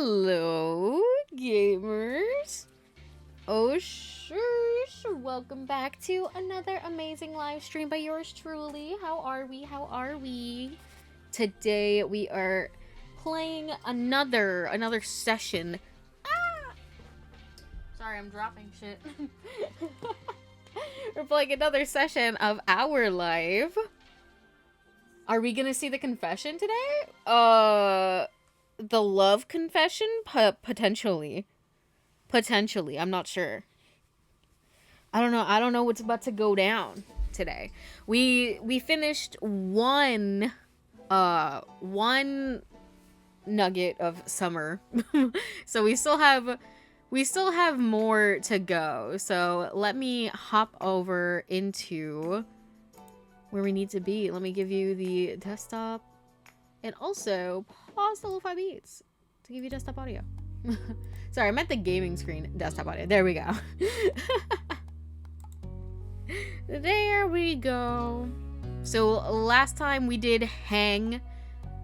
Hello, gamers. Oh, sure. Welcome back to another amazing live stream by yours truly. How are we? Today we are playing another session. Ah! Sorry, I'm dropping shit. We're playing another session of Our Life. Are we gonna see the confession today? The love confession? Potentially. Potentially. I'm not sure. I don't know what's about to go down today. We finished one nugget of summer. So we still have more to go. So let me hop over into where we need to be. Let me give you the desktop and also pause the lo-fi beats to give you desktop audio. Sorry, I meant the gaming screen desktop audio. There we go. There we go. So last time we did hang.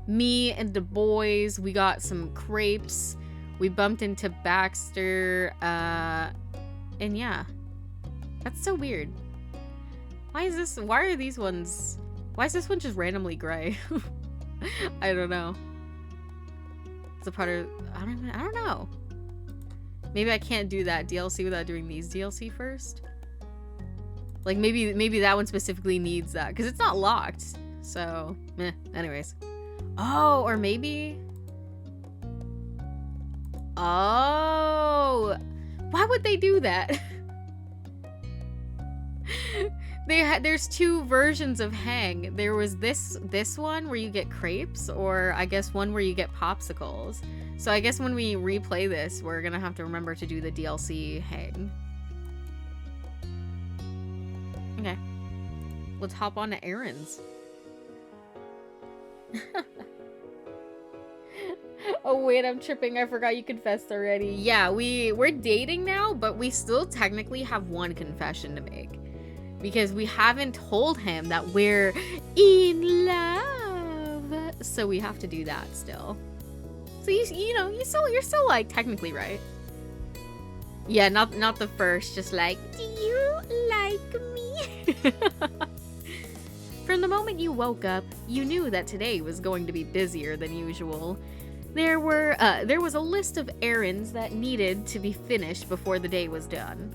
Me and the boys, we got some crepes. We bumped into Baxter. And yeah. That's so weird. Why is this one just randomly gray? I don't know. It's a part of, I don't know. Maybe I can't do that DLC without doing these DLC first. Like maybe that one specifically needs that because it's not locked. So, meh. Anyways. Oh, or maybe. Oh, why would they do that? There's two versions of hang. There was this one where you get crepes, or I guess one where you get popsicles. So I guess when we replay this, we're gonna have to remember to do the DLC hang. Okay. Let's hop on to errands. Oh wait, I'm tripping. I forgot you confessed already. Yeah, we're dating now, but we still technically have one confession to make. Because we haven't told him that we're in love. So we have to do that still. So you're still like technically right. Yeah, not the first, just like, do you like me? From the moment you woke up, you knew that today was going to be busier than usual. There was a list of errands that needed to be finished before the day was done.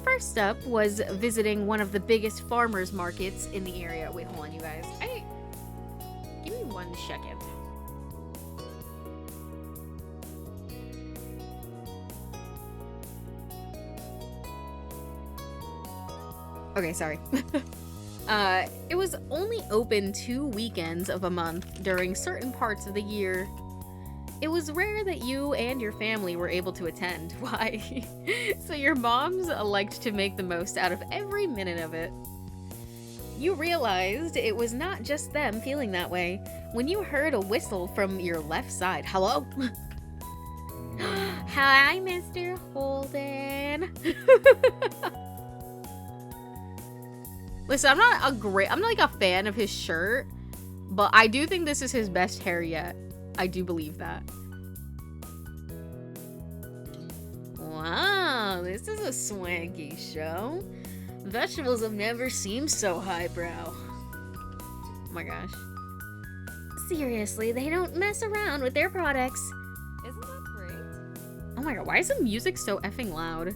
First up was visiting one of the biggest farmers markets in the area. Wait, hold on, you guys. Give me 1 second. Okay, sorry. It was only open 2 weekends of a month during certain parts of the year. It was rare that you and your family were able to attend. Why? So your moms liked to make the most out of every minute of it. You realized it was not just them feeling that way when you heard a whistle from your left side. Hello? Hi, Mr. Holden. Listen, I'm not like a fan of his shirt, but I do think this is his best hair yet. I do believe that. Wow, this is a swanky show. Vegetables have never seemed so highbrow. Oh my gosh. Seriously, they don't mess around with their products. Isn't that great? Oh my god, why is the music so effing loud?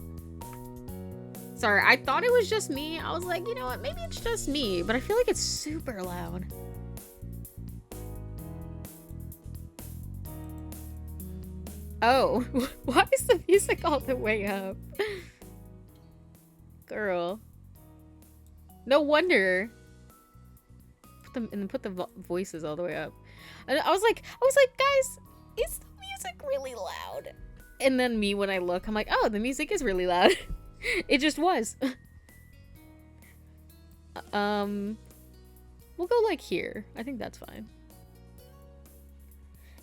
Sorry, I thought it was just me. I was like, you know what, maybe it's just me, but I feel like it's super loud. Oh, why is the music all the way up? Girl. No wonder. Put the voices all the way up. And I was like, guys, is the music really loud? And then me, when I look, I'm like, oh, the music is really loud. It just was. We'll go like here. I think that's fine.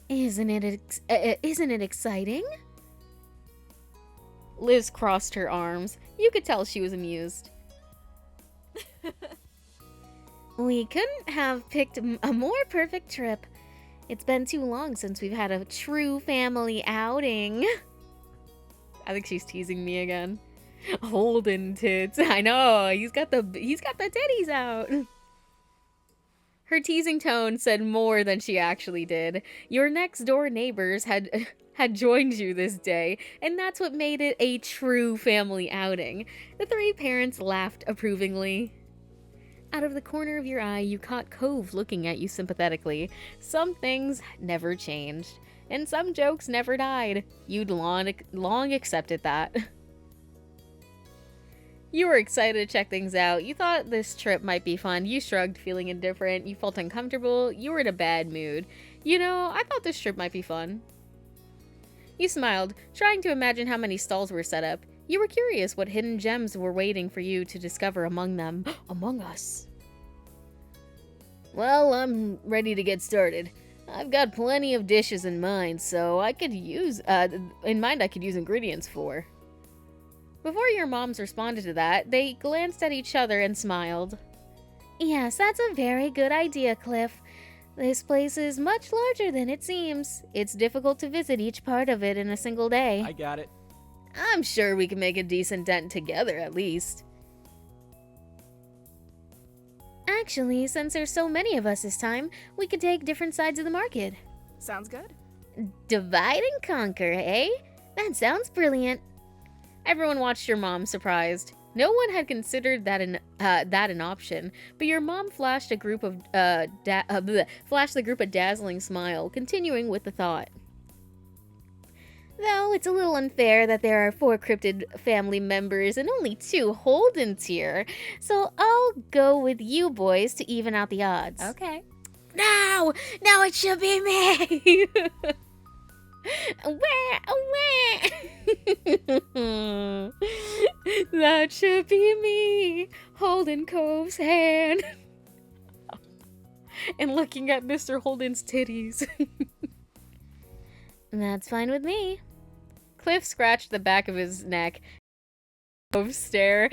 Isn't it exciting? Liz crossed her arms. You could tell she was amused. We couldn't have picked a more perfect trip. It's been too long since we've had a true family outing. I think she's teasing me again. Holden tits. I know. He's got the titties out. Her teasing tone said more than she actually did. Your next door neighbors had joined you this day, and that's what made it a true family outing. The three parents laughed approvingly. Out of the corner of your eye, you caught Cove looking at you sympathetically. Some things never changed, and some jokes never died. You'd long accepted that. You were excited to check things out. You thought this trip might be fun. You shrugged, feeling indifferent. You felt uncomfortable. You were in a bad mood. You know, I thought this trip might be fun. You smiled, trying to imagine how many stalls were set up. You were curious what hidden gems were waiting for you to discover among them. Among us. Well, I'm ready to get started. I've got plenty of dishes in mind, so I could use ingredients for. Before your moms responded to that, they glanced at each other and smiled. Yes, that's a very good idea, Cliff. This place is much larger than it seems. It's difficult to visit each part of it in a single day. I got it. I'm sure we can make a decent dent together, at least. Actually, since there's so many of us this time, we could take different sides of the market. Sounds good. Divide and conquer, eh? That sounds brilliant. Everyone watched your mom, surprised. No one had considered that an option, but your mom flashed the group a dazzling smile, continuing with the thought. Though it's a little unfair that there are 4 cryptid family members and only 2 Holdens here, so I'll go with you boys to even out the odds. Okay. No! Now it should be me! That should be me, holding Cove's hand. And looking at Mr. Holden's titties. That's fine with me. Cliff scratched the back of his neck. Cove stare.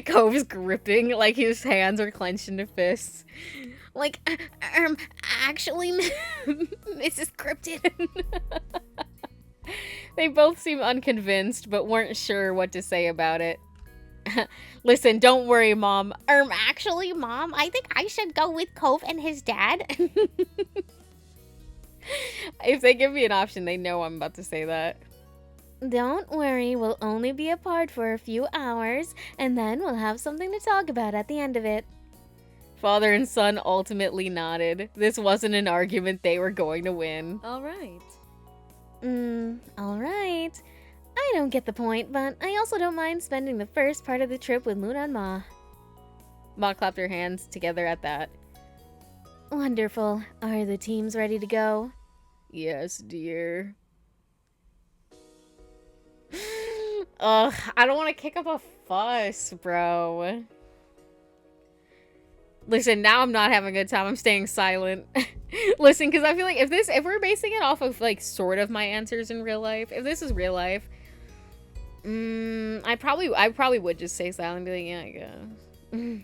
Cove's gripping, like his hands are clenched into fists. Like, actually, Mrs. Cryptid. They both seem unconvinced, but weren't sure what to say about it. Listen, don't worry, Mom. Actually, Mom, I think I should go with Cove and his dad. If they give me an option, they know I'm about to say that. Don't worry, we'll only be apart for a few hours, and then we'll have something to talk about at the end of it. Father and son ultimately nodded. This wasn't an argument they were going to win. All right. Alright. I don't get the point, but I also don't mind spending the first part of the trip with Luna and Ma. Ma clapped her hands together at that. Wonderful. Are the teams ready to go? Yes, dear. Ugh, I don't want to kick up a fuss, bro. Listen, now I'm not having a good time. I'm staying silent. Listen, because I feel like if we're basing it off of, like, sort of my answers in real life, if this is real life, I probably would just stay silent and be like, yeah, I guess.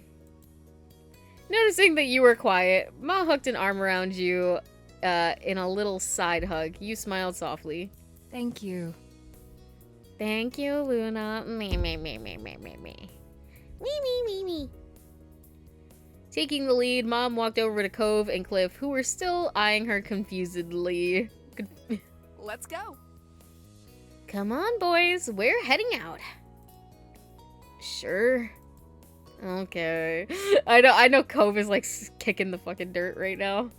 Noticing that you were quiet, Ma hooked an arm around you in a little side hug. You smiled softly. Thank you. Thank you, Luna. Me. Taking the lead, Mom walked over to Cove and Cliff, who were still eyeing her confusedly. Let's go. Come on, boys. We're heading out. Sure. Okay. I know Cove is, like, kicking the fucking dirt right now.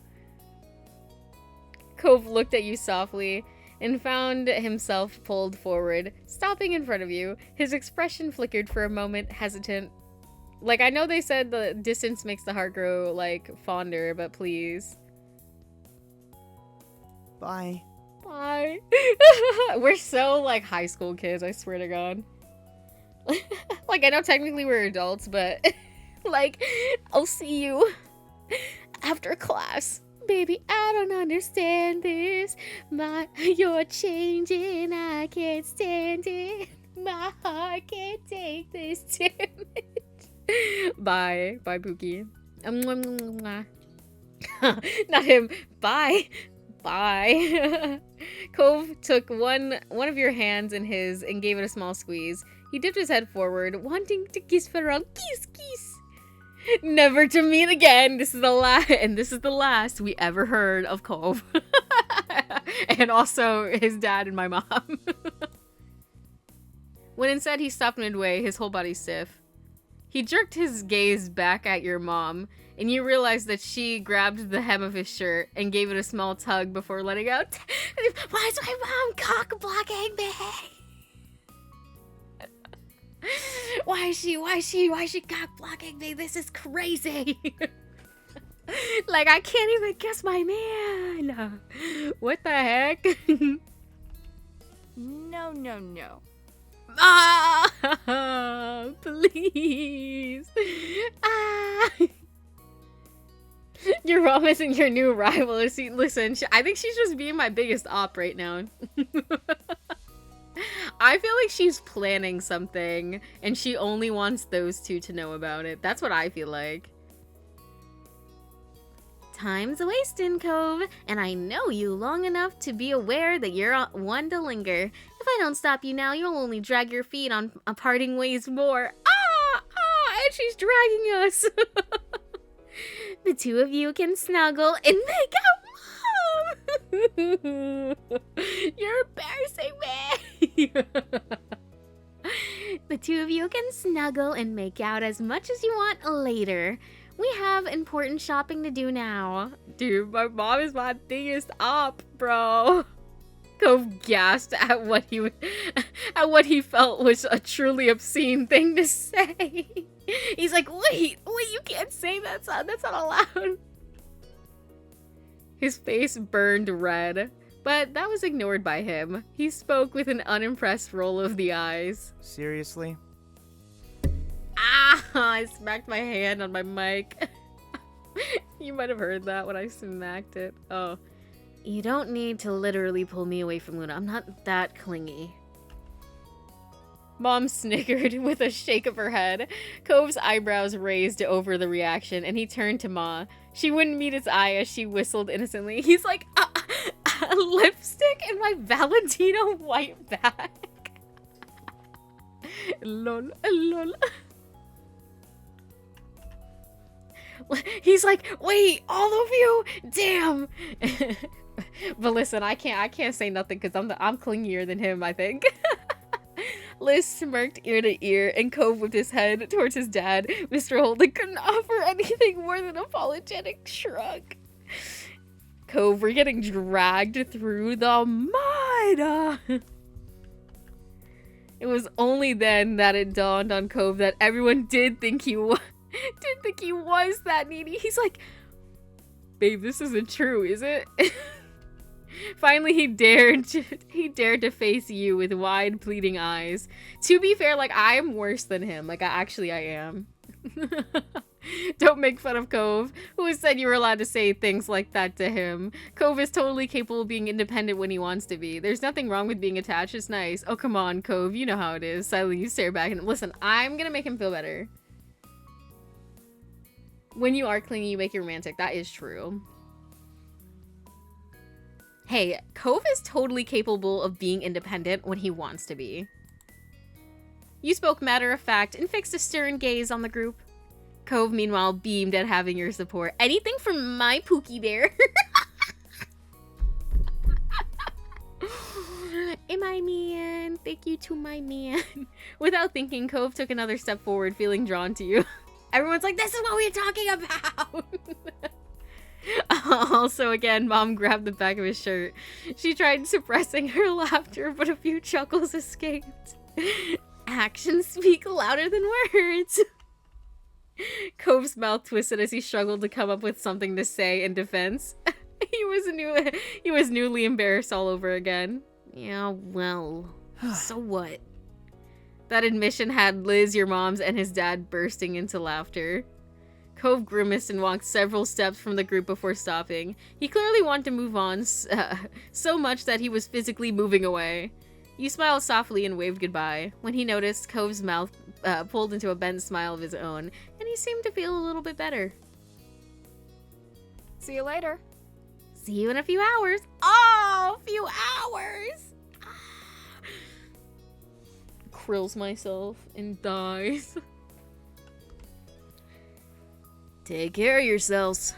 Cove looked at you softly and found himself pulled forward, stopping in front of you. His expression flickered for a moment, hesitant. Like, I know they said the distance makes the heart grow, like, fonder, but please. Bye. Bye. We're so, like, high school kids, I swear to God. Like, I know technically we're adults, but, like, I'll see you after class. Baby, I don't understand this. You're changing, I can't stand it. My heart can't take this damage. Bye. Bye, Pookie. Not him. Bye. Bye. Cove took one of your hands in his and gave it a small squeeze. He dipped his head forward, wanting to kiss Farrell. Kiss, kiss. Never to meet again. This is the last we ever heard of Cove. And also his dad and my mom. When instead he stopped midway, his whole body stiff. He jerked his gaze back at your mom, and you realized that she grabbed the hem of his shirt and gave it a small tug before letting out. Why is my mom cock blocking me? Why is she cock blocking me? This is crazy. Like, I can't even kiss my man. What the heck? No, no, no. Ah, please. Ah. Your mom isn't your new rival. Listen, I think she's just being my biggest op right now. I feel like she's planning something, and she only wants those two to know about it. That's what I feel like. Time's wasting, Cove, and I know you long enough to be aware that you're one to linger. If I don't stop you now, you'll only drag your feet on parting ways more. And she's dragging us. The two of you can snuggle and make out, Mom. You're embarrassing me. The two of you can snuggle and make out as much as you want later. We have important shopping to do now. Dude, my mom is my biggest op, bro. Cove gasped at what he felt was a truly obscene thing to say. He's like, wait, you can't say that, son. That's not allowed. His face burned red, but that was ignored by him. He spoke with an unimpressed roll of the eyes. Seriously? Ah! I smacked my hand on my mic. You might have heard that when I smacked it. Oh. You don't need to literally pull me away from Luna. I'm not that clingy. Mom snickered with a shake of her head. Cove's eyebrows raised over the reaction, and he turned to Ma. She wouldn't meet his eye as she whistled innocently. He's like, lipstick in my Valentino white bag. Lol, lol. He's like, wait, all of you? Damn. But listen, I can't say nothing because I'm clingier than him, I think. Liz smirked ear to ear, and Cove whipped his head towards his dad. Mr. Holden couldn't offer anything more than an apologetic shrug. Cove, we're getting dragged through the mud. It was only then that it dawned on Cove that everyone did think he was that needy. He's like, babe, this isn't true, is it? Finally, he dared to face you with wide, pleading eyes. To be fair, like, I am worse than him. Like, I am. Don't make fun of Cove. Who said you were allowed to say things like that to him? Cove is totally capable of being independent when he wants to be. There's nothing wrong with being attached. It's nice. Oh, come on, Cove. You know how it is. Silently, you stare back and listen, I'm gonna make him feel better. When you are clingy, you make it romantic. That is true. Hey, Cove is totally capable of being independent when he wants to be. You spoke matter of fact and fixed a stern gaze on the group. Cove, meanwhile, beamed at having your support. Anything from my Pookie Bear. My man. Thank you to my man. Without thinking, Cove took another step forward, feeling drawn to you. Everyone's like, this is what we're talking about! Also, again, Mom grabbed the back of his shirt. She tried suppressing her laughter, but a few chuckles escaped. Actions speak louder than words. Cove's mouth twisted as he struggled to come up with something to say in defense. He was newly embarrassed all over again. Yeah, well, so what? That admission had Liz, your mom's, and his dad bursting into laughter. Cove grimaced and walked several steps from the group before stopping. He clearly wanted to move on so much that he was physically moving away. You smiled softly and waved goodbye. When he noticed, Cove's mouth pulled into a bent smile of his own, and he seemed to feel a little bit better. See you later. See you in a few hours. Oh, a few hours. Krills myself and dies. Take care of yourselves.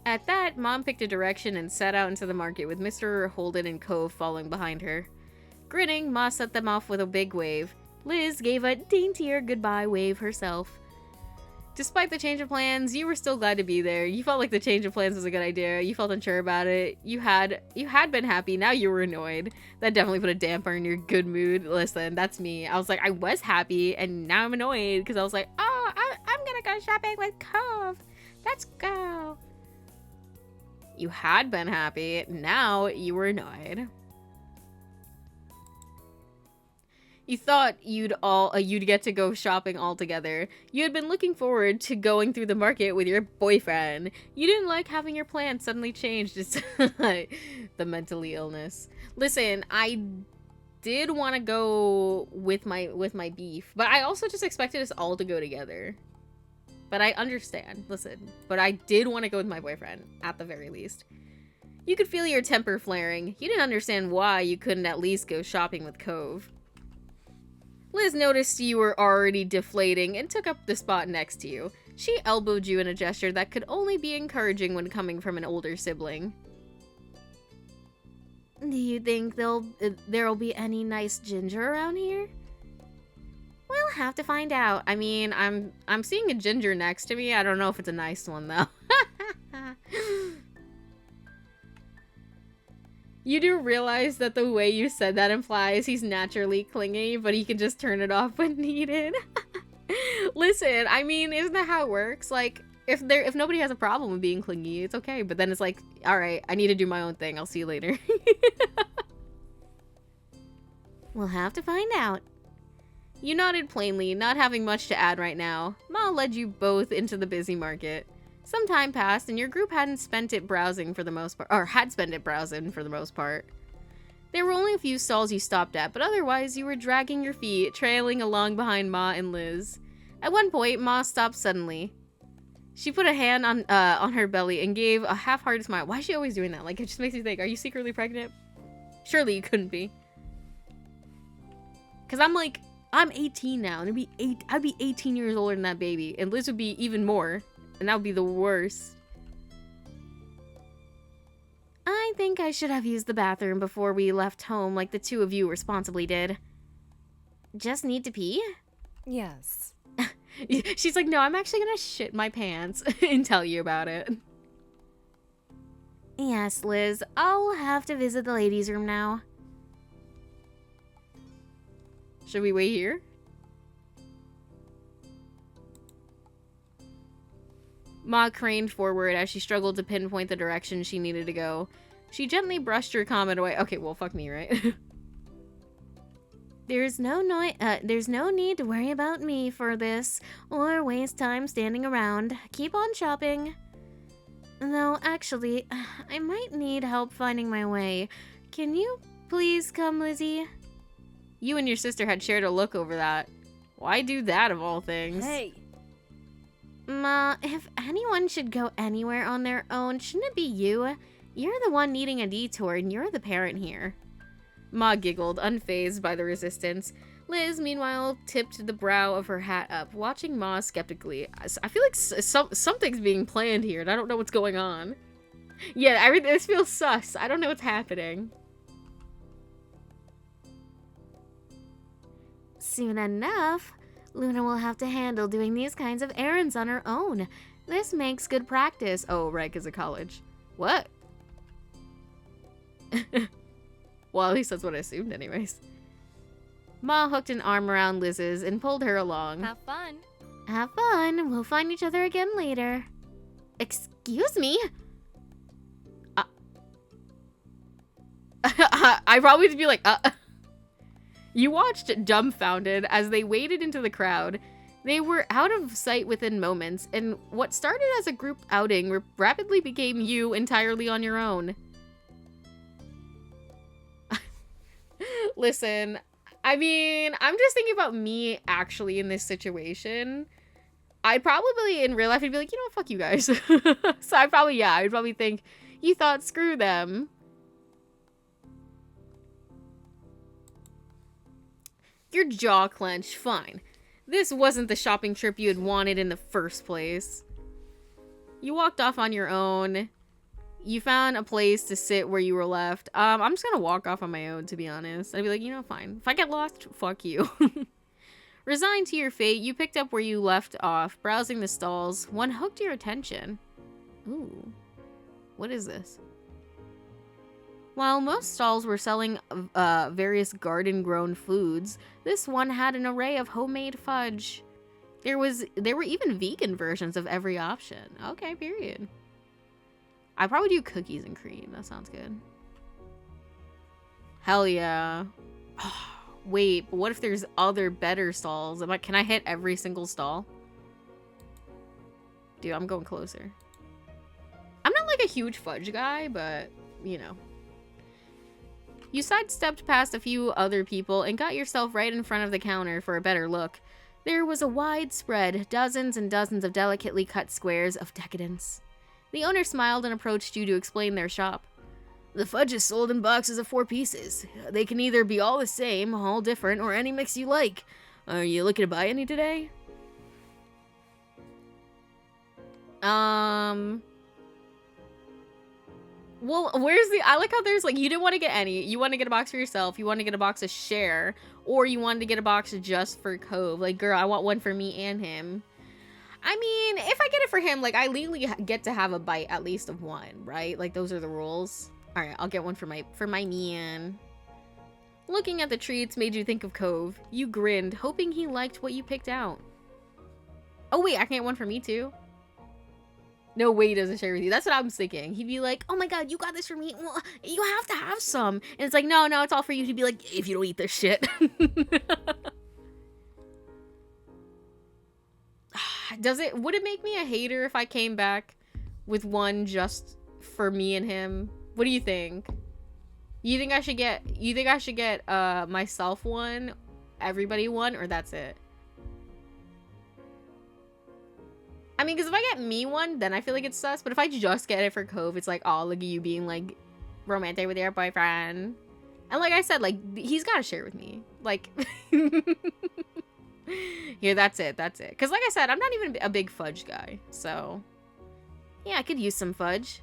At that, Mom picked a direction and set out into the market with Mr. Holden and Cove following behind her. Grinning, Ma set them off with a big wave. Liz gave a daintier goodbye wave herself. Despite the change of plans, you were still glad to be there. You felt like the change of plans was a good idea. You felt unsure about it. You had been happy, now you were annoyed. That definitely put a damper in your good mood. Listen, that's me. I was like, I was happy, and now I'm annoyed, because I was like, oh, I'm gonna go shopping with Cove. Let's go. You had been happy, now you were annoyed. You thought you'd get to go shopping all together. You had been looking forward to going through the market with your boyfriend. You didn't like having your plans suddenly changed. It's the mentally illness. Listen, I did want to go with my beef, but I also just expected us all to go together. But I understand. Listen, but I did want to go with my boyfriend at the very least. You could feel your temper flaring. You didn't understand why you couldn't at least go shopping with Cove. Liz noticed you were already deflating and took up the spot next to you. She elbowed you in a gesture that could only be encouraging when coming from an older sibling. Do you think there'll be any nice ginger around here? We'll have to find out. I mean, I'm seeing a ginger next to me. I don't know if it's a nice one though. You do realize that the way you said that implies he's naturally clingy, but he can just turn it off when needed. Listen, I mean, isn't that how it works? Like, if nobody has a problem with being clingy, it's okay. But then it's like, all right, I need to do my own thing. I'll see you later. We'll have to find out. You nodded plainly, not having much to add right now. Ma led you both into the busy market. Some time passed, and your group hadn't spent it browsing for the most part, or had spent it browsing for the most part. There were only a few stalls you stopped at, but otherwise you were dragging your feet, trailing along behind Ma and Liz. At one point, Ma stopped suddenly. She put a hand on her belly and gave a half-hearted smile. Why is she always doing that? Like, it just makes me think, are you secretly pregnant? Surely you couldn't be. Because I'm 18 now, and I'd be 18 years older than that baby, and Liz would be even more. And that would be the worst. I think I should have used the bathroom before we left home like the two of you responsibly did. Just need to pee? Yes. She's like, no, I'm actually gonna shit my pants and tell you about it. Yes, Liz, I'll have to visit the ladies' room now. Should we wait here? Ma craned forward as she struggled to pinpoint the direction she needed to go. She gently brushed her comment away. Okay, well, fuck me, right? There's no need to worry about me for this, or waste time standing around. Keep on shopping. Though, actually, I might need help finding my way. Can you please come, Lizzie? You and your sister had shared a look over that. Why do that, of all things? Hey! Ma, if anyone should go anywhere on their own, shouldn't it be you? You're the one needing a detour, and you're the parent here. Ma giggled, unfazed by the resistance. Liz, meanwhile, tipped the brow of her hat up, watching Ma skeptically. I feel like something's being planned here, and I don't know what's going on. Yeah, this feels sus. I don't know what's happening. Soon enough, Luna will have to handle doing these kinds of errands on her own. This makes good practice. Oh, right, because of college. What? Well, at least that's what I assumed anyways. Ma hooked an arm around Liz's and pulled her along. Have fun. Have fun. We'll find each other again later. Excuse me? I probably would be like, You watched dumbfounded as they waded into the crowd. They were out of sight within moments, and what started as a group outing rapidly became you entirely on your own. Listen, I mean, I'm just thinking about me actually in this situation. I'd probably, in real life, I'd be like, you know, fuck you guys. So I'd probably think, You thought screw them. Your jaw clenched. Fine. This wasn't the shopping trip you had wanted in the first place. You walked off on your own. You found a place to sit where you were left. I'm just gonna walk off on my own, to be honest. I'd be like, you know, fine. If I get lost, fuck you. Resigned to your fate, you picked up where you left off, browsing the stalls. One hooked your attention. Ooh. What is this? While most stalls were selling various garden-grown foods, this one had an array of homemade fudge. There were even vegan versions of every option. Okay, period. I'd probably do cookies and cream. That sounds good. Hell yeah. Wait, but what if there's other better stalls? Can I hit every single stall? Dude, I'm going closer. I'm not like a huge fudge guy, but, you know. You sidestepped past a few other people and got yourself right in front of the counter for a better look. There was a wide spread, dozens and dozens of delicately cut squares of decadence. The owner smiled and approached you to explain their shop. The fudge is sold in boxes of 4 pieces. They can either be all the same, all different, or any mix you like. Are you looking to buy any today? Well, where's the... I like how there's, like, you didn't want to get any. You want to get a box for yourself. You want to get a box to share. Or you wanted to get a box just for Cove. Like, girl, I want one for me and him. I mean, if I get it for him, like, I legally get to have a bite at least of one, right? Like, those are the rules. Alright, I'll get one for my man. Looking at the treats made you think of Cove. You grinned, hoping he liked what you picked out. Oh, wait, I can get one for me, too? No way he doesn't share with you. That's what I'm thinking. He'd be like, oh my god, you got this for me. Well, you have to have some. And it's like, no, it's all for you. He'd be like, if you don't eat this shit. Would it make me a hater if I came back with one just for me and him? What do you think? You think I should get myself one, everybody one, or that's it? I mean, because if I get me one, then I feel like it's sus. But if I just get it for Cove, it's like, oh, look at you being, like, romantic with your boyfriend. And like I said, like, he's got to share with me. Like, here, that's it. Because like I said, I'm not even a big fudge guy. So, yeah, I could use some fudge.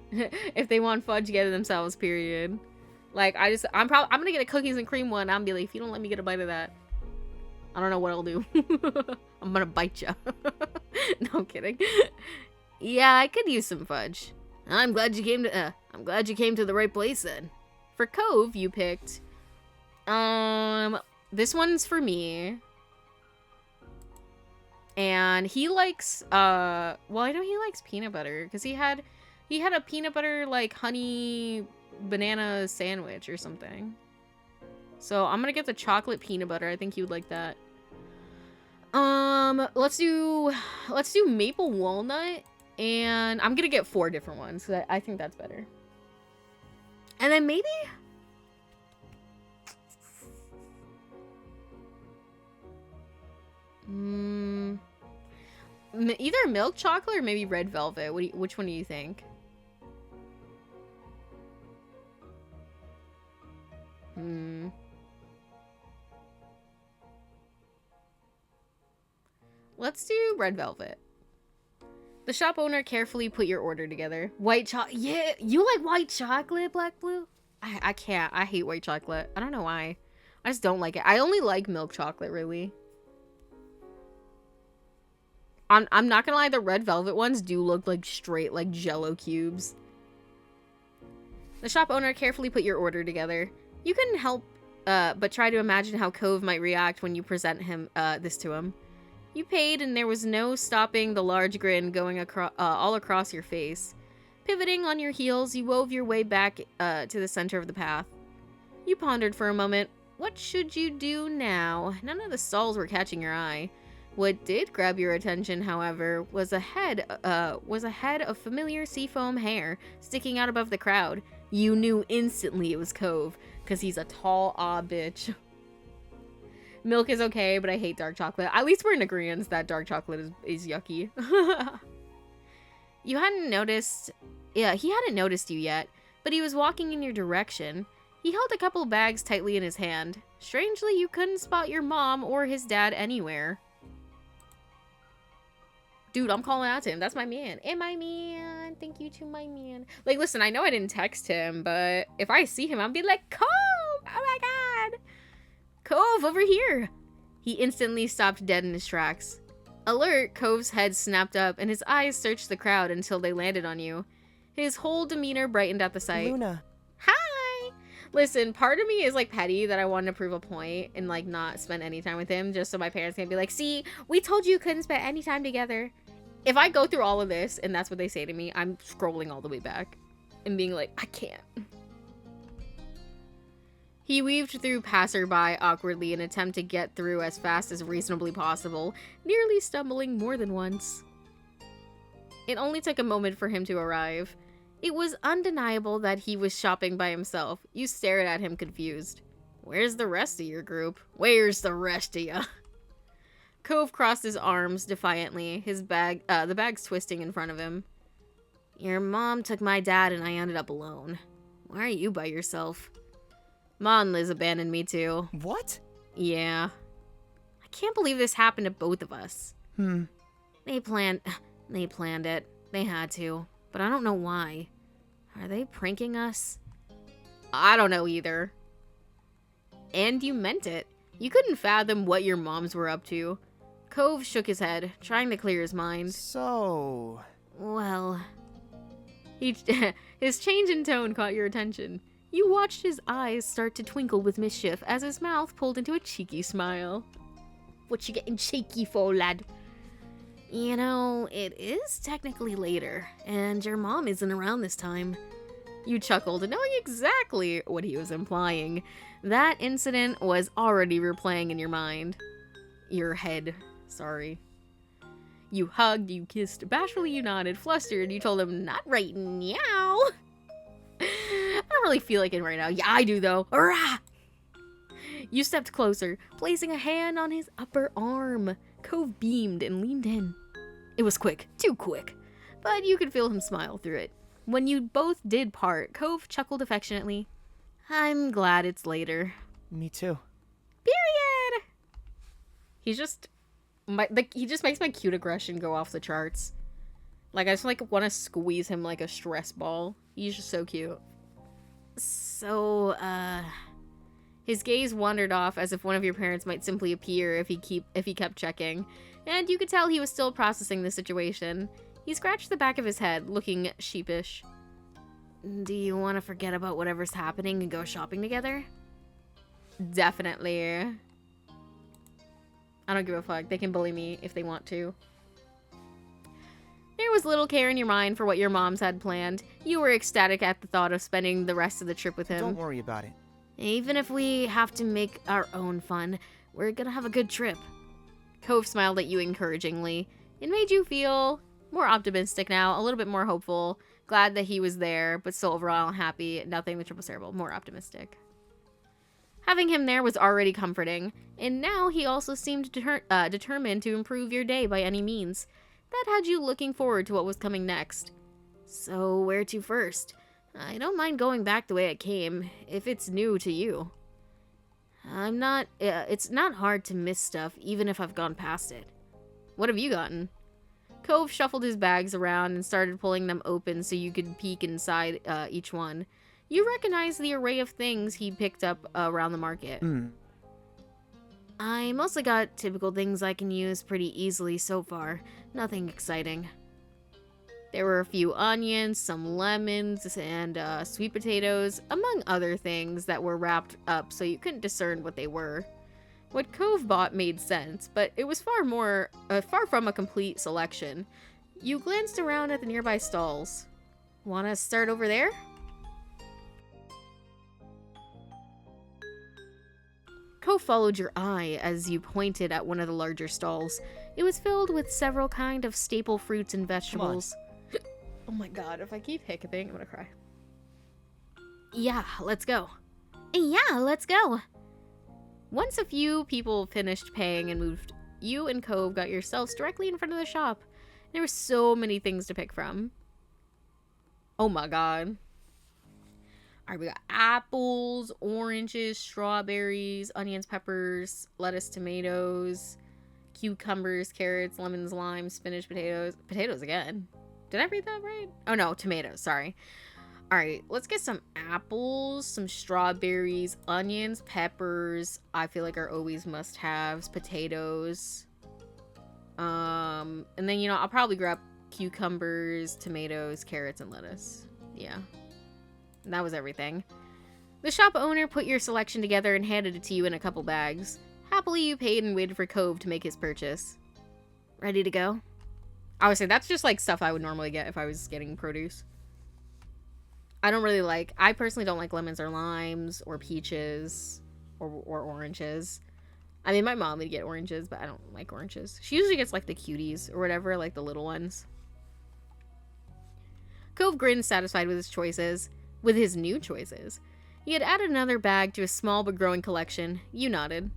If they want fudge, get it themselves, period. Like, I'm going to get a cookies and cream one. I'm going to be like, if you don't let me get a bite of that, I don't know what I'll do. I'm gonna bite ya. No, I'm kidding. Yeah, I could use some fudge. I'm glad you came to the right place then. For Cove, you picked. This one's for me. And he likes, well, I know he likes peanut butter because he had a peanut butter like honey banana sandwich or something. So I'm gonna get the chocolate peanut butter. I think he would like that. Let's do maple walnut, and I'm gonna get 4 different ones because I think that's better. And then maybe either milk chocolate or maybe red velvet. Which one do you think? Let's do red velvet. The shop owner carefully put your order together. White chocolate. Yeah, you like white chocolate, Black Blue? I can't. I hate white chocolate. I don't know why. I just don't like it. I only like milk chocolate, really. I'm not gonna lie, the red velvet ones do look like straight, like Jell-O cubes. The shop owner carefully put your order together. You couldn't help but try to imagine how Cove might react when you present him this to him. You paid, and there was no stopping the large grin going all across your face. Pivoting on your heels, you wove your way back to the center of the path. You pondered for a moment. What should you do now? None of the stalls were catching your eye. What did grab your attention, however, was a head of familiar seafoam hair sticking out above the crowd. You knew instantly it was Cove, because he's a tall, bitch. Milk is okay, but I hate dark chocolate. At least we're in agreement that dark chocolate is yucky. You hadn't noticed... Yeah, he hadn't noticed you yet, but he was walking in your direction. He held a couple bags tightly in his hand. Strangely, you couldn't spot your mom or his dad anywhere. Dude, I'm calling out to him. That's my man. And my man. Thank you to my man. Like, listen, I know I didn't text him, but if I see him, I'll be like, Cove! Oh my god! Cove, over here! He instantly stopped dead in his tracks. Alert, Cove's head snapped up, and his eyes searched the crowd until they landed on you. His whole demeanor brightened at the sight. Luna. Hi! Listen, part of me is, like, petty that I wanted to prove a point and, like, not spend any time with him just so my parents can be like, see, we told you couldn't spend any time together. If I go through all of this and that's what they say to me, I'm scrolling all the way back and being like, I can't. He weaved through passerby awkwardly in an attempt to get through as fast as reasonably possible, nearly stumbling more than once. It only took a moment for him to arrive. It was undeniable that he was shopping by himself. You stared at him confused. Where's the rest of your group? Where's the rest of ya? Cove crossed his arms defiantly, the bags twisting in front of him. Your mom took my dad and I ended up alone. Why are you by yourself? Ma and Liz abandoned me too. What? Yeah. I can't believe this happened to both of us. They planned it. They had to. But I don't know why. Are they pranking us? I don't know either. And you meant it. You couldn't fathom what your moms were up to. Cove shook his head, trying to clear his mind. So... Well... His change in tone caught your attention. You watched his eyes start to twinkle with mischief as his mouth pulled into a cheeky smile. What you getting cheeky for, lad? You know, it is technically later, and your mom isn't around this time. You chuckled, knowing exactly what he was implying. That incident was already replaying in your mind. Your head, sorry. You hugged, you kissed, bashfully you nodded, flustered, you told him, not right now. I don't really feel like it right now. Yeah, I do though. Arrgh! You stepped closer, placing a hand on his upper arm. Cove beamed and leaned in. It was quick, too quick, but you could feel him smile through it. When you both did part, Cove chuckled affectionately. I'm glad it's later. Me too. Period! He just makes my cute aggression go off the charts. Like, I just, like, want to squeeze him like a stress ball. He's just so cute. So, his gaze wandered off as if one of your parents might simply appear if he kept checking, and you could tell he was still processing the situation. He scratched the back of his head, looking sheepish. Do you want to forget about whatever's happening and go shopping together? Definitely. I don't give a fuck. They can bully me if they want to. There was little care in your mind for what your moms had planned. You were ecstatic at the thought of spending the rest of the trip with him. Don't worry about it. Even if we have to make our own fun, we're gonna have a good trip. Cove smiled at you encouragingly. It made you feel more optimistic now, a little bit more hopeful. Glad that he was there, but still overall happy. Nothing the trip was terrible. More optimistic. Having him there was already comforting, and now he also seemed determined to improve your day by any means. That had you looking forward to what was coming next. So, where to first? I don't mind going back the way it came, if it's new to you. It's not hard to miss stuff, even if I've gone past it. What have you gotten? Cove shuffled his bags around and started pulling them open so you could peek inside each one. You recognized the array of things he picked up around the market. I mostly got typical things I can use pretty easily so far. Nothing exciting. There were a few onions, some lemons, and sweet potatoes, among other things that were wrapped up so you couldn't discern what they were. What Cove bought made sense, but it was far from a complete selection. You glanced around at the nearby stalls. Wanna start over there? Cove followed your eye as you pointed at one of the larger stalls. It was filled with several kind of staple fruits and vegetables. Oh my god, if I keep hiccuping, I'm gonna cry. Yeah, let's go. Yeah, let's go. Once a few people finished paying and moved, you and Cove got yourselves directly in front of the shop. There were so many things to pick from. Oh my god. Alright, we got apples, oranges, strawberries, onions, peppers, lettuce, tomatoes, cucumbers, carrots, lemons, limes, spinach, potatoes. Potatoes again. Did I read that right? Oh no, tomatoes, sorry. Alright, let's get some apples, some strawberries, onions, peppers. I feel like are always must-haves. Potatoes. And then, you know, I'll probably grab cucumbers, tomatoes, carrots, and lettuce. Yeah. And that was everything. The shop owner put your selection together and handed it to you in a couple bags. Happily, you paid and waited for Cove to make his purchase. Ready to go? I would say that's just like stuff I would normally get if I was getting produce. I personally don't like lemons or limes or peaches or oranges. I mean, my mom would get oranges, but I don't like oranges. She usually gets like the cuties or whatever, like the little ones. Cove grinned, satisfied with his new choices. He had added another bag to his small but growing collection. You nodded.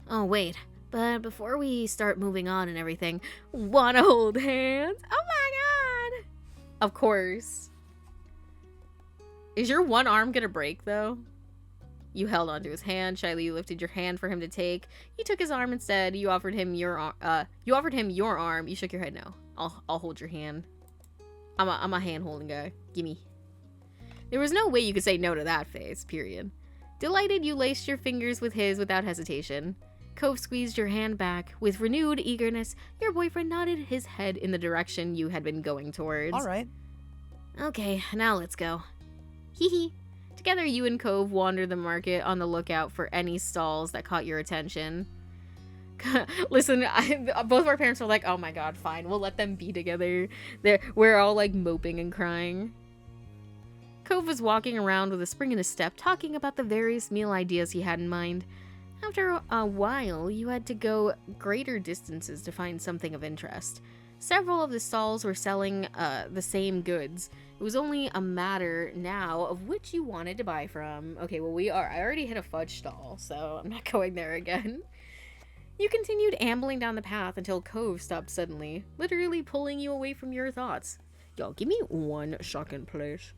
Oh, wait. But before we start moving on and everything, wanna hold hands? Oh my god! Of course. Is your one arm gonna break, though? You held onto his hand. Shyly, you lifted your hand for him to take. He took his arm instead. You offered him your arm. You shook your head no. I'll hold your hand. I'm a hand-holding guy. Gimme. There was no way you could say no to that face, period. Delighted, you laced your fingers with his without hesitation. Cove squeezed your hand back. With renewed eagerness, your boyfriend nodded his head in the direction you had been going towards. All right. Okay, now let's go. Hee hee. Together, you and Cove wandered the market on the lookout for any stalls that caught your attention. Listen, both of our parents were like, oh my god, fine, we'll let them be together. We're all like moping and crying. Cove was walking around with a spring in his step, talking about the various meal ideas he had in mind. After a while, you had to go greater distances to find something of interest. Several of the stalls were selling the same goods. It was only a matter now of which you wanted to buy from. Okay, well I already hit a fudge stall, so I'm not going there again. You continued ambling down the path until Cove stopped suddenly, literally pulling you away from your thoughts. Yo, give me one second, please.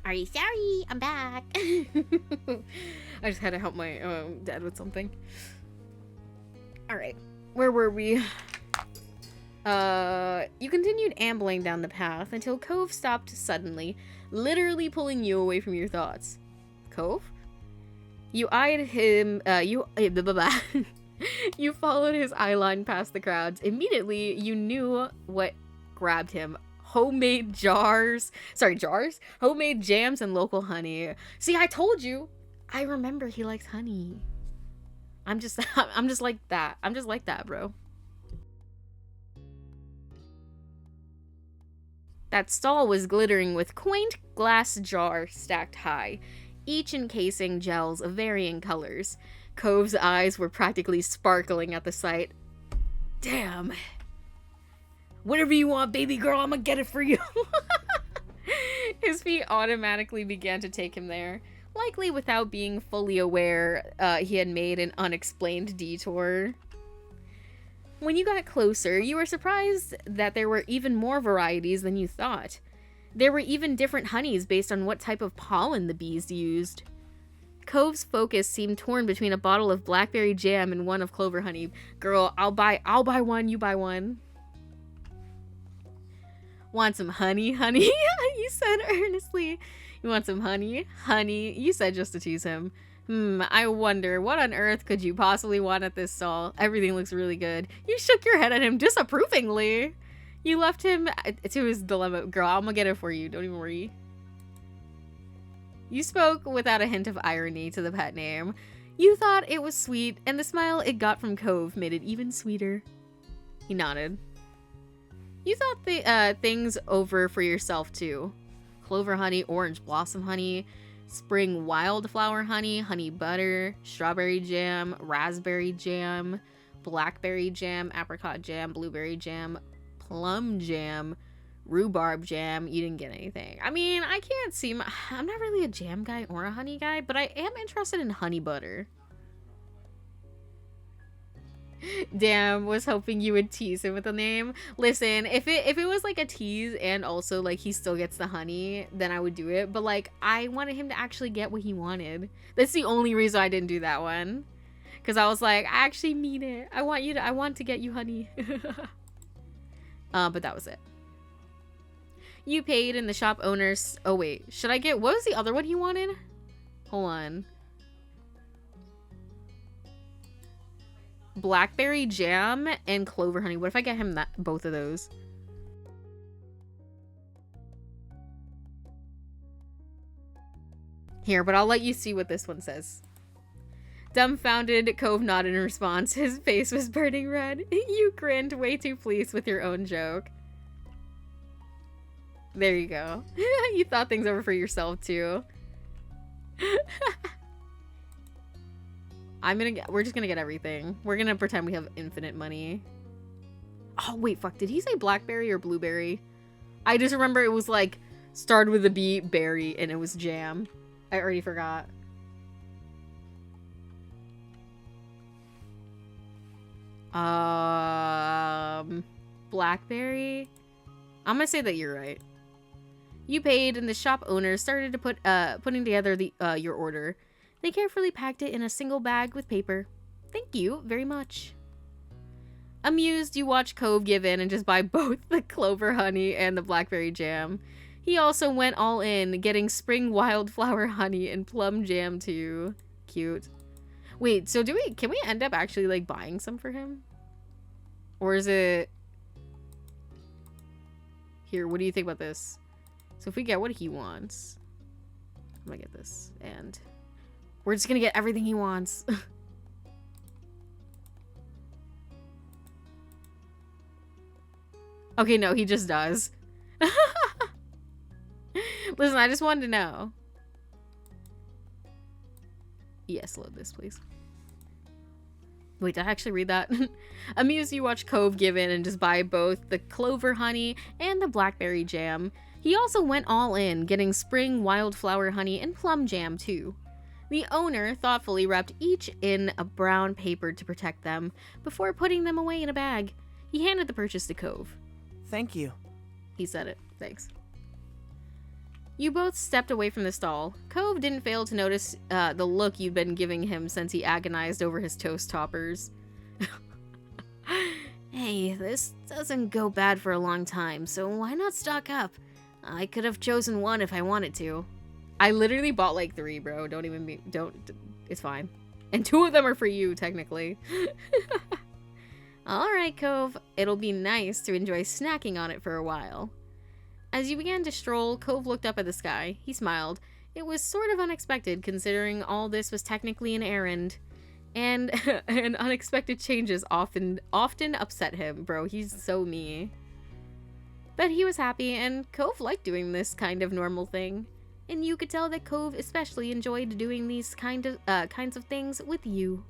Are you sorry? I'm back. I just had to help my dad with something. Alright, where were we? You continued ambling down the path until Cove stopped suddenly, literally pulling you away from your thoughts. Cove? You eyed him, you followed his eye line past the crowds. Immediately, you knew what grabbed him. Homemade jars? Homemade jams and local honey. See, I told you. I remember he likes honey. I'm just like that. I'm just like that, bro. That stall was glittering with quaint glass jars stacked high, each encasing gels of varying colors. Cove's eyes were practically sparkling at the sight. Damn. Whatever you want, baby girl, I'm gonna get it for you. His feet automatically began to take him there, likely without being fully aware he had made an unexplained detour. When you got closer, you were surprised that there were even more varieties than you thought. There were even different honeys based on what type of pollen the bees used. Cove's focus seemed torn between a bottle of blackberry jam and one of clover honey. Girl, I'll buy one, you buy one. Want some honey, honey? You said earnestly. You want some honey, honey? You said just to tease him. I wonder, what on earth could you possibly want at this stall? Everything looks really good. You shook your head at him disapprovingly. You left him to his dilemma. Girl, I'm gonna get it for you. Don't even worry. You spoke without a hint of irony to the pet name. You thought it was sweet, and the smile it got from Cove made it even sweeter. He nodded. You thought the things over for yourself, too. Clover honey, orange blossom honey, spring wildflower honey, honey butter, strawberry jam, raspberry jam, blackberry jam, apricot jam, blueberry jam, plum jam, rhubarb jam. You didn't get anything. I mean, I can't see. I'm not really a jam guy or a honey guy, but I am interested in honey butter. Damn, was hoping you would tease him with the name. Listen, if it was like a tease and also like he still gets the honey, then I would do it. But like, I wanted him to actually get what he wanted. That's the only reason I didn't do that one. Because I was like, I actually mean it. I want to get you honey. But that was it. You paid and the shop owners. Oh wait, should I get, what was the other one he wanted? Hold on. Blackberry jam and clover honey. What if I get him both of those? Here, but I'll let you see what this one says. Dumbfounded, Cove nodded in response. His face was burning red. You grinned, way too pleased with your own joke. There you go. You thought things over for yourself too. We're just gonna get everything. We're gonna pretend we have infinite money. Oh wait, fuck, did he say blackberry or blueberry? I just remember it was like, started with a B, berry, and it was jam. I already forgot. Blackberry? I'm gonna say that you're right. You paid, and the shop owner started to putting together your order. They carefully packed it in a single bag with paper. Thank you very much. Amused, you watch Cove give in and just buy both the clover honey and the blackberry jam. He also went all in, getting spring wildflower honey and plum jam too. Cute. Wait, so can we end up actually like buying some for him? Or is it... Here, what do you think about this? So if we get what he wants... I'm gonna get this, and... We're just gonna get everything he wants. Okay, no, he just does. Listen, I just wanted to know. Yes, load this, please. Wait, did I actually read that? Amused, you watch Cove give in and just buy both the clover honey and the blackberry jam. He also went all in, getting spring wildflower honey and plum jam too. The owner thoughtfully wrapped each in a brown paper to protect them before putting them away in a bag. He handed the purchase to Cove. Thank you. He said it. Thanks. You both stepped away from the stall. Cove didn't fail to notice the look you'd been giving him since he agonized over his toast toppers. Hey, this doesn't go bad for a long time, so why not stock up? I could have chosen one if I wanted to. I literally bought like 3, bro. It's fine. And 2 of them are for you, technically. Alright, Cove. It'll be nice to enjoy snacking on it for a while. As you began to stroll, Cove looked up at the sky. He smiled. It was sort of unexpected, considering all this was technically an errand. And unexpected changes often upset him, bro. He's so me. But he was happy, and Cove liked doing this kind of normal thing. And you could tell that Cove especially enjoyed doing these kinds of things with you.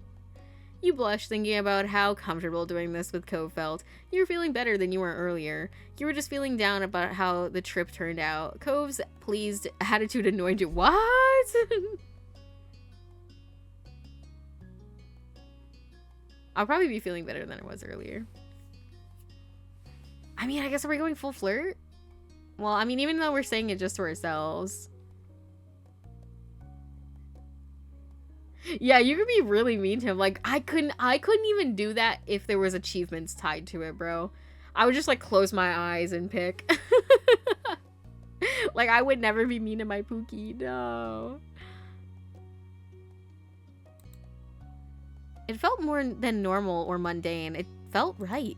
You blushed thinking about how comfortable doing this with Cove felt. You were feeling better than you were earlier. You were just feeling down about how the trip turned out. Cove's pleased attitude annoyed you. What? I'll probably be feeling better than I was earlier. I mean, I guess we're going full flirt? Well, I mean, even though we're saying it just to ourselves. Yeah, you could be really mean to him. Like, I couldn't even do that if there was achievements tied to it, bro. I would just like close my eyes and pick. Like I would never be mean to my Pookie, no. It felt more than normal or mundane. It felt right.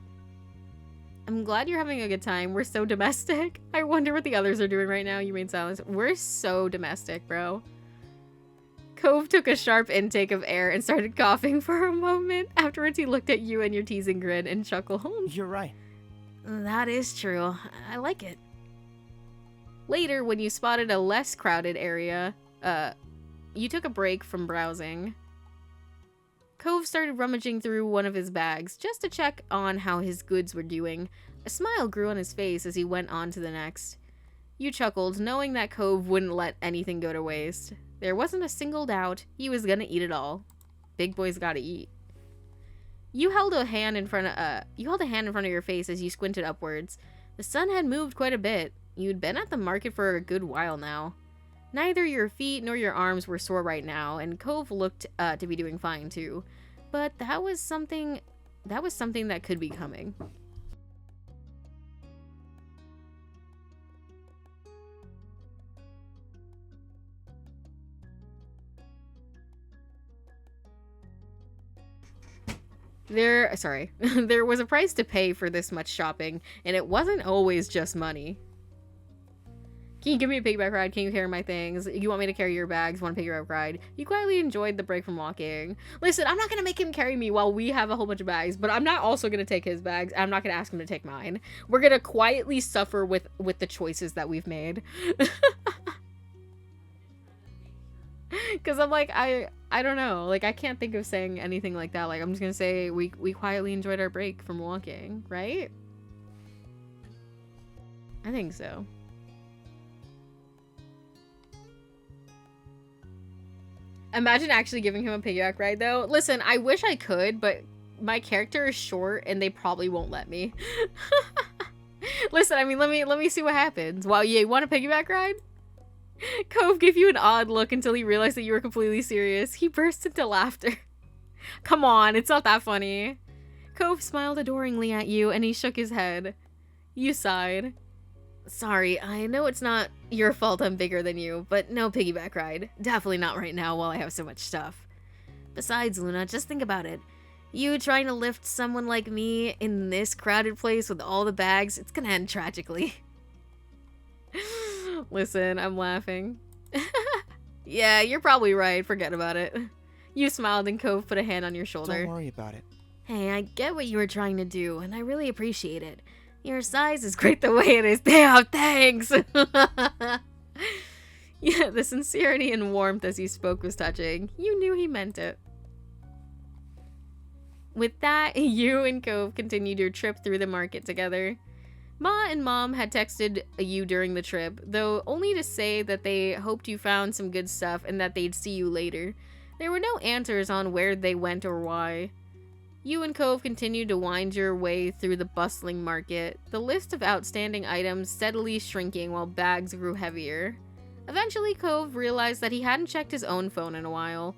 I'm glad you're having a good time. We're so domestic. I wonder what the others are doing right now. You made silence. We're so domestic, bro. Cove took a sharp intake of air and started coughing for a moment. Afterwards, he looked at you and your teasing grin and chuckled. You're right. That is true. I like it. Later, when you spotted a less crowded area, you took a break from browsing. Cove started rummaging through one of his bags just to check on how his goods were doing. A smile grew on his face as he went on to the next. You chuckled, knowing that Cove wouldn't let anything go to waste. There wasn't a single doubt he was gonna eat it all. Big boys gotta eat. You held a hand in front of your face as you squinted upwards. The sun had moved quite a bit. You'd been at the market for a good while now. Neither your feet nor your arms were sore right now, and Cove looked to be doing fine too. But that was something that could be coming. There was a price to pay for this much shopping, and it wasn't always just money. Can you give me a piggyback ride? Can you carry my things? You want me to carry your bags? Want a piggyback ride? You quietly enjoyed the break from walking. Listen, I'm not going to make him carry me while we have a whole bunch of bags, but I'm not also going to take his bags. I'm not going to ask him to take mine. We're going to quietly suffer with the choices that we've made. Because I'm like, I don't know. Like, I can't think of saying anything like that. Like, I'm just going to say we quietly enjoyed our break from walking, right? I think so. Imagine actually giving him a piggyback ride, though. Listen, I wish I could, but my character is short, and they probably won't let me. Listen, I mean, let me see what happens. Wow, you want a piggyback ride? Cove gave you an odd look until he realized that you were completely serious. He burst into laughter. Come on, it's not that funny. Cove smiled adoringly at you, and he shook his head. You sighed. Sorry, I know it's not your fault I'm bigger than you, but no piggyback ride. Definitely not right now while I have so much stuff. Besides, Luna, just think about it. You trying to lift someone like me in this crowded place with all the bags, it's gonna end tragically. Listen, I'm laughing. Yeah, you're probably right. Forget about it. You smiled and Cove put a hand on your shoulder. Don't worry about it. Hey, I get what you were trying to do, and I really appreciate it. Your size is great the way it is. Damn, thanks! Yeah, the sincerity and warmth as he spoke was touching. You knew he meant it. With that, you and Cove continued your trip through the market together. Ma and Mom had texted you during the trip, though only to say that they hoped you found some good stuff and that they'd see you later. There were no answers on where they went or why. You and Cove continued to wind your way through the bustling market, the list of outstanding items steadily shrinking while bags grew heavier. Eventually, Cove realized that he hadn't checked his own phone in a while.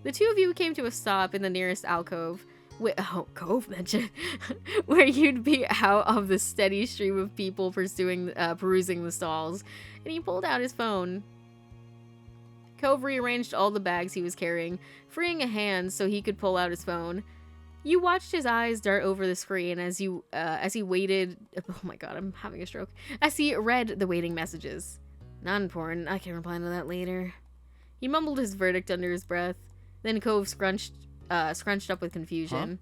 The two of you came to a stop in the nearest alcove. Cove mentioned, where you'd be out of the steady stream of people perusing the stalls, and he pulled out his phone. Cove rearranged all the bags he was carrying, freeing a hand so he could pull out his phone. You watched his eyes dart over the screen as he waited. Oh my god, I'm having a stroke. As he read the waiting messages. Not important. I can reply to that later. He mumbled his verdict under his breath. Then Cove scrunched up with confusion.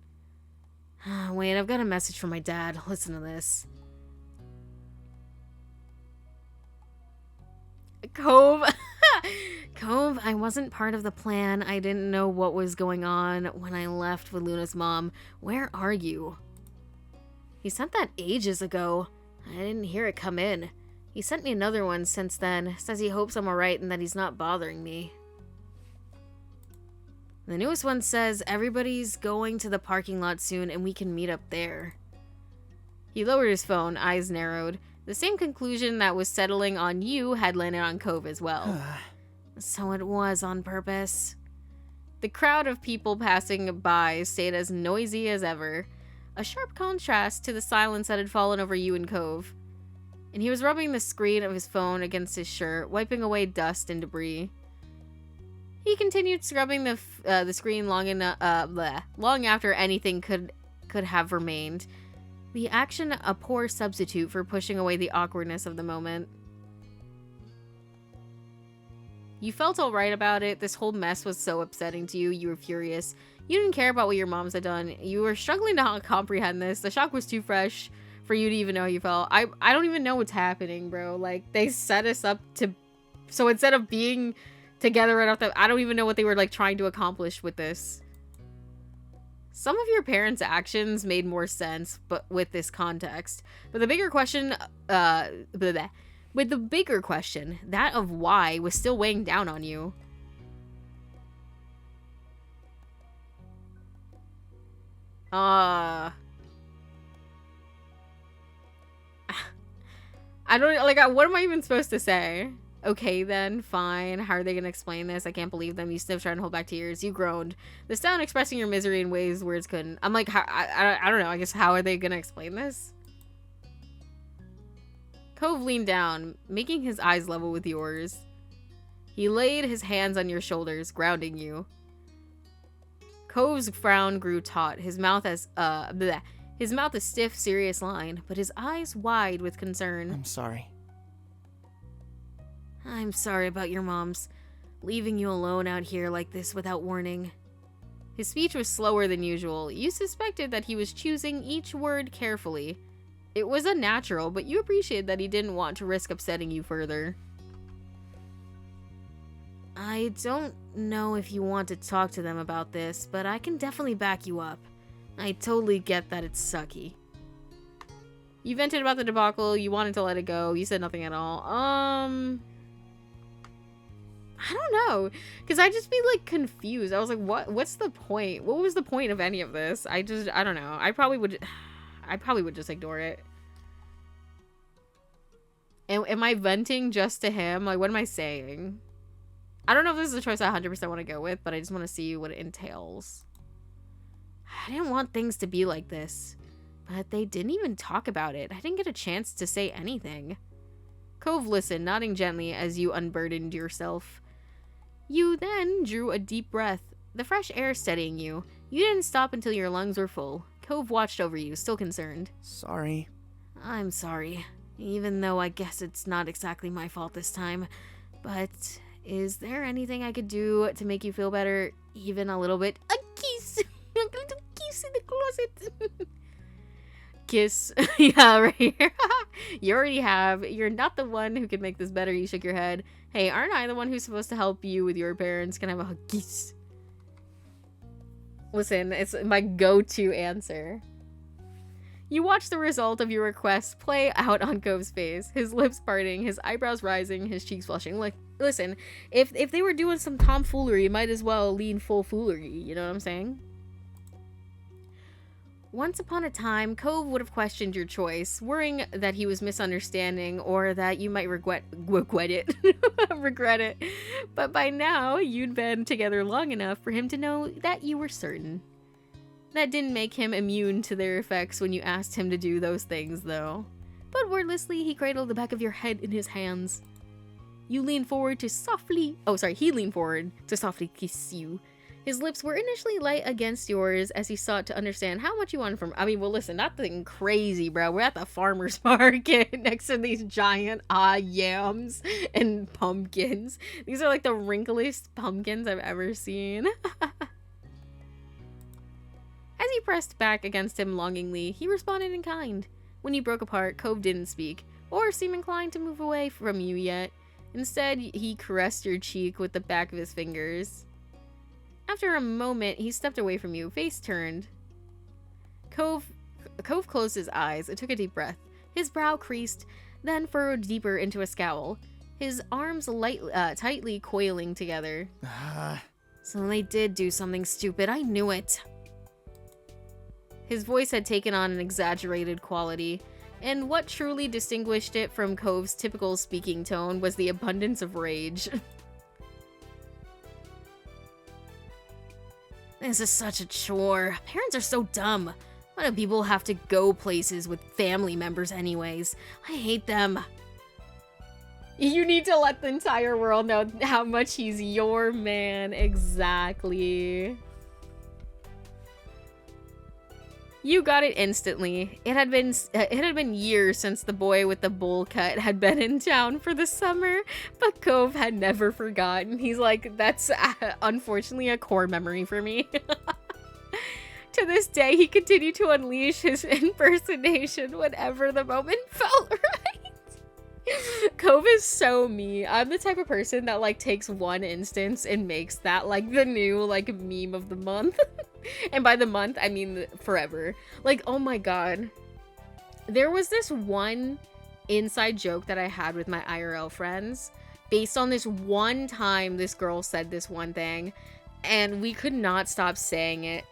Huh? Wait, I've got a message from my dad. Listen to this. Cove. Cove, I wasn't part of the plan. I didn't know what was going on when I left with Luna's mom. Where are you? He sent that ages ago. I didn't hear it come in. He sent me another one since then. Says he hopes I'm alright and that he's not bothering me. The newest one says everybody's going to the parking lot soon and we can meet up there. He lowered his phone, eyes narrowed. The same conclusion that was settling on you had landed on Cove as well. So it was on purpose. The crowd of people passing by stayed as noisy as ever. a sharp contrast to the silence that had fallen over you and Cove. And he was rubbing the screen of his phone against his shirt, wiping away dust and debris. He continued scrubbing the screen long after anything could have remained. The action a poor substitute for pushing away the awkwardness of the moment. You felt alright about it. This whole mess was so upsetting to you. You were furious. You didn't care about what your moms had done. You were struggling to comprehend this. The shock was too fresh for you to even know how you felt. I don't even know what's happening, bro. Like, they set us up to... So instead of being together right off the... I don't even know what they were, like, trying to accomplish with this. Some of your parents' actions made more sense, but with this context. But the bigger question... With the bigger question, that of why, was still weighing down on you. I don't, like, what am I even supposed to say? Okay then, fine. How are they gonna explain this? I can't believe them. You sniffed, trying to hold back tears. You groaned. The sound expressing your misery in ways words couldn't. I'm like, I don't know. I guess, how are they gonna explain this? Cove leaned down, making his eyes level with yours. He laid his hands on your shoulders, grounding you. Cove's frown grew taut, his mouth a stiff, serious line, but his eyes wide with concern. I'm sorry. I'm sorry about your moms, leaving you alone out here like this without warning. His speech was slower than usual. You suspected that he was choosing each word carefully. It was unnatural, but you appreciated that he didn't want to risk upsetting you further. I don't know if you want to talk to them about this, but I can definitely back you up. I totally get that it's sucky. You vented about the debacle, you wanted to let it go, you said nothing at all. I don't know, because I'd just be, like, confused. I was like, what's the point? What was the point of any of this? I don't know. I probably would just ignore it. And am I venting just to him? Like, what am I saying? I don't know if this is a choice I 100% want to go with, but I just want to see what it entails. I didn't want things to be like this, but they didn't even talk about it. I didn't get a chance to say anything. Cove listened, nodding gently as you unburdened yourself. You then drew a deep breath, the fresh air steadying you. You didn't stop until your lungs were full. Cove watched over you, still concerned. Sorry. I'm sorry, even though I guess it's not exactly my fault this time. But is there anything I could do to make you feel better, even a little bit? A kiss! A little kiss in the closet! Kiss. Yeah, right here. You already have. You're not the one who can make this better. You shook your head. Hey, aren't I the one who's supposed to help you with your parents? Can I have a kiss? Listen, it's my go-to answer. You watch the result of your request play out on Cove's face, his lips parting, his eyebrows rising, his cheeks flushing. Like, listen, if they were doing some tomfoolery, you might as well lean full foolery, you know what I'm saying? Once upon a time, Cove would have questioned your choice, worrying that he was misunderstanding or that you might regret it. Regret it. But by now, you'd been together long enough for him to know that you were certain. That didn't make him immune to their effects when you asked him to do those things, though. But wordlessly, he cradled the back of your head in his hands. You leaned forward to softly... Oh, sorry, he leaned forward to softly kiss you. His lips were initially light against yours as he sought to understand how much you wanted from... I mean, well, listen, nothing crazy, bro. We're at the farmer's market next to these giant yams and pumpkins. These are like the wrinkliest pumpkins I've ever seen. As he pressed back against him longingly, he responded in kind. When you broke apart, Cove didn't speak, or seem inclined to move away from you yet. Instead, he caressed your cheek with the back of his fingers. After a moment, he stepped away from you, face turned. Cove closed his eyes and took a deep breath. His brow creased, then furrowed deeper into a scowl, his arms tightly coiling together. So they did do something stupid, I knew it. His voice had taken on an exaggerated quality, and what truly distinguished it from Cove's typical speaking tone was the abundance of rage. This is such a chore. Parents are so dumb. Why do people have to go places with family members anyways? I hate them. You need to let the entire world know how much he's your man. Exactly. You got it instantly. It had been years since the boy with the bowl cut had been in town for the summer, but Cove had never forgotten. He's like, that's unfortunately a core memory for me. To this day, he continued to unleash his impersonation whenever the moment felt right. Cove is so me. I'm the type of person that like takes one instance and makes that like the new like meme of the month. And by the month, I mean forever. Like, oh my god. There was this one inside joke that I had with my IRL friends based on this one time this girl said this one thing, and we could not stop saying it.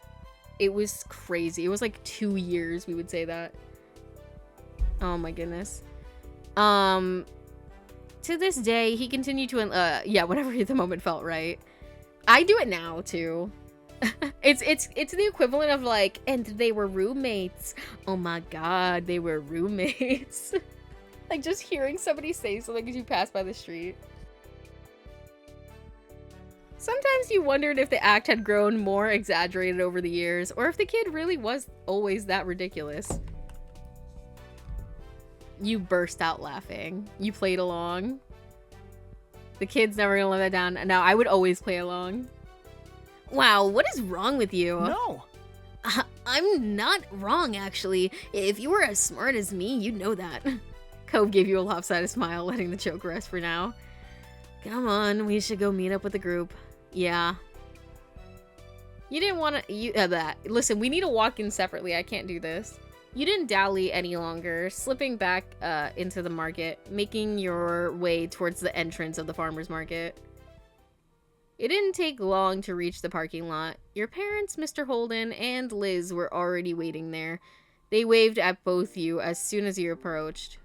It was crazy. It was like 2 years we would say that. Oh my goodness. To this day, he continued to, yeah, whenever the moment felt right. I do it now, too. It's the equivalent of, like, and they were roommates. Oh my god, they were roommates. Like, just hearing somebody say something as you pass by the street. Sometimes you wondered if the act had grown more exaggerated over the years, or if the kid really was always that ridiculous. You burst out laughing. You played along. The kid's never gonna let that down. No, I would always play along. Wow, what is wrong with you? No. I'm not wrong, actually. If you were as smart as me, you'd know that. Cove gave you a lopsided smile, letting the joke rest for now. Come on, we should go meet up with the group. Yeah. You didn't want to... Listen, we need to walk in separately. I can't do this. You didn't dally any longer, slipping back into the market, making your way towards the entrance of the farmer's market. It didn't take long to reach the parking lot. Your parents, Mr. Holden, and Liz were already waiting there. They waved at both you as soon as you approached.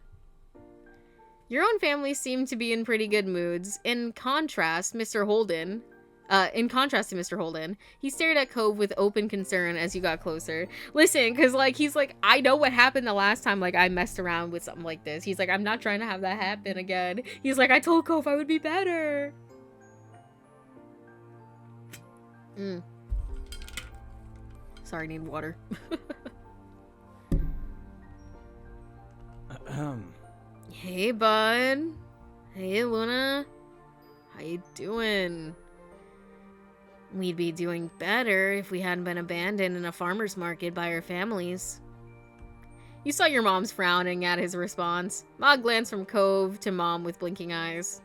Your own family seemed to be in pretty good moods. In contrast to Mr. Holden, he stared at Cove with open concern as you got closer. Listen, because, like, he's like, I know what happened the last time, like, I messed around with something like this. He's like, I'm not trying to have that happen again. He's like, I told Cove I would be better. Sorry, I need water. Hey, bud. Hey, Luna. How you doing? We'd be doing better if we hadn't been abandoned in a farmer's market by our families. You saw your mom's frowning at his response. Ma glanced from Cove to Mom with blinking eyes.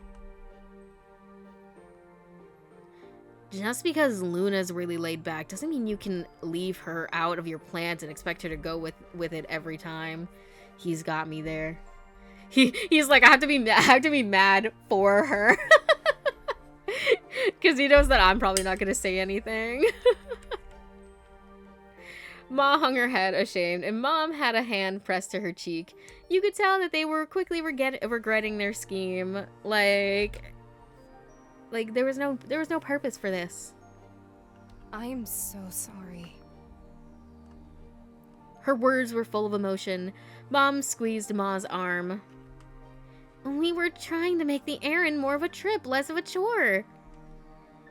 Just because Luna's really laid back doesn't mean you can leave her out of your plans and expect her to go with it every time. He's got me there. He's like, I have to be mad for her. Because he knows that I'm probably not going to say anything. Ma hung her head ashamed, and Mom had a hand pressed to her cheek. You could tell that they were quickly regretting their scheme. Like there was no purpose for this. I am so sorry. Her words were full of emotion. Mom squeezed Ma's arm. We were trying to make the errand more of a trip, less of a chore.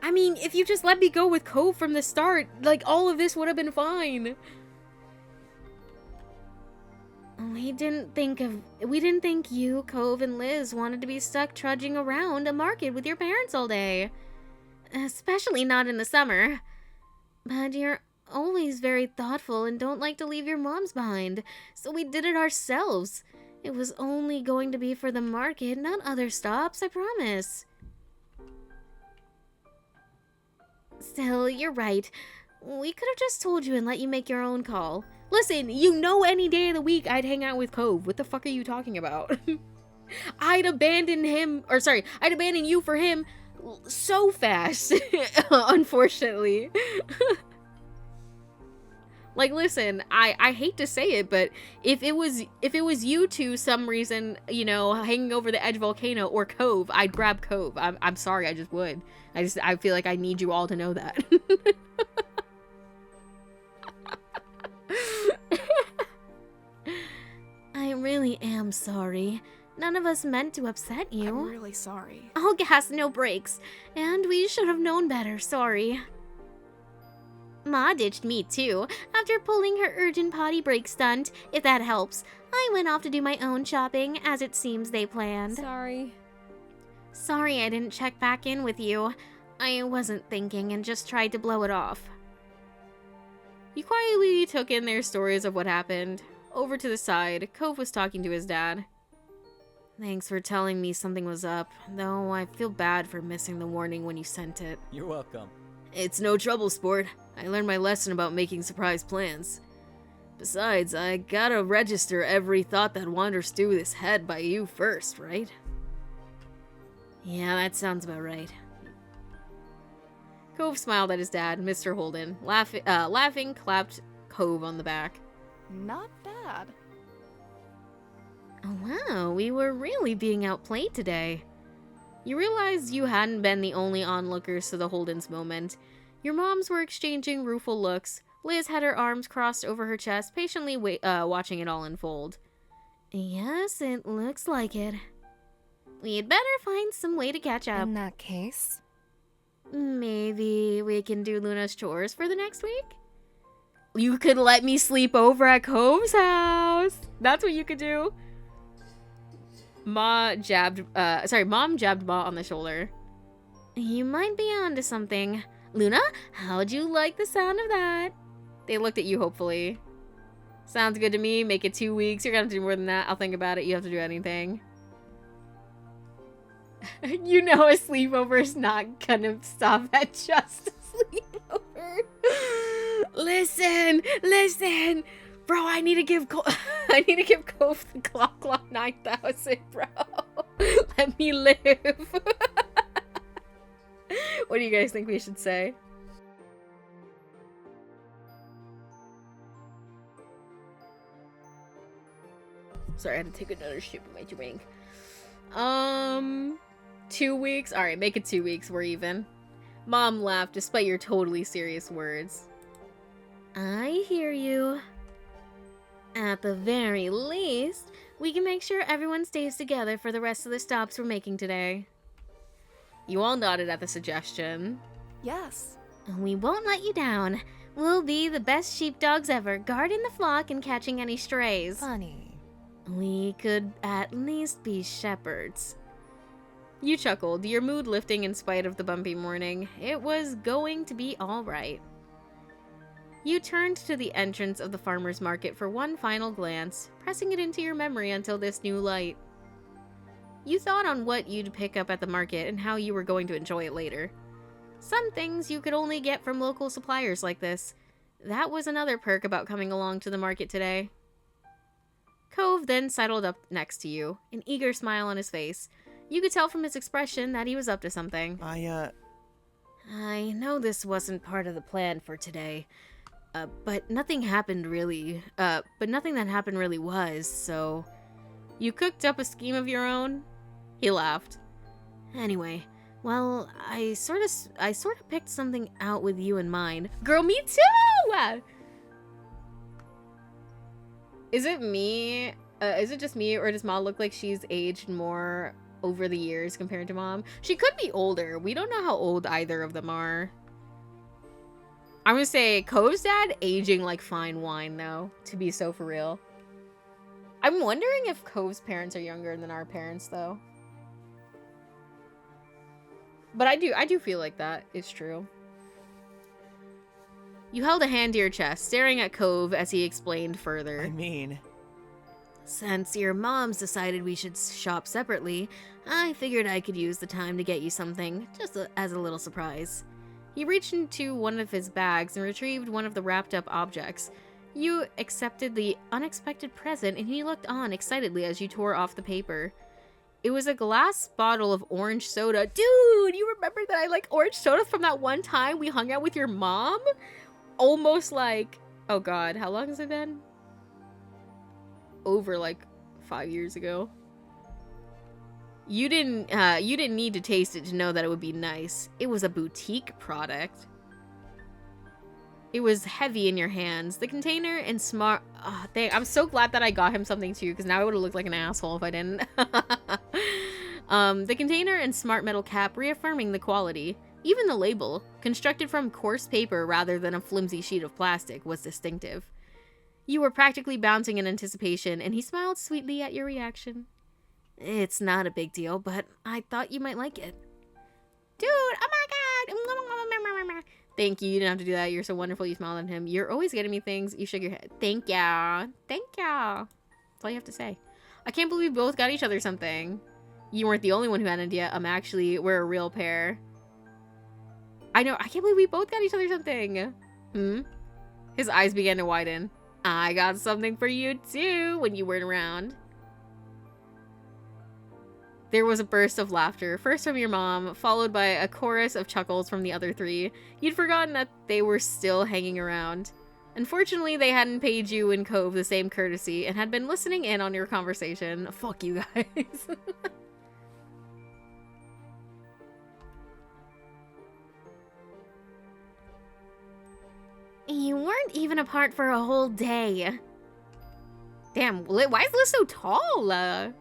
I mean, if you just let me go with Cove from the start, like, all of this would have been fine. We didn't think you, Cove, and Liz wanted to be stuck trudging around a market with your parents all day. Especially not in the summer. But you're always very thoughtful and don't like to leave your moms behind, so we did it ourselves. It was only going to be for the market, not other stops, I promise. Still, you're right. We could have just told you and let you make your own call. Listen, you know any day of the week I'd hang out with Cove. What the fuck are you talking about? I'd abandon you for him so fast, unfortunately. Like, listen, I hate to say it, but if it was you two some reason, you know, hanging over the edge of Volcano or Cove, I'd grab Cove. I'm sorry, I just would. I feel like I need you all to know that. really am sorry. None of us meant to upset you. I'm really sorry. All gas, no brakes. And we should have known better, sorry. Ma ditched me too, after pulling her urgent potty break stunt, if that helps. I went off to do my own shopping, as it seems they planned. Sorry. Sorry I didn't check back in with you. I wasn't thinking and just tried to blow it off. You quietly took in their stories of what happened. Over to the side, Cove was talking to his dad. Thanks for telling me something was up, though I feel bad for missing the warning when you sent it. You're welcome. It's no trouble, sport. I learned my lesson about making surprise plans. Besides, I gotta register every thought that wanders through this head by you first, right? Yeah, that sounds about right. Cove smiled at his dad, Mr. Holden. Laughing, clapped Cove on the back. Not bad. Oh, wow, we were really being outplayed today. You realized you hadn't been the only onlookers to the Holden's moment. Your moms were exchanging rueful looks. Liz had her arms crossed over her chest, patiently watching it all unfold. Yes, it looks like it. We'd better find some way to catch up. In that case, Maybe we can do Luna's chores for the next week? You could let me sleep over at Cove's house. That's what you could do. Mom jabbed Ma on the shoulder. You might be onto something. Luna, how'd you like the sound of that? They looked at you hopefully. Sounds good to me. Make it 2 weeks. You're gonna have to do more than that. I'll think about it. You have to do anything. You know a sleepover is not gonna stop at just a sleepover. Listen. Bro, I need to give Cove the Clock 9000, bro. Let me live. What do you guys think we should say? Sorry, I had to take another sip of my drink. 2 weeks? Alright, make it 2 weeks. We're even. Mom laughed despite your totally serious words. I hear you. At the very least, we can make sure everyone stays together for the rest of the stops we're making today. You all nodded at the suggestion. Yes. We won't let you down. We'll be the best sheepdogs ever, guarding the flock and catching any strays. funny. We could at least be shepherds. You chuckled, your mood lifting in spite of the bumpy morning. It was going to be all right. You turned to the entrance of the farmer's market for one final glance, pressing it into your memory until this new light. You thought on what you'd pick up at the market and how you were going to enjoy it later. Some things you could only get from local suppliers like this. That was another perk about coming along to the market today. Cove then sidled up next to you, an eager smile on his face. You could tell from his expression that he was up to something. I know this wasn't part of the plan for today, but nothing that happened really was, so... You cooked up a scheme of your own? He laughed. Anyway, well, I sort of picked something out with you in mind. Girl, me too! Is it me? Is it just me, or does Mom look like she's aged more over the years compared to Mom? She could be older. We don't know how old either of them are. I'm gonna say Cove's dad aging like fine wine, though, to be so for real. I'm wondering if Cove's parents are younger than our parents, though. But I do feel like that is true. You held a hand to your chest, staring at Cove as he explained further. I mean... Since your moms decided we should shop separately, I figured I could use the time to get you something, just as a little surprise. He reached into one of his bags and retrieved one of the wrapped-up objects. You accepted the unexpected present, and he looked on excitedly as you tore off the paper. It was a glass bottle of orange soda. Dude, you remember that I like orange soda from that one time we hung out with your mom? Almost like, oh god, how long has it been? Over like 5 years ago. You didn't need to taste it to know that it would be nice. It was a boutique product. It was heavy in your hands. The container and smart... Oh, dang, I'm so glad that I got him something too, because now I would have looked like an asshole if I didn't. The container and smart metal cap reaffirming the quality. Even the label, constructed from coarse paper rather than a flimsy sheet of plastic, was distinctive. You were practically bouncing in anticipation, and he smiled sweetly at your reaction. It's not a big deal, but I thought you might like it. Dude, oh my god! Thank you, you didn't have to do that. You're so wonderful, you smiled at him. You're always getting me things. You shook your head. Thank ya. Thank ya. That's all you have to say. I can't believe we both got each other something. You weren't the only one who had an idea. Actually, we're a real pair. I know, I can't believe we both got each other something. His eyes began to widen. I got something for you too when you weren't around. There was a burst of laughter, first from your mom, followed by a chorus of chuckles from the other three. You'd forgotten that they were still hanging around. Unfortunately, they hadn't paid you and Cove the same courtesy and had been listening in on your conversation. Fuck you guys. You weren't even apart for a whole day. Damn, why is Liz so tall?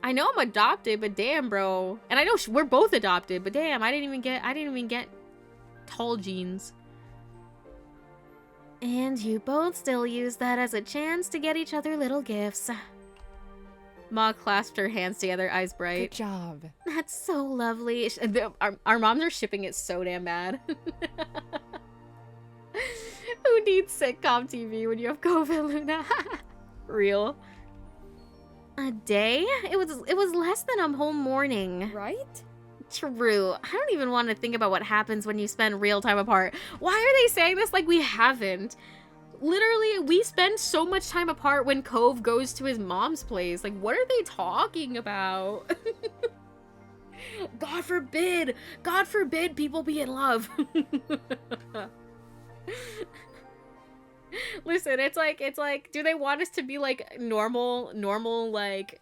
I know I'm adopted, but damn, bro. And I know we're both adopted, but damn, I didn't even get tall genes. And you both still use that as a chance to get each other little gifts. Ma clasped her hands together, eyes bright. Good job. That's so lovely. Our moms are shipping it so damn bad. Who needs sitcom TV when you have COVID, Luna? Real. A day? It was less than a whole morning. Right? True. I don't even want to think about what happens when you spend real time apart. Why are they saying this like we haven't? Literally, we spend so much time apart when Cove goes to his mom's place. Like, what are they talking about? God forbid people be in love. Listen, it's like, do they want us to be like normal, like,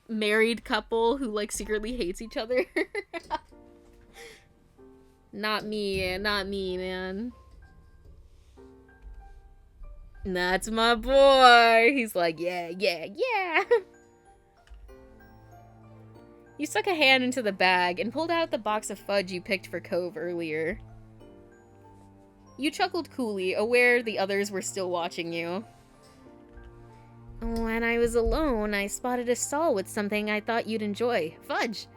married couple who like secretly hates each other? Not me, man. That's my boy. He's like, yeah. You stuck a hand into the bag and pulled out the box of fudge you picked for Cove earlier. You chuckled coolly, aware the others were still watching you. When I was alone, I spotted a stall with something I thought you'd enjoy. Fudge!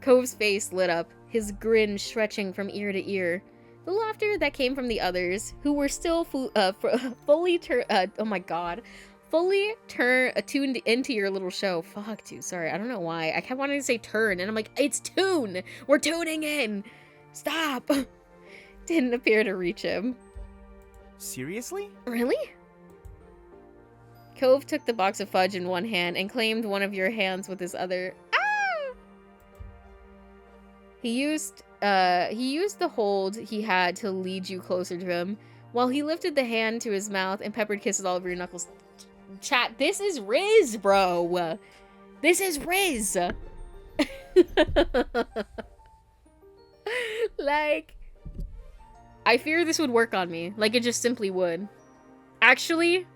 Cove's face lit up, his grin stretching from ear to ear. The laughter that came from the others, who were still fully tuned into your little show. Fuck, dude, sorry, I don't know why. I kept wanting to say turn, and I'm like, it's tune! We're tuning in! Stop! Didn't appear to reach him. Seriously? Really? Cove took the box of fudge in one hand and claimed one of your hands with his other. Ah! He used the hold he had to lead you closer to him, while he lifted the hand to his mouth and peppered kisses all over your knuckles. Chat, this is Riz, bro. This is Riz. Like, I fear this would work on me. Like, it just simply would. Actually,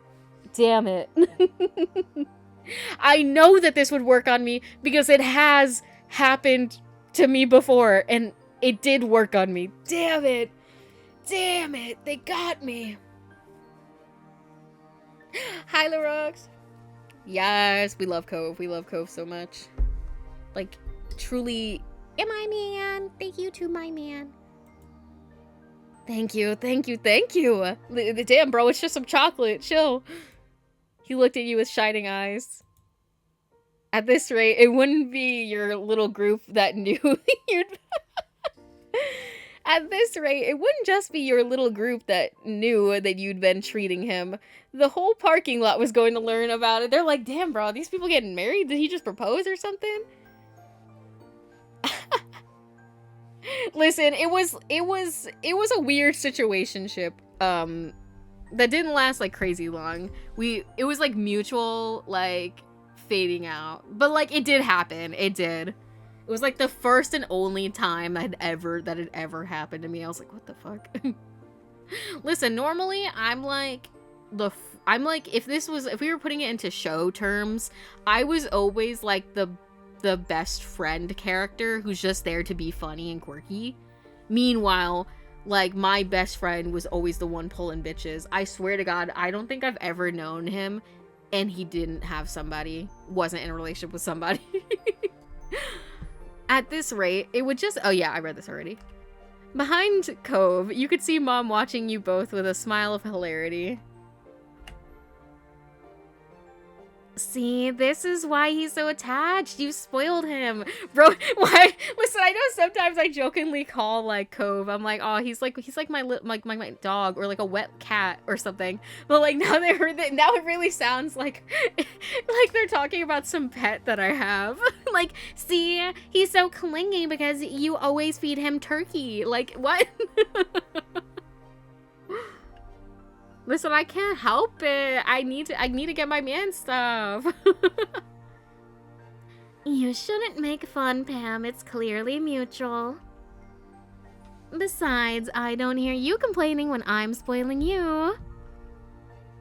damn it. I know that this would work on me because it has happened to me before, and it did work on me. Damn it. Damn it. They got me. Hi, Larox. Yes, we love Cove. We love Cove so much. Like, truly, my man. Thank you to my man. Thank you. Damn, bro, it's just some chocolate. Chill. He looked at you with shining eyes. At this rate, it wouldn't be your little group that knew you'd... At this rate, it wouldn't just be your little group that knew that you'd been treating him. The whole parking lot was going to learn about it. They're like, damn, bro, are these people getting married? Did he just propose or something? Listen, it was a weird situationship that didn't last like crazy long. It was like mutual, like, fading out, but like it did happen. It did. It was like the first and only time that had ever happened to me. I was like, what the fuck? Listen, normally I'm like if we were putting it into show terms, I was always like the best friend character who's just there to be funny and quirky. Meanwhile, like, my best friend was always the one pulling bitches. I swear to God, I don't think I've ever known him and he didn't have somebody, wasn't in a relationship with somebody. At this rate, it would just, oh yeah, I read this already. Behind Cove, you could see Mom watching you both with a smile of hilarity. See, this is why he's so attached. You spoiled him. Bro, why? Listen, I know sometimes I jokingly call, like, Cove. I'm like, oh, he's like my dog, or like a wet cat or something. But like now now it really sounds like like they're talking about some pet that I have. Like, see, he's so clingy because you always feed him turkey. Like, what? Listen, I can't help it. I need to get my man stuff. You shouldn't make fun, Pam. It's clearly mutual. Besides, I don't hear you complaining when I'm spoiling you.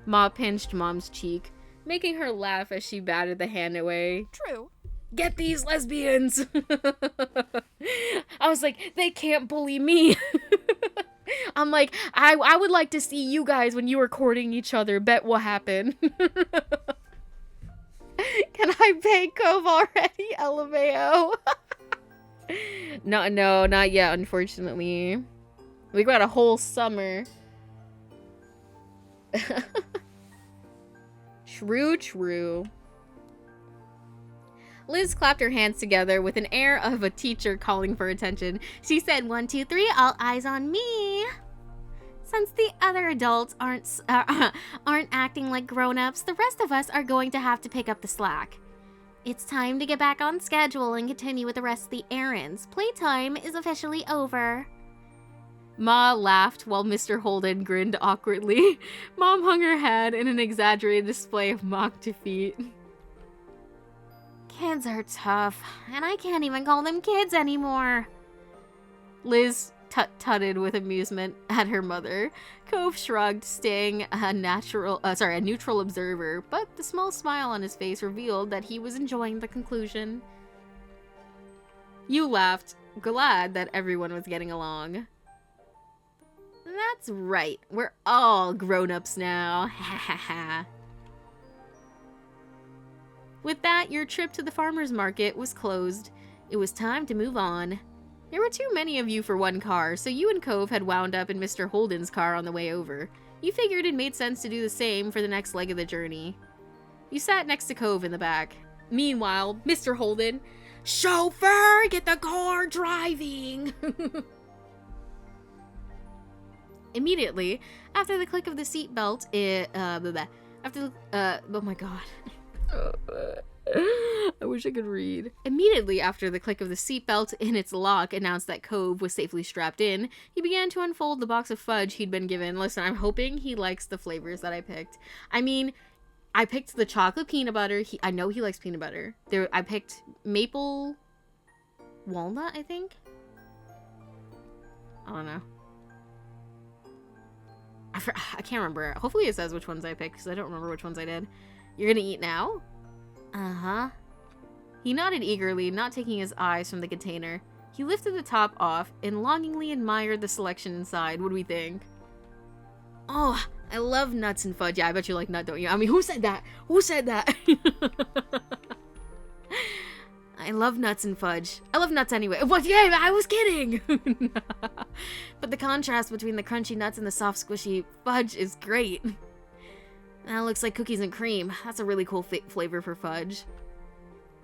Ma pinched Mom's cheek, making her laugh as she batted the hand away. True. Get these lesbians! I was like, they can't bully me. I'm like, I would like to see you guys when you were courting each other. Bet what happened. Can I pay Cove already, LMAO? No, not yet, unfortunately. We got a whole summer. True. Liz clapped her hands together with an air of a teacher calling for attention. She said, 1, 2, 3, all eyes on me. Since the other adults aren't acting like grown-ups, the rest of us are going to have to pick up the slack. It's time to get back on schedule and continue with the rest of the errands. Playtime is officially over. Ma laughed while Mr. Holden grinned awkwardly. Mom hung her head in an exaggerated display of mock defeat. Kids are tough, and I can't even call them kids anymore. Liz tut-tutted with amusement at her mother. Cove shrugged, staying a neutral observer, but the small smile on his face revealed that he was enjoying the conclusion. You laughed, glad that everyone was getting along. That's right, we're all grown-ups now. Ha ha ha. With that, your trip to the farmer's market was closed. It was time to move on. There were too many of you for one car, so you and Cove had wound up in Mr. Holden's car on the way over. You figured it made sense to do the same for the next leg of the journey. You sat next to Cove in the back. Meanwhile, Mr. Holden, chauffeur, get the car driving! Immediately, after the click of the seatbelt, oh my god. I wish I could read. Immediately after the click of the seatbelt in its lock announced that Cove was safely strapped in, he began to unfold the box of fudge he'd been given. Listen, I'm hoping he likes the flavors that I picked. I mean, I picked the chocolate peanut butter. I know he likes peanut butter. I picked maple walnut, I think? I don't know. I can't remember. Hopefully it says which ones I picked, because I don't remember which ones I did. You're gonna eat now? Uh-huh. He nodded eagerly, not taking his eyes from the container. He lifted the top off and longingly admired the selection inside. What do we think? Oh, I love nuts and fudge. Yeah, I bet you like nut, don't you? I mean, who said that? Who said that? I love nuts and fudge. I love nuts anyway. What? Yeah, I was kidding! But the contrast between the crunchy nuts and the soft, squishy fudge is great. That looks like cookies and cream. That's a really cool flavor for fudge.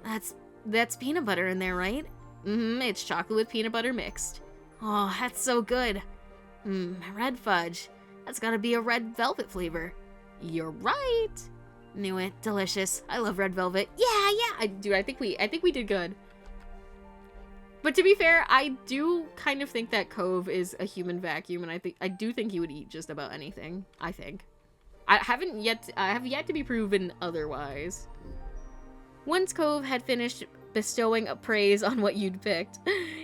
That's peanut butter in there, right? Mm-hmm, it's chocolate with peanut butter mixed. Oh, that's so good. Red fudge. That's gotta be a red velvet flavor. You're right. Knew it. Delicious. I love red velvet. Yeah. I think we did good. But to be fair, I do kind of think that Cove is a human vacuum, and I do think he would eat just about anything. I think. I have yet to be proven otherwise. Once Cove had finished bestowing praise on what you'd picked,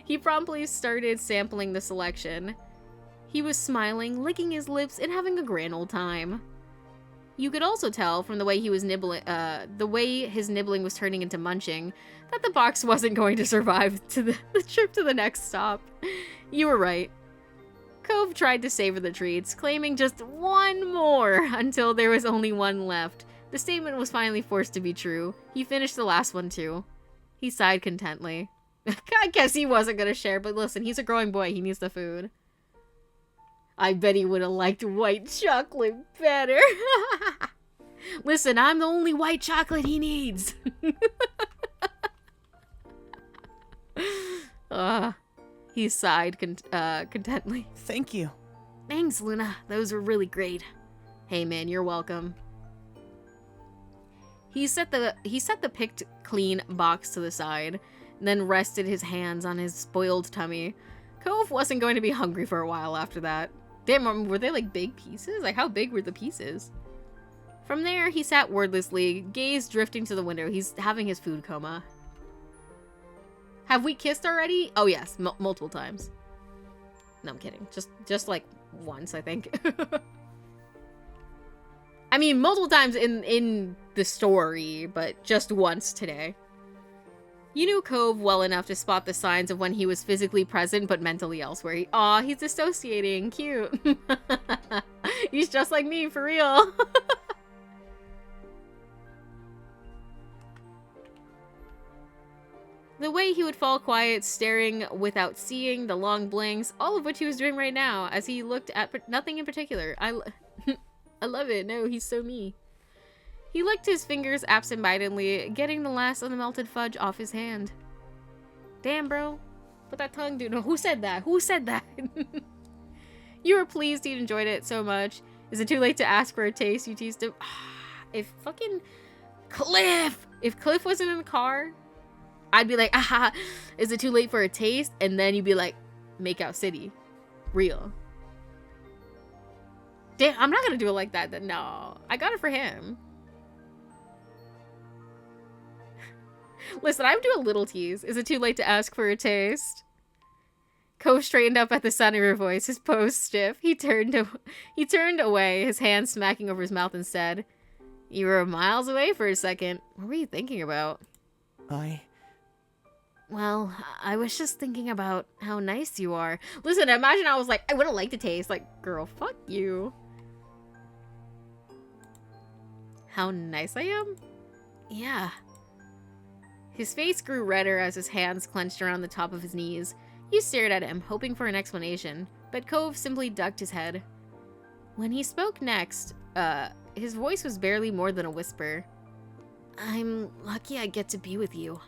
he promptly started sampling the selection. He was smiling, licking his lips, and having a grand old time. You could also tell from the way he was nibbling, the way his nibbling was turning into munching, that the box wasn't going to survive to the trip to the next stop. You were right. Cove tried to savor the treats, claiming just one more until there was only one left. The statement was finally forced to be true. He finished the last one too. He sighed contently. I guess he wasn't gonna share, but listen, he's a growing boy. He needs the food. I bet he would have liked white chocolate better. Listen, I'm the only white chocolate he needs. He sighed contently. Thank you. Thanks, Luna. Those were really great. Hey, man, you're welcome. He set the picked clean box to the side, then rested his hands on his spoiled tummy. Cove wasn't going to be hungry for a while after that. Damn, were they like big pieces? Like, how big were the pieces? From there, he sat wordlessly, gaze drifting to the window. He's having his food coma. Have we kissed already? Oh yes, multiple times. No, I'm kidding. Just like once, I think. I mean, multiple times in the story, but just once today. You knew Cove well enough to spot the signs of when he was physically present but mentally elsewhere. Aw, he's dissociating. Cute. He's just like me, for real. The way he would fall quiet, staring without seeing, the long blinks, all of which he was doing right now, as he looked at nothing in particular. I love it. No, he's so me. He licked his fingers absentmindedly, getting the last of the melted fudge off his hand. Damn, bro. What that tongue do? No, who said that? Who said that? You were pleased he'd enjoyed it so much. Is it too late to ask for a taste? You teased him. If fucking Cliff! If Cliff wasn't in the car, I'd be like, aha, is it too late for a taste? And then you'd be like, Makeout City. Real. Damn, I'm not gonna do it like that. Then no, I got it for him. Listen, I would do a little tease. Is it too late to ask for a taste? Cove straightened up at the sound of her voice, his pose stiff. He turned away, his hand smacking over his mouth, and said, "You were miles away for a second. What were you thinking about?" Well, I was just thinking about how nice you are. Listen, imagine I was like, I would have liked to taste. Like, girl, fuck you. How nice I am? Yeah. His face grew redder as his hands clenched around the top of his knees. You stared at him, hoping for an explanation, but Cove simply ducked his head. When he spoke next, his voice was barely more than a whisper. I'm lucky I get to be with you.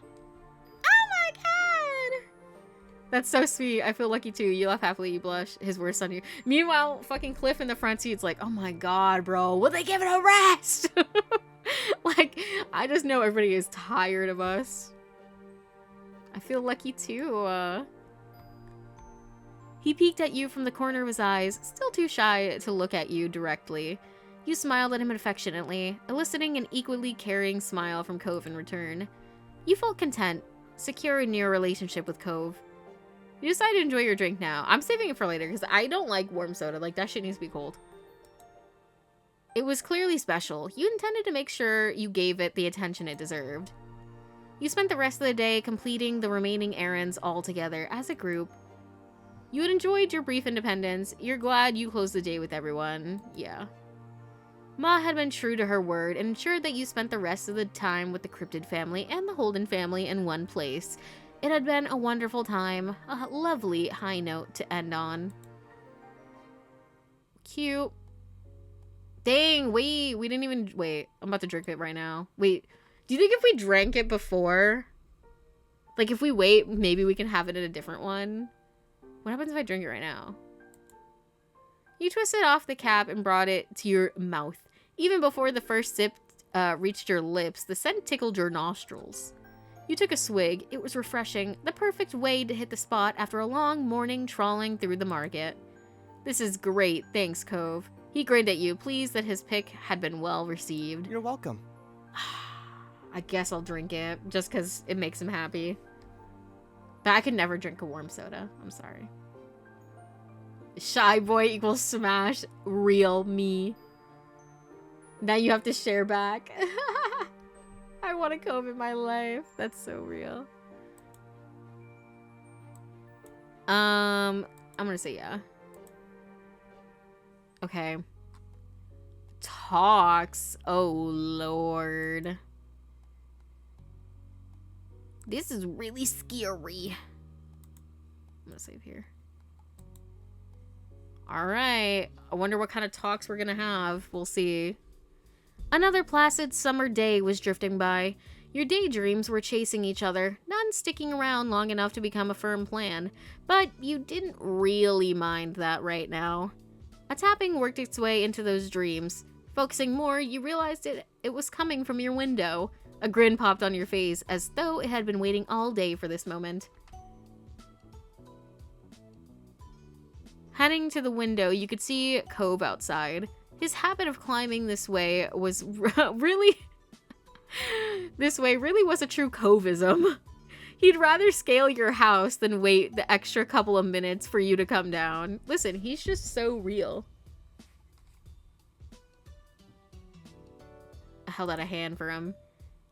Oh my god! That's so sweet. I feel lucky too. You laugh happily, you blush. His words on you. Meanwhile, fucking Cliff in the front seat's like, oh my god, bro, will they give it a rest? Like, I just know everybody is tired of us. I feel lucky too. He peeked at you from the corner of his eyes, still too shy to look at you directly. You smiled at him affectionately, eliciting an equally caring smile from Cove in return. You felt content, secure in your relationship with Cove. You decide to enjoy your drink now. I'm saving it for later because I don't like warm soda. Like, that shit needs to be cold. It was clearly special. You intended to make sure you gave it the attention it deserved. You spent the rest of the day completing the remaining errands all together as a group. You had enjoyed your brief independence. You're glad you closed the day with everyone. Yeah. Ma had been true to her word and ensured that you spent the rest of the time with the Cryptid family and the Holden family in one place. It had been a wonderful time, a lovely high note to end on. Cute. Dang, wait, we didn't even, wait, I'm about to drink it right now. Wait, do you think if we drank it before, like if we wait, maybe we can have it in a different one? What happens if I drink it right now? You twisted off the cap and brought it to your mouth. Even before the first sip reached your lips, the scent tickled your nostrils. You took a swig. It was refreshing, the perfect way to hit the spot after a long morning trawling through the market. This is great, thanks, Cove. He grinned at you, pleased that his pick had been well received. You're welcome. I guess I'll drink it, just because it makes him happy. But I could never drink a warm soda. I'm sorry. Shy boy equals smash. Real me. Now you have to share back. I want a Cove in my life. That's so real. I'm gonna say yeah. Okay. Talks. Oh, Lord. This is really scary. I'm gonna save here. Alright. I wonder what kind of talks we're gonna have. We'll see. Another placid summer day was drifting by. Your daydreams were chasing each other, none sticking around long enough to become a firm plan. But you didn't really mind that right now. A tapping worked its way into those dreams. Focusing more, you realized it was coming from your window. A grin popped on your face, as though it had been waiting all day for this moment. Heading to the window, you could see Cove outside. His habit of climbing this way was really was a true Coveism. He'd rather scale your house than wait the extra couple of minutes for you to come down. Listen, he's just so real. I held out a hand for him.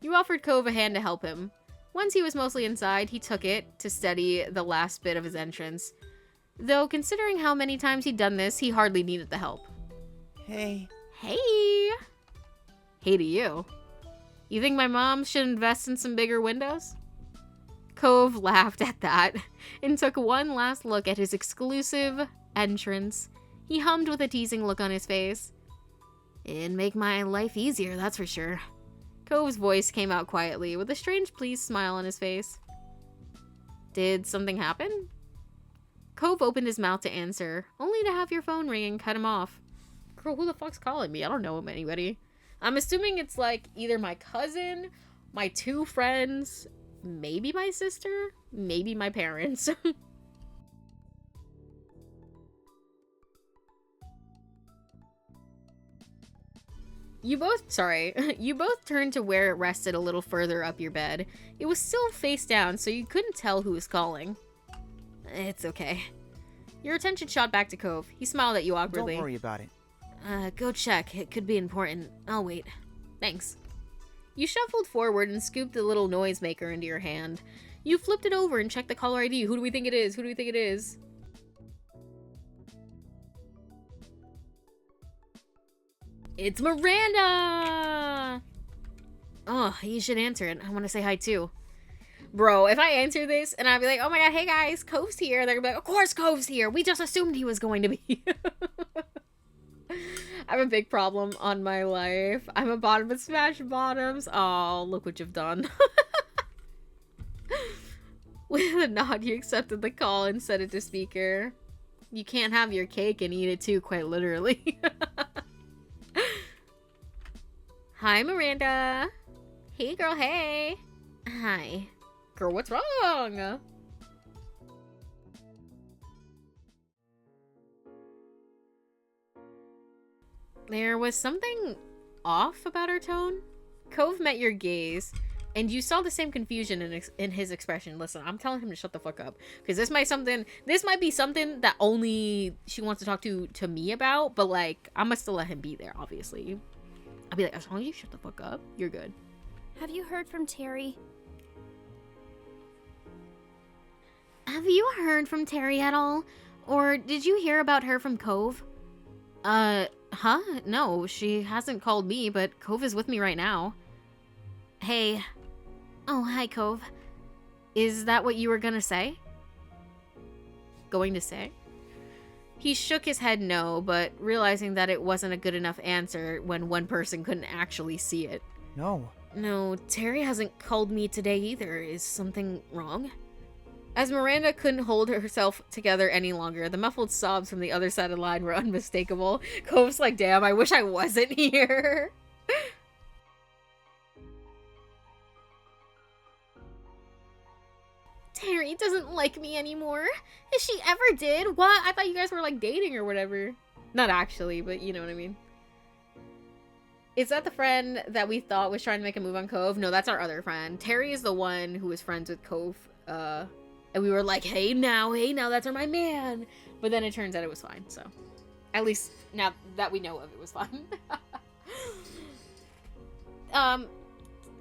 You offered Cove a hand to help him. Once he was mostly inside, he took it to steady the last bit of his entrance. Though, considering how many times he'd done this, he hardly needed the help. Hey. Hey! Hey to you. You think my mom should invest in some bigger windows? Cove laughed at that and took one last look at his exclusive entrance. He hummed with a teasing look on his face. It'd make my life easier, that's for sure. Cove's voice came out quietly, with a strange pleased smile on his face. Did something happen? Cove opened his mouth to answer, only to have your phone ring and cut him off. Girl, who the fuck's calling me? I don't know anybody. I'm assuming it's like either my cousin, my two friends, maybe my sister, maybe my parents. You both turned to where it rested a little further up your bed. It was still face down, so you couldn't tell who was calling. It's okay. Your attention shot back to Cove. He smiled at you awkwardly. Don't worry about it. Go check. It could be important. I'll wait. Thanks. You shuffled forward and scooped the little noisemaker into your hand. You flipped it over and checked the caller ID. Who do we think it is? Who do we think it is? It's Miranda! Oh, you should answer it. I want to say hi too. Bro, if I answer this and I'd be like, oh my god, hey guys, Cove's here. They're gonna be like, of course Cove's here. We just assumed he was going to be. I have a big problem on my life. I'm a bottom of Smash Bottoms. Oh, look what you've done. With a nod, you accepted the call and set it to speaker. You can't have your cake and eat it too, quite literally. Hi, Miranda. Hey, girl, hey. Hi. Girl, what's wrong? There was something off about her tone. Cove met your gaze, and you saw the same confusion in his expression. Listen, I'm telling him to shut the fuck up, because this might be something that only she wants to talk to me about, but like, I'm gonna still let him be there, obviously. I'll be like, as long as you shut the fuck up, you're good. Have you heard from Terry? Have you heard from Terry at all? Or did you hear about her from Cove? Huh? No, she hasn't called me, but Cove is with me right now. Hey. Oh, hi, Cove. Is that what you were gonna say? Going to say? He shook his head no, but realizing that it wasn't a good enough answer when one person couldn't actually see it. No. No, Terry hasn't called me today either. Is something wrong? As Miranda couldn't hold herself together any longer, the muffled sobs from the other side of the line were unmistakable. Cove's like, damn, I wish I wasn't here. Terry doesn't like me anymore. If she ever did, what? I thought you guys were like dating or whatever. Not actually, but you know what I mean. Is that the friend that we thought was trying to make a move on Cove? No, that's our other friend. Terry is the one who was friends with Cove, And we were like, hey now, that's my man. But then it turns out it was fine, so. At least now that we know of it was fine.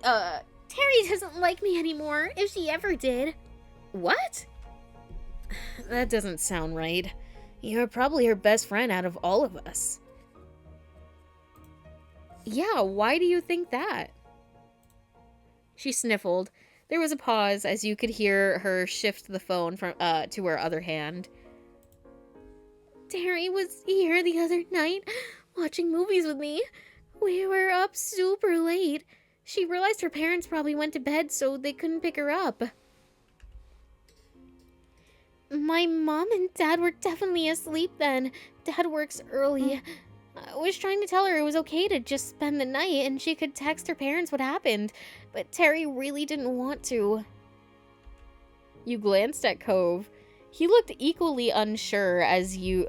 Terry doesn't like me anymore, if she ever did. What? That doesn't sound right. You're probably her best friend out of all of us. Yeah, why do you think that? She sniffled. There was a pause as you could hear her shift the phone from to her other hand. Terry was here the other night, watching movies with me. We were up super late. She realized her parents probably went to bed, so they couldn't pick her up. My mom and Dad were definitely asleep then. Dad works early. I was trying to tell her it was okay to just spend the night and she could text her parents what happened, but Terry really didn't want to. You glanced at Cove. He looked equally unsure as you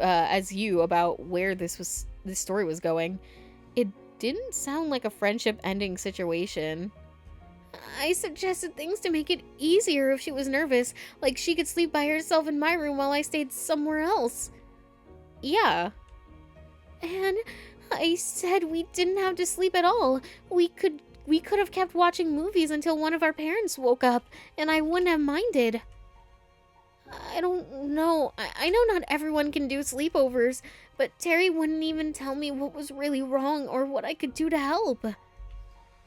about where this story was going. It didn't sound like a friendship-ending situation. I suggested things to make it easier if she was nervous, like she could sleep by herself in my room while I stayed somewhere else. Yeah. And I said we didn't have to sleep at all. We could have kept watching movies until one of our parents woke up, and I wouldn't have minded. I don't know. I know not everyone can do sleepovers, but Terry wouldn't even tell me what was really wrong or what I could do to help.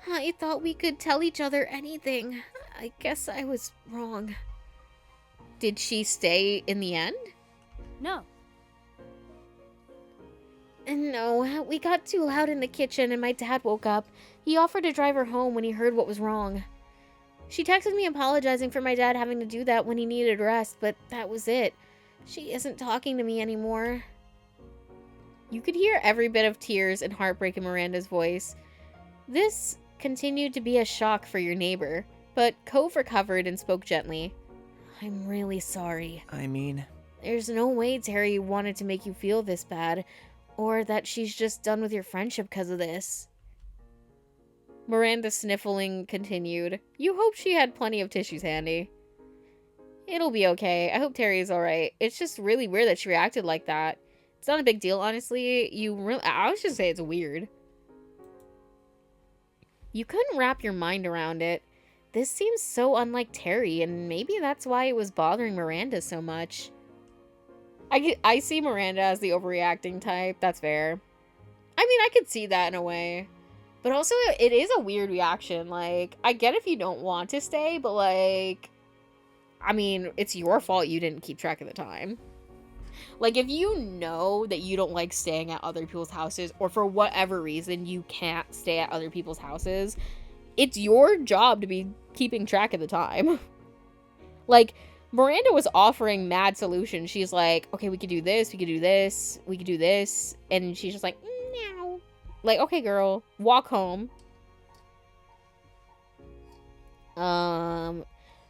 I thought we could tell each other anything. I guess I was wrong. Did she stay in the end? No. No, we got too loud in the kitchen and my dad woke up. He offered to drive her home when he heard what was wrong. She texted me apologizing for my dad having to do that when he needed rest, but that was it. She isn't talking to me anymore. You could hear every bit of tears and heartbreak in Miranda's voice. This continued to be a shock for your neighbor, but Cove recovered and spoke gently. I'm really sorry. I mean... There's no way Terry wanted to make you feel this bad, or that she's just done with your friendship because of this. Miranda sniffling continued. You hope she had plenty of tissues handy. It'll be okay. I hope Terry's alright. It's just really weird that she reacted like that. It's not a big deal, honestly. I was just say it's weird. You couldn't wrap your mind around it. This seems so unlike Terry, and maybe that's why it was bothering Miranda so much. I see Miranda as the overreacting type. That's fair. I mean, I could see that in a way. But also, it is a weird reaction. Like, I get if you don't want to stay, but like... I mean, it's your fault you didn't keep track of the time. Like, if you know that you don't like staying at other people's houses, or for whatever reason you can't stay at other people's houses, it's your job to be keeping track of the time. Like, Miranda was offering mad solutions. She's like, okay, we could do this, we could do this, we could do this. And she's just like, no. Like, okay, girl, walk home.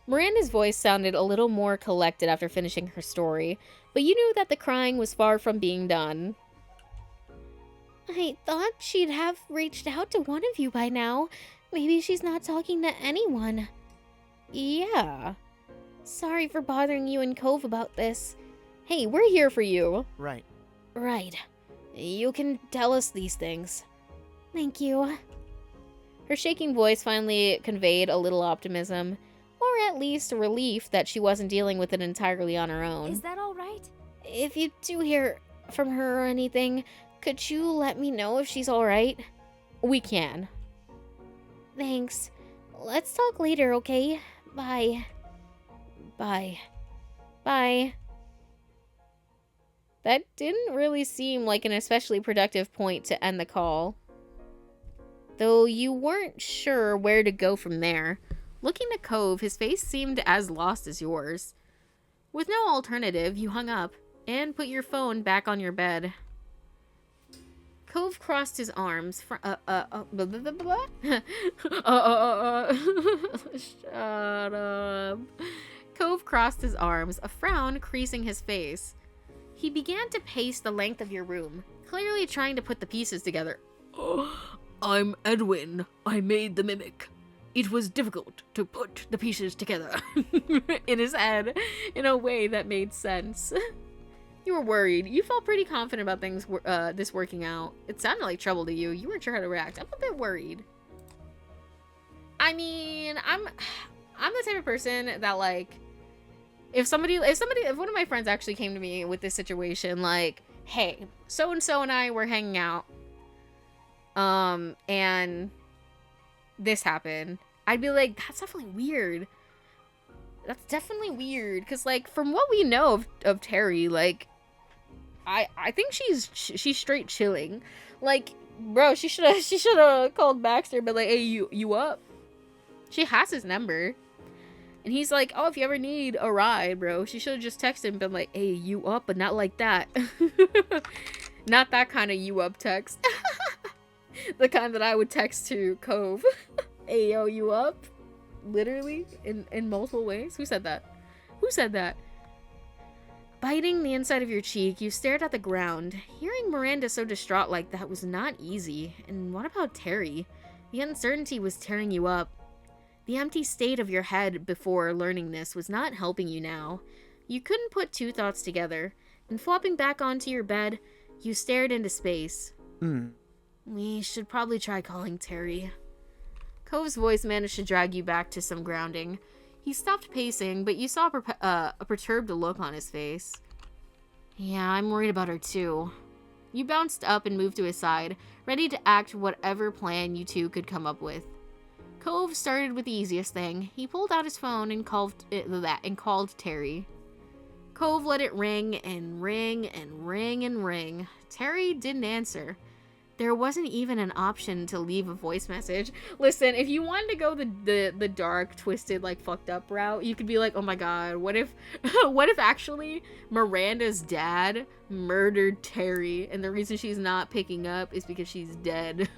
Miranda's voice sounded a little more collected after finishing her story, but you knew that the crying was far from being done. I thought she'd have reached out to one of you by now. Maybe she's not talking to anyone. Yeah. Sorry for bothering you and Cove about this. Hey, we're here for you. Right. Right. You can tell us these things. Thank you. Her shaking voice finally conveyed a little optimism, or at least a relief that she wasn't dealing with it entirely on her own. Is that all right? If you do hear from her or anything, could you let me know if she's alright? We can. Thanks. Let's talk later, okay? Bye. Bye. Bye. That didn't really seem like an especially productive point to end the call. Though you weren't sure where to go from there. Looking at Cove, his face seemed as lost as yours. With no alternative, you hung up and put your phone back on your bed. Cove crossed his arms. Shut up. Cove crossed his arms, a frown creasing his face. He began to pace the length of your room, clearly trying to put the pieces together. I'm Edwin. I made the mimic. it was difficult to put the pieces together in his head in a way that made sense. You were worried. You felt pretty confident about things this working out. It sounded like trouble to you. You weren't sure how to react. I'm a bit worried. I mean, I'm the type of person that, like, if one of my friends actually came to me with this situation, like, hey, so and so and I were hanging out, and this happened, I'd be like, that's definitely weird. That's definitely weird, because, like, from what we know of Terry, like, I think she's straight chilling. Like, bro, she should have called Baxter, but like, hey, you up? She has his number. And he's like, oh, if you ever need a ride, bro, she should have just texted him and been like, hey, you up? But not like that. Not that kind of you up text. The kind that I would text to Cove. Hey, yo, you up? Literally, in multiple ways. Who said that? Who said that? Biting the inside of your cheek, you stared at the ground. Hearing Miranda so distraught like that was not easy. And what about Terry? The uncertainty was tearing you up. The empty state of your head before learning this was not helping you now. You couldn't put two thoughts together, and flopping back onto your bed, you stared into space. We should probably try calling Terry. Cove's voice managed to drag you back to some grounding. He stopped pacing, but you saw a perturbed look on his face. Yeah, I'm worried about her too. You bounced up and moved to his side, ready to act whatever plan you two could come up with. Cove started with the easiest thing. He pulled out his phone and called Terry. Cove let it ring and ring and ring and ring. Terry didn't answer. There wasn't even an option to leave a voice message. Listen, if you wanted to go the dark, twisted, like fucked up route, you could be like, oh my god, what if actually Miranda's dad murdered Terry and the reason she's not picking up is because she's dead.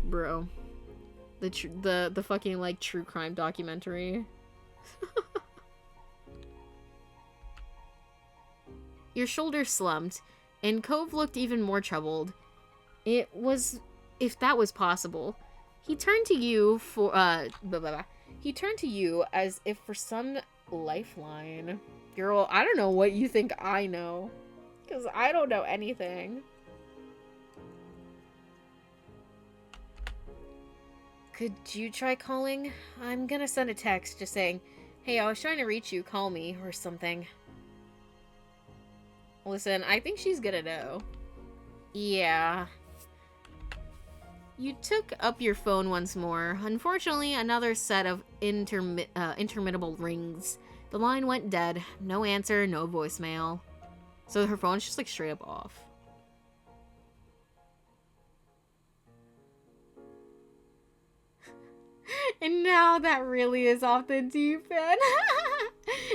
Bro. The fucking like true crime documentary. Your shoulders slumped, and Cove looked even more troubled. It was, if that was possible. He turned to you He turned to you as if for some lifeline. Girl, I don't know what you think I know. Because I don't know anything. Could you try calling? I'm gonna send a text just saying, hey, I was trying to reach you, call me, or something. Listen, I think she's gonna know. Yeah. You took up your phone once more. Unfortunately, another set of intermittent rings. The line went dead. No answer, no voicemail. So her phone's just like straight up off. And now that really is off the deep end.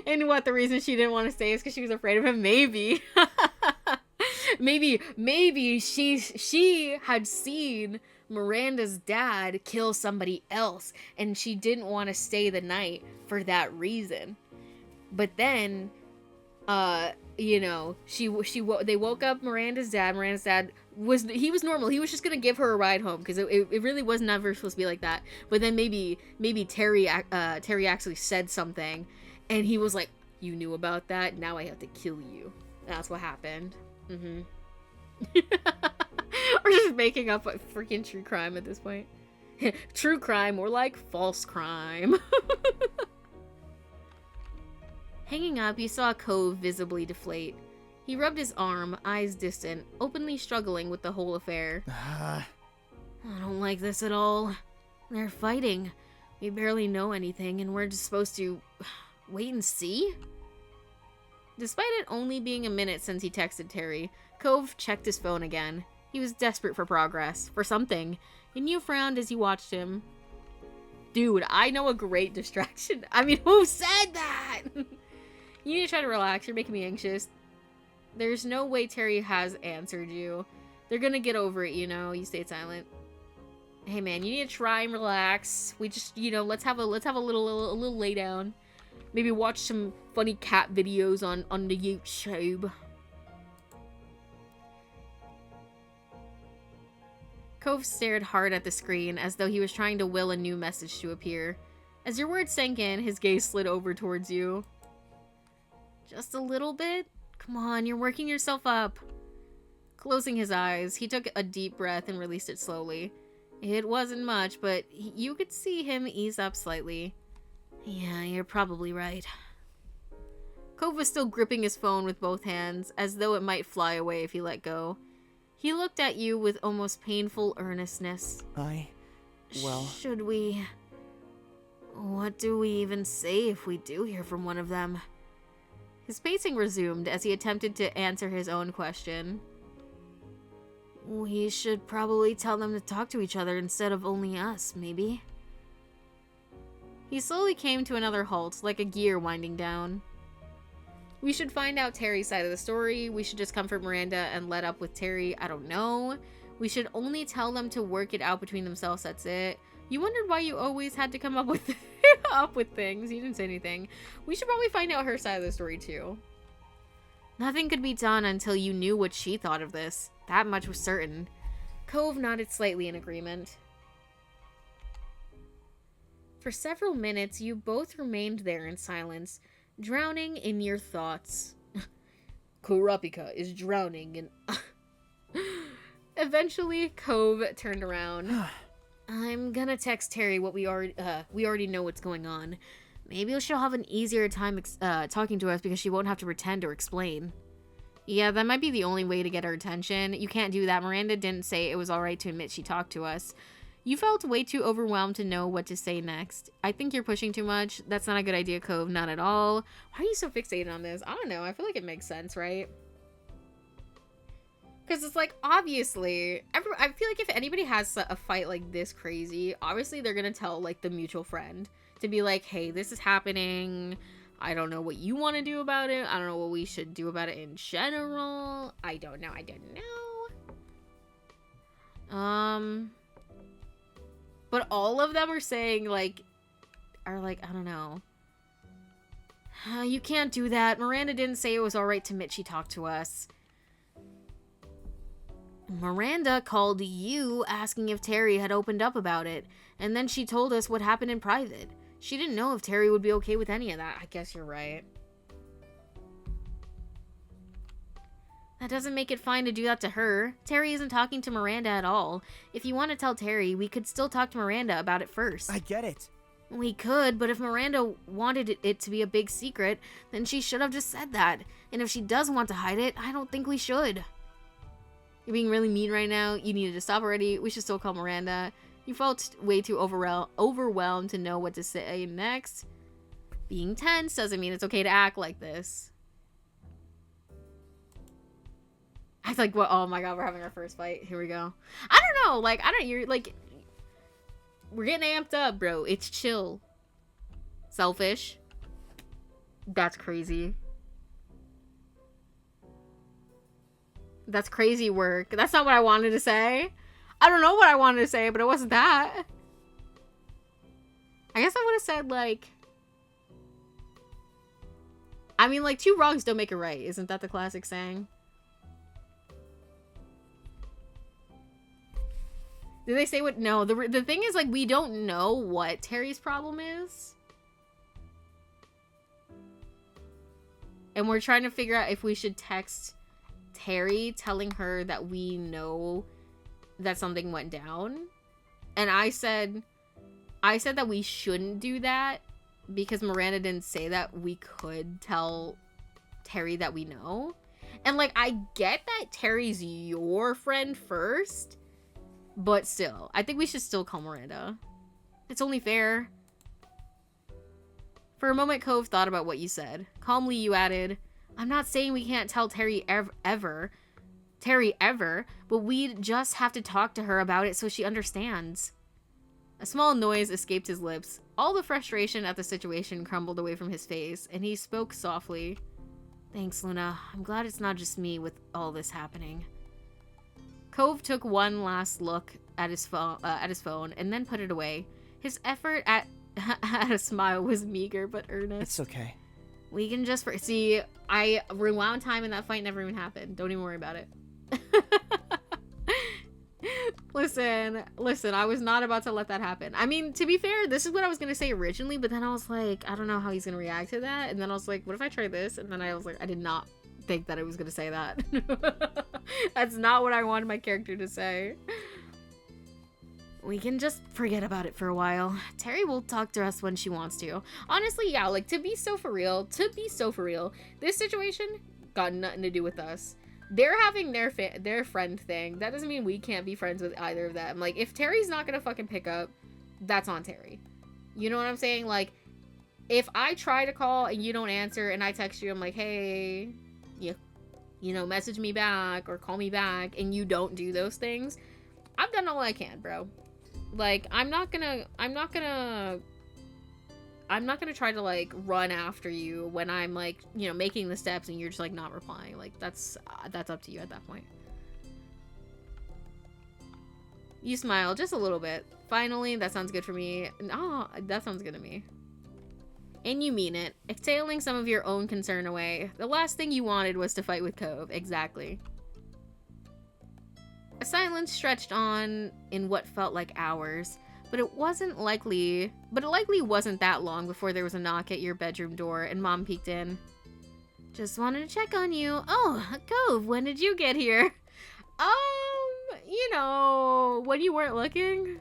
And what, the reason she didn't want to stay is because she was afraid of him? Maybe. maybe she had seen Miranda's dad kill somebody else, and she didn't want to stay the night for that reason. But then, you know, they woke up Miranda's dad. Miranda's dad was normal. He was just gonna give her a ride home because it really was never supposed to be like that. But then maybe Terry actually said something, and he was like, "You knew about that. Now I have to kill you." That's what happened. Mm-hmm. We're just making up a freaking true crime at this point. True crime, or like false crime. Hanging up, you saw Cove visibly deflate. He rubbed his arm, eyes distant, openly struggling with the whole affair. I don't like this at all. They're fighting. We barely know anything, and we're just supposed to wait and see? Despite it only being a minute since he texted Terry, Cove checked his phone again. He was desperate for progress, for something, and you frowned as you watched him. Dude, I know a great distraction. I mean, who said that? You need to try to relax. You're making me anxious. There's no way Terry has answered you. They're gonna get over it, you know. You stayed silent. Hey man, you need to try and relax. We just, you know, let's have a little lay down. Maybe watch some funny cat videos on the YouTube. Cove stared hard at the screen as though he was trying to will a new message to appear. As your words sank in, his gaze slid over towards you. Just a little bit? Come on, you're working yourself up. Closing his eyes, he took a deep breath and released it slowly. It wasn't much, but you could see him ease up slightly. Yeah, you're probably right. Cove was still gripping his phone with both hands, as though it might fly away if he let go. He looked at you with almost painful earnestness. Should we... What do we even say if we do hear from one of them? His pacing resumed as he attempted to answer his own question. We should probably tell them to talk to each other instead of only us, maybe. He slowly came to another halt, like a gear winding down. We should find out Terry's side of the story. We should just comfort Miranda and let up with Terry. I don't know. We should only tell them to work it out between themselves. That's it. You wondered why you always had to come up with things. You didn't say anything. We should probably find out her side of the story too. Nothing could be done until you knew what she thought of this. That much was certain. Cove nodded slightly in agreement. For several minutes, you both remained there in silence, drowning in your thoughts. Kurapika is drowning in... Eventually, Cove turned around. I'm gonna text Terry what we already know what's going on. Maybe she'll have an easier time talking to us because she won't have to pretend or explain. Yeah, that might be the only way to get her attention. You can't do that. Miranda didn't say it was alright to admit she talked to us. You felt way too overwhelmed to know what to say next. I think you're pushing too much. That's not a good idea, Cove. Not at all. Why are you so fixated on this? I don't know. I feel like it makes sense, right? Because it's like, obviously, I feel like if anybody has a fight like this crazy, obviously they're going to tell, like, the mutual friend to be like, hey, this is happening. I don't know what you want to do about it. I don't know what we should do about it in general. I don't know. But all of them are saying, I don't know. You can't do that. Miranda didn't say it was alright to admit she talked to us. Miranda called you asking if Terry had opened up about it, and then she told us what happened in private. She didn't know if Terry would be okay with any of that. I guess you're right. That doesn't make it fine to do that to her. Terry isn't talking to Miranda at all. If you want to tell Terry, we could still talk to Miranda about it first. I get it. We could, but if Miranda wanted it to be a big secret, then she should have just said that. And if she does want to hide it, I don't think we should. You're being really mean right now. You needed to stop already. We should still call Miranda. You felt way too overwhelmed to know what to say next. Being tense doesn't mean it's okay to act like this. I was like, what? Oh my god, we're having our first fight. Here we go. I don't know. You're like, we're getting amped up, bro. It's chill. Selfish. That's crazy. That's crazy work. That's not what I wanted to say. I don't know what I wanted to say, but it wasn't that. I guess I would have said, two wrongs don't make it right. Isn't that the classic saying? Did they say what? No, the thing is, we don't know what Terry's problem is. And we're trying to figure out if we should text Terry telling her that we know that something went down. And I said that we shouldn't do that because Miranda didn't say that we could tell Terry that we know. And I get that Terry's your friend first, but still, I think we should still call Miranda. It's only fair. For a moment, Cove thought about what you said. Calmly, you added, I'm not saying we can't tell Terry ever, but we'd just have to talk to her about it so she understands. A small noise escaped his lips. All the frustration at the situation crumbled away from his face, and he spoke softly. Thanks, Luna. I'm glad it's not just me with all this happening. Cove took one last look at his phone and then put it away. His effort at a smile was meager but earnest. It's okay. We can just... See, I rewound time and that fight never even happened. Don't even worry about it. Listen, I was not about to let that happen. I mean, to be fair, this is what I was going to say originally, but then I was like, I don't know how he's going to react to that. And then I was like, what if I try this? And then I was like, I did not think that I was going to say that. That's not what I wanted my character to say. We can just forget about it for a while. Terry will talk to us when she wants to. Honestly, yeah, like, to be so for real, this situation got nothing to do with us. They're having their friend thing. That doesn't mean we can't be friends with either of them. Like, if Terry's not gonna fucking pick up, that's on Terry. You know what I'm saying? Like, if I try to call and you don't answer and I text you, I'm like, hey, you know, message me back or call me back, and you don't do those things, I've done all I can, bro. Like, I'm not gonna try to, like, run after you when I'm, like, you know, making the steps and you're just, like, not replying. Like, that's up to you at that point. You smile just a little bit. Finally, that sounds good for me. Oh, that sounds good to me. And you mean it. Exhaling some of your own concern away. The last thing you wanted was to fight with Cove. Exactly. A silence stretched on in what felt like hours. But it likely wasn't that long before there was a knock at your bedroom door and Mom peeked in. Just wanted to check on you. Oh, Cove, when did you get here? You know, when you weren't looking.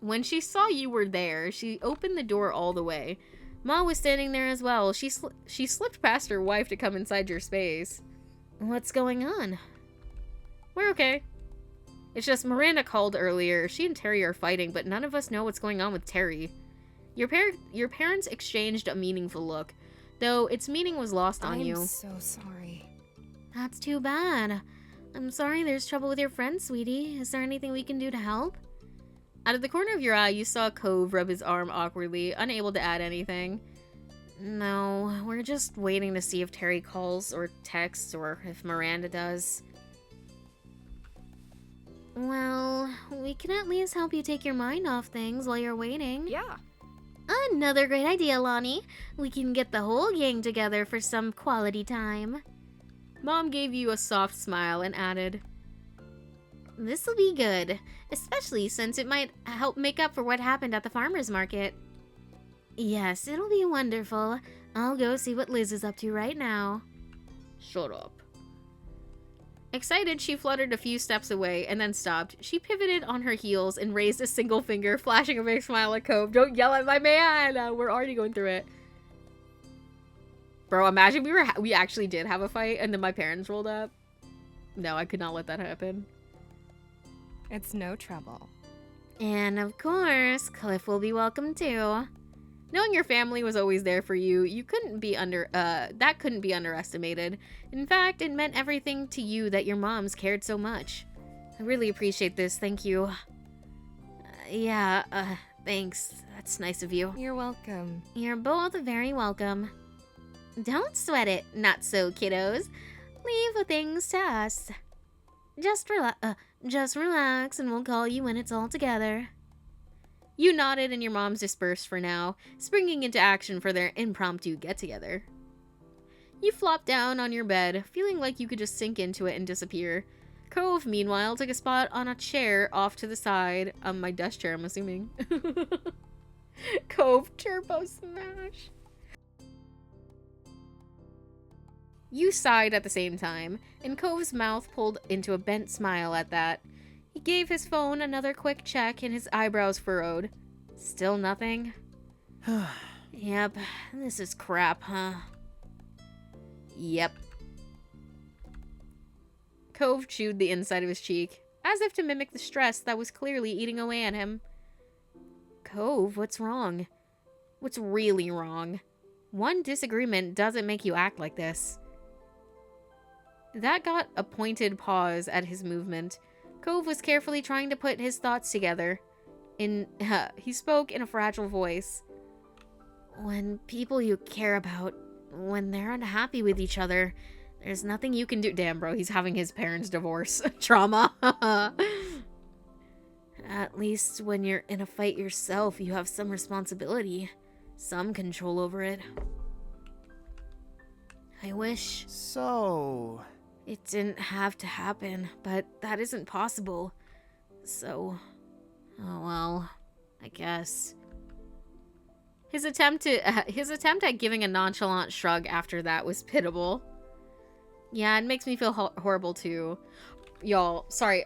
When she saw you were there, she opened the door all the way. Ma was standing there as well. She slipped past her wife to come inside your space. What's going on? We're okay. It's just Miranda called earlier. She and Terry are fighting, but none of us know what's going on with Terry. Your parents exchanged a meaningful look, though its meaning was lost on you. I'm so sorry. That's too bad. I'm sorry there's trouble with your friend, sweetie. Is there anything we can do to help? Out of the corner of your eye, you saw Cove rub his arm awkwardly, unable to add anything. No, we're just waiting to see if Terry calls or texts or if Miranda does. Well, we can at least help you take your mind off things while you're waiting. Yeah. Another great idea, Lonnie. We can get the whole gang together for some quality time. Mom gave you a soft smile and added, This'll be good, especially since it might help make up for what happened at the farmer's market. Yes, it'll be wonderful. I'll go see what Liz is up to right now. Shut up. Excited, she fluttered a few steps away and then stopped. She pivoted on her heels and raised a single finger, flashing a big smile at Cove. Don't yell at my man! We're already going through it. Bro, imagine we actually did have a fight and then my parents rolled up. No, I could not let that happen. It's no trouble. And of course, Cliff will be welcome too. Knowing your family was always there for you, that couldn't be underestimated. In fact, it meant everything to you that your moms cared so much. I really appreciate this, thank you. Thanks. That's nice of you. You're welcome. You're both very welcome. Don't sweat it, not so kiddos. Leave things to us. Just relax and we'll call you when it's all together. You nodded and your moms dispersed for now, springing into action for their impromptu get-together. You flopped down on your bed, feeling like you could just sink into it and disappear. Cove, meanwhile, took a spot on a chair off to the side. My desk chair, I'm assuming. Cove turbo smash. You sighed at the same time, and Cove's mouth pulled into a bent smile at that. He gave his phone another quick check and his eyebrows furrowed. Still nothing? Yep, this is crap, huh? Yep. Cove chewed the inside of his cheek, as if to mimic the stress that was clearly eating away at him. Cove, what's wrong? What's really wrong? One disagreement doesn't make you act like this. That got a pointed pause at his movement. Cove was carefully trying to put his thoughts together. He spoke in a fragile voice. When people you care about, when they're unhappy with each other, there's nothing you can do. Damn, bro, he's having his parents' divorce trauma. At least when you're in a fight yourself, you have some responsibility, some control over it. I wish. So... It didn't have to happen, but that isn't possible. So, oh well, I guess. His attempt at giving a nonchalant shrug after that was pitiable. Yeah, it makes me feel horrible too. Y'all, sorry.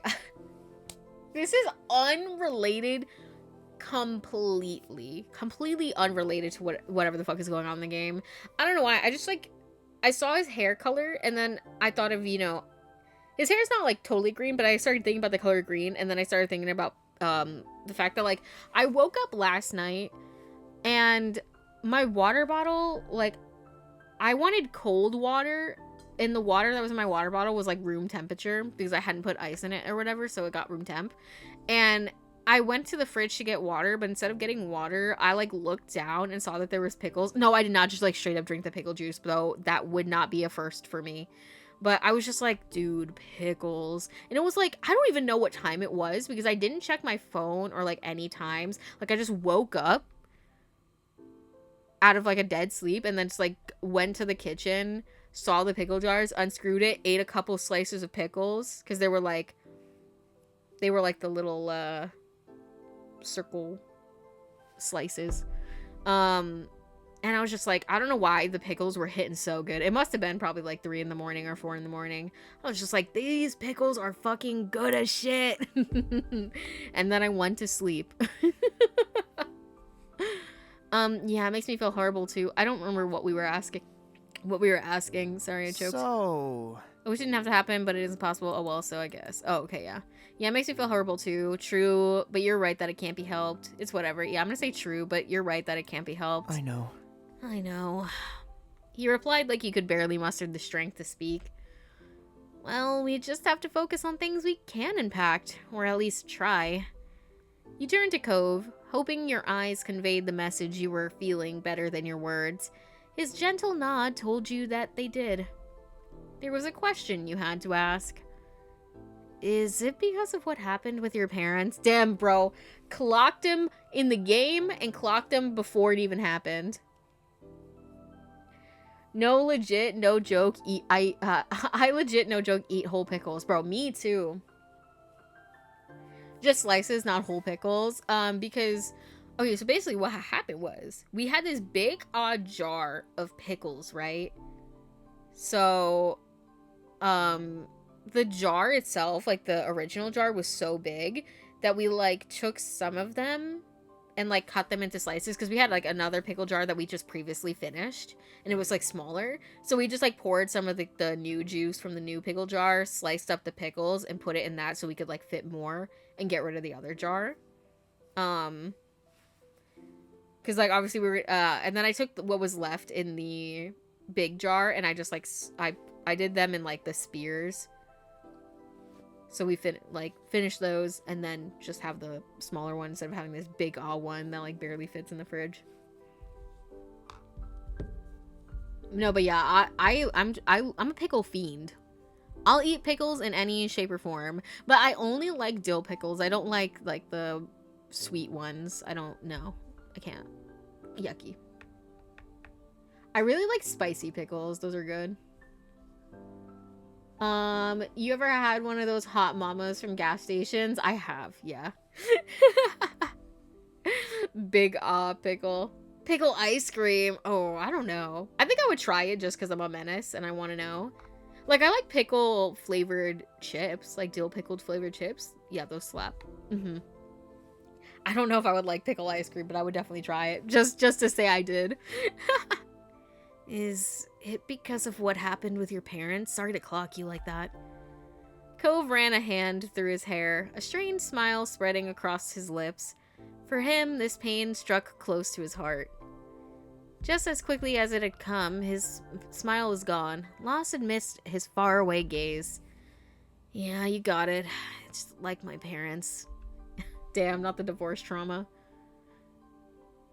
This is unrelated completely unrelated to whatever the fuck is going on in the game. I don't know why. I just like, I saw his hair color and then I thought of, you know, his hair is not like totally green, but I started thinking about the color green, and then I started thinking about the fact that like I woke up last night and my water bottle, like I wanted cold water, and the water that was in my water bottle was like room temperature because I hadn't put ice in it or whatever, so it got room temp. And I went to the fridge to get water, but instead of getting water, I like looked down and saw that there was pickles. No, I did not just like straight up drink the pickle juice, though that would not be a first for me. But I was just like, dude, pickles. And it was like, I don't even know what time it was because I didn't check my phone or like any times. Like I just woke up out of like a dead sleep and then just like went to the kitchen, saw the pickle jars, unscrewed it, ate a couple slices of pickles because they were like the little circle slices. And I was just like, I don't know why the pickles were hitting so good. It must have been probably like 3 in the morning or 4 in the morning. I was just like, these pickles are fucking good as shit. And then I went to sleep. Yeah, it makes me feel horrible too. I don't remember what we were asking. Sorry, I choked. So, I wish it didn't have to happen, but it isn't possible. Oh well, so I guess. Oh, okay, yeah. Yeah, it makes me feel horrible too. True, but you're right that it can't be helped. It's whatever. Yeah, I'm gonna say true, but you're right that it can't be helped. I know. I know. He replied like he could barely muster the strength to speak. Well, we just have to focus on things we can impact, or at least try. You turned to Cove, hoping your eyes conveyed the message you were feeling better than your words. His gentle nod told you that they did. There was a question you had to ask. Is it because of what happened with your parents? Damn, bro. Clocked him in the game and clocked him before it even happened. No legit, no joke, I legit, no joke, eat whole pickles. Bro, me too. Just slices, not whole pickles. Because, okay, so basically what happened was, we had this big, odd jar of pickles, right? So, the jar itself, like the original jar, was so big that we, like, took some of them and, like, cut them into slices, because we had, like, another pickle jar that we just previously finished, and it was, like, smaller. So we just, like, poured some of the new juice from the new pickle jar, sliced up the pickles, and put it in that so we could, like, fit more and get rid of the other jar. Because, like, obviously we were, and then I took what was left in the big jar, and I just, like, I did them in, like, the spears. So we finish those and then just have the smaller one instead of having this big one that like barely fits in the fridge. No, but yeah, I'm a pickle fiend. I'll eat pickles in any shape or form, but I only like dill pickles. I don't like the sweet ones. I don't know. I can't. Yucky. I really like spicy pickles. Those are good. You ever had one of those hot mamas from gas stations? I have, yeah. Big pickle. Pickle ice cream. Oh, I don't know. I think I would try it just because I'm a menace and I want to know. Like, I like pickle flavored chips, like dill pickled flavored chips. Yeah, those slap. I don't know if I would like pickle ice cream, but I would definitely try it just to say I did. Is it because of what happened with your parents? Sorry to clock you like that. Cove ran a hand through his hair, a strange smile spreading across his lips. For him, this pain struck close to his heart. Just as quickly as it had come, his smile was gone, lost amidst his faraway gaze. Yeah, you got it. It's like my parents. Damn, not the divorce trauma.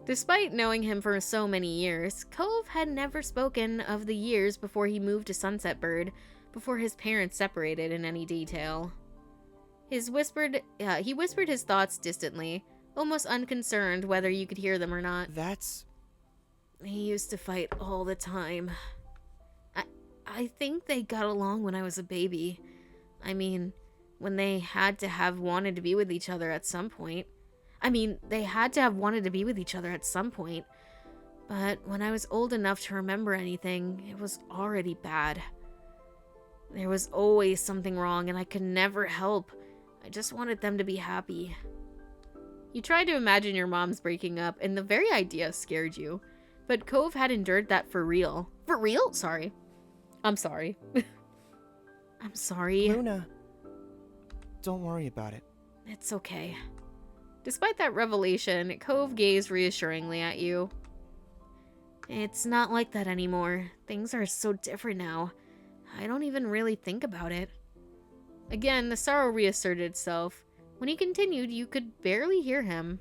Despite knowing him for so many years, Cove had never spoken of the years before he moved to Sunset Bird, before his parents separated in any detail. He whispered his thoughts distantly, almost unconcerned whether you could hear them or not. That's... He used to fight all the time. I think they got along when I was a baby. I mean, when they had to have wanted to be with each other at some point. They had to have wanted to be with each other at some point. But when I was old enough to remember anything, it was already bad. There was always something wrong, and I could never help. I just wanted them to be happy. You tried to imagine your moms breaking up, and the very idea scared you. But Cove had endured that for real. For real? Sorry. I'm sorry. I'm sorry. Luna, don't worry about it. It's okay. Despite that revelation, Cove gazed reassuringly at you. It's not like that anymore. Things are so different now. I don't even really think about it. Again, the sorrow reasserted itself. When he continued, you could barely hear him.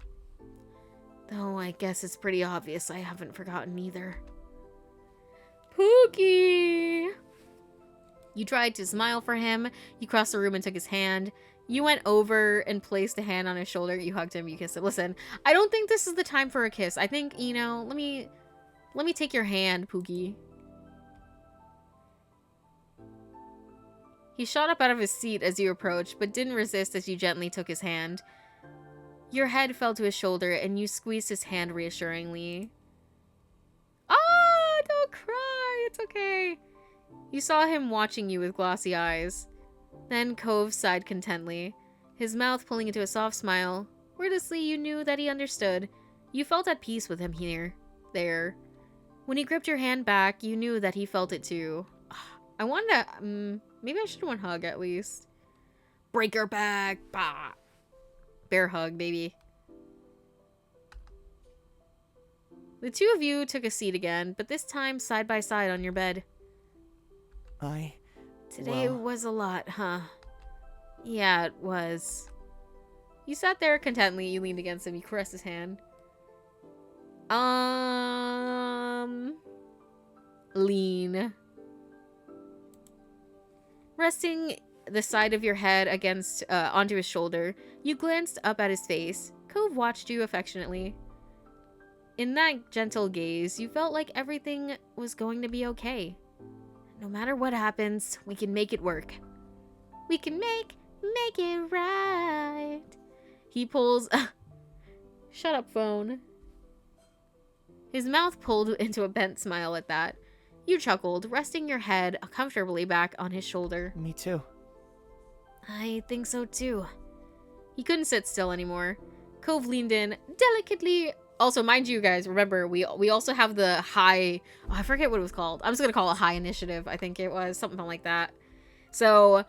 Though I guess it's pretty obvious I haven't forgotten either. Pookie! You tried to smile for him. You crossed the room and took his hand. You went over and placed a hand on his shoulder. You hugged him. You kissed him. Listen, I don't think this is the time for a kiss. I think, let me take your hand, Pookie. He shot up out of his seat as you approached, but didn't resist as you gently took his hand. Your head fell to his shoulder, and you squeezed his hand reassuringly. Oh, don't cry. It's okay. You saw him watching you with glossy eyes. Then Cove sighed contently, his mouth pulling into a soft smile. Wordlessly, you knew that he understood. You felt at peace with him there. When he gripped your hand back, you knew that he felt it too. I wanted to, maybe I should want a hug at least. Break her back, bah. Bear hug, baby. The two of you took a seat again, but this time side by side on your bed. Today was a lot, huh? Yeah, it was. You sat there contently. You leaned against him. You caressed his hand. Lean. Resting the side of your head against onto his shoulder, you glanced up at his face. Cove watched you affectionately. In that gentle gaze, you felt like everything was going to be okay. No matter what happens, we can make it work. We can make it right. He pulls... Shut up, phone. His mouth pulled into a bent smile at that. You chuckled, resting your head comfortably back on his shoulder. Me too. I think so too. He couldn't sit still anymore. Cove leaned in, delicately... Also, mind you guys, remember, we also have the high... Oh, I forget what it was called. I'm just going to call it high initiative. I think it was something like that. So,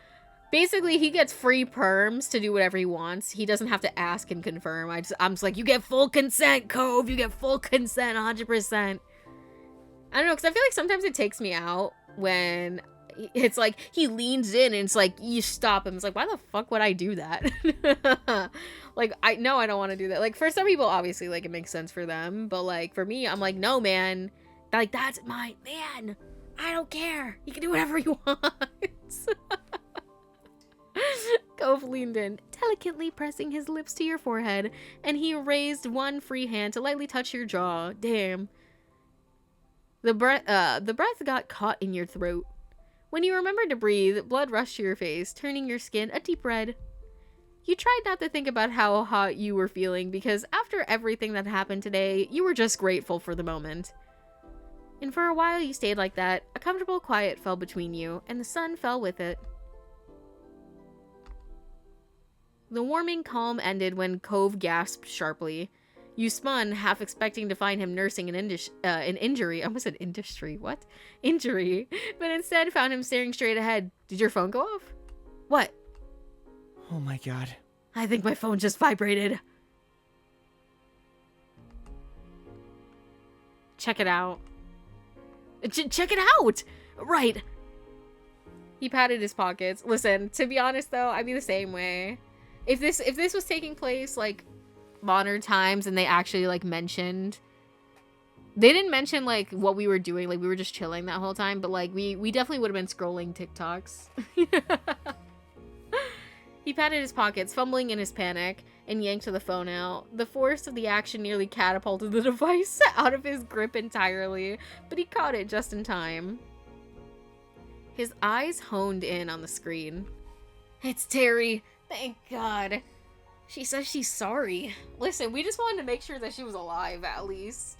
basically, he gets free perms to do whatever he wants. He doesn't have to ask and confirm. I'm just like, you get full consent, Cove. You get full consent, 100%. I don't know, because I feel like sometimes it takes me out when it's like he leans in and it's like you stop him. It's like, why the fuck would I do that? Like, I don't want to do that. Like, for some people, obviously, like, it makes sense for them, but like for me, I'm like, no, man, like, that's my man. I don't care. You can do whatever you want. Cove leaned in, delicately pressing his lips to your forehead, and he raised one free hand to lightly touch your jaw. Damn. The breath got caught in your throat. When you remembered to breathe, blood rushed to your face, turning your skin a deep red. You tried not to think about how hot you were feeling because after everything that happened today, you were just grateful for the moment. And for a while you stayed like that. A comfortable quiet fell between you, and the sun fell with it. The warming calm ended when Cove gasped sharply. You spun, half expecting to find him nursing an injury. I almost said industry. What? Injury. But instead found him staring straight ahead. Did your phone go off? What? Oh my god. I think my phone just vibrated. Check it out. Check it out! Right. He patted his pockets. Listen, to be honest though, I'd be the same way. If this was taking place like modern times and they actually like mentioned, they didn't mention like what we were doing, like we were just chilling that whole time, but like we definitely would have been scrolling TikToks. He patted his pockets, fumbling in his panic, and yanked the phone out. The force of the action nearly catapulted the device out of his grip entirely, but he caught it just in time. His eyes honed in on the screen. It's Terry. Thank God. She says she's sorry. Listen, we just wanted to make sure that she was alive, at least.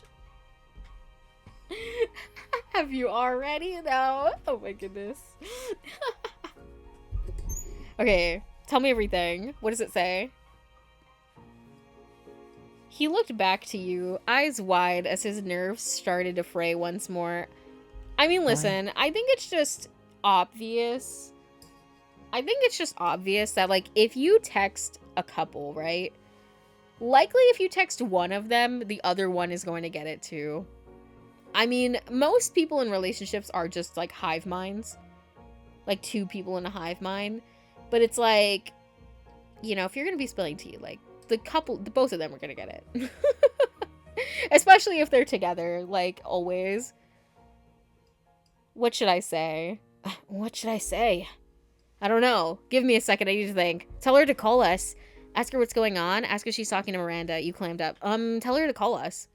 Have you already, though? Oh my goodness. Okay, tell me everything. What does it say? He looked back to you, eyes wide as his nerves started to fray once more. I mean, listen, I think it's just obvious. I think it's just obvious that, like, if you text a couple, right? Likely if you text one of them, the other one is going to get it too. I mean, most people in relationships are just, like, hive minds. Like, two people in a hive mind. But it's like, you know, if you're going to be spilling tea, like, both of them are going to get it. Especially if they're together, like, always. What should I say? What should I say? I don't know. Give me a second. I need to think. Tell her to call us. Ask her what's going on. Ask if she's talking to Miranda. You clammed up. Tell her to call us.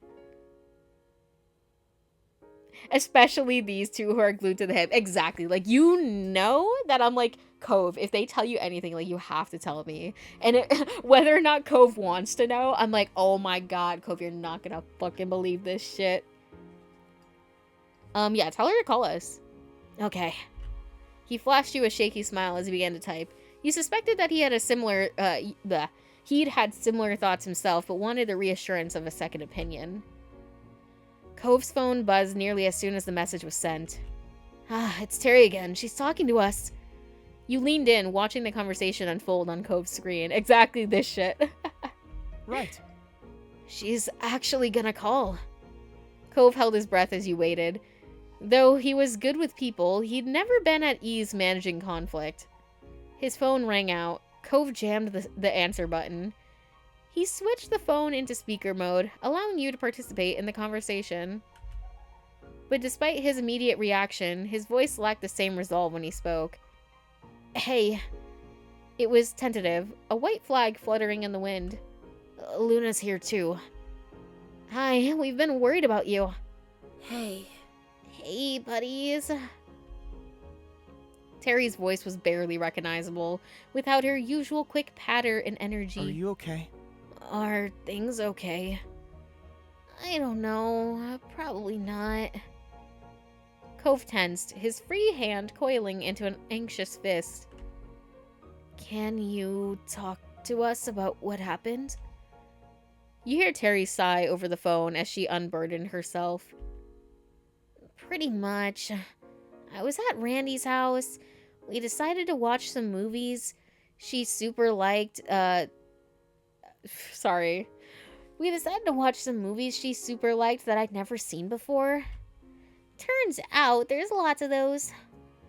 Especially these two who are glued to the hip. Exactly. Like, you know that I'm like, Cove, if they tell you anything, like, you have to tell me. And whether or not Cove wants to know, I'm like, oh my god, Cove, you're not gonna fucking believe this shit. Yeah, tell her to call us. Okay. He flashed you a shaky smile as he began to type. You suspected that he had he'd had similar thoughts himself, but wanted the reassurance of a second opinion. Cove's phone buzzed nearly as soon as the message was sent. Ah, it's Terry again. She's talking to us. You leaned in, watching the conversation unfold on Cove's screen. Exactly this shit. Right. She's actually gonna call. Cove held his breath as you waited. Though he was good with people, he'd never been at ease managing conflict. His phone rang out. Cove jammed the answer button. He switched the phone into speaker mode, allowing you to participate in the conversation. But despite his immediate reaction, his voice lacked the same resolve when he spoke. Hey. It was tentative, a white flag fluttering in the wind. Luna's here too. Hi, we've been worried about you. Hey. Hey, buddies. Terry's voice was barely recognizable, without her usual quick patter and energy. Are you okay? Are things okay? I don't know. Probably not. Cove tensed, his free hand coiling into an anxious fist. Can you talk to us about what happened? You hear Terry sigh over the phone as she unburdened herself. Pretty much. I was at Randy's house. We decided to watch some movies she super liked. Sorry. We decided to watch some movies she super liked that I'd never seen before. Turns out there's lots of those.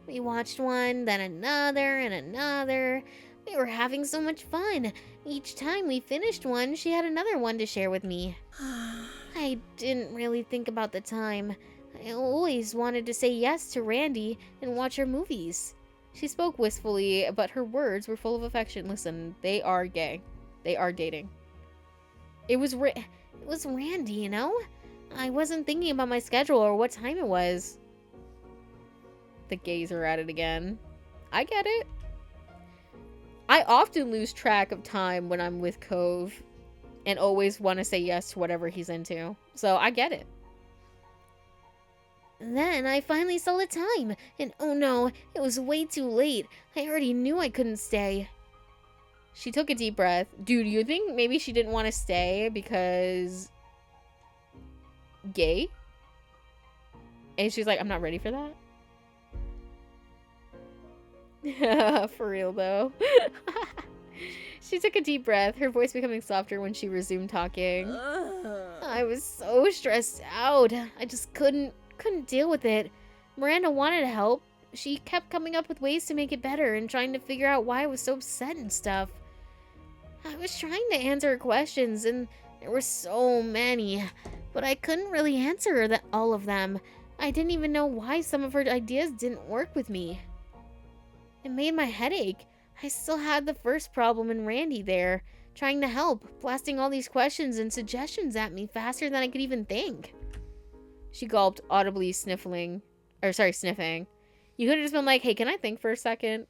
We watched one, then another, and another. We were having so much fun. Each time we finished one, she had another one to share with me. I didn't really think about the time. I always wanted to say yes to Randy and watch her movies. She spoke wistfully, but her words were full of affection. Listen, they are gay. They are dating. It was Randy, you know? I wasn't thinking about my schedule or what time it was. The gays are at it again. I get it. I often lose track of time when I'm with Cove and always want to say yes to whatever he's into. So I get it. Then I finally saw the time, and oh no, it was way too late. I already knew I couldn't stay. She took a deep breath. Dude, you think maybe she didn't want to stay because... gay? And she's like, I'm not ready for that. For real, though. She took a deep breath, her voice becoming softer when she resumed talking. I was so stressed out. I just couldn't deal with it. Miranda wanted to help. She kept coming up with ways to make it better and trying to figure out why I was so upset and stuff. I was trying to answer her questions, and there were so many, but I couldn't really answer all of them. I didn't even know why some of her ideas didn't work with me. It made my head ache. I still had the first problem in Randy there, trying to help, blasting all these questions and suggestions at me faster than I could even think. She gulped, audibly sniffing. You could have just been like, hey, can I think for a second?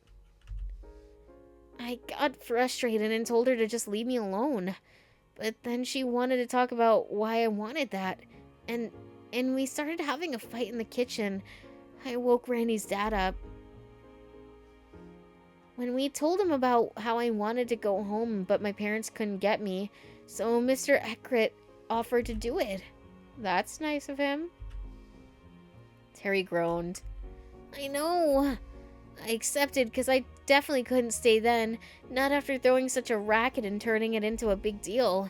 I got frustrated and told her to just leave me alone. But then she wanted to talk about why I wanted that. And we started having a fight in the kitchen. I woke Randy's dad up. When we told him about how I wanted to go home, but my parents couldn't get me, so Mr. Eckert offered to do it. That's nice of him. Terry groaned. I know. I accepted because I definitely couldn't stay then, not after throwing such a racket and turning it into a big deal.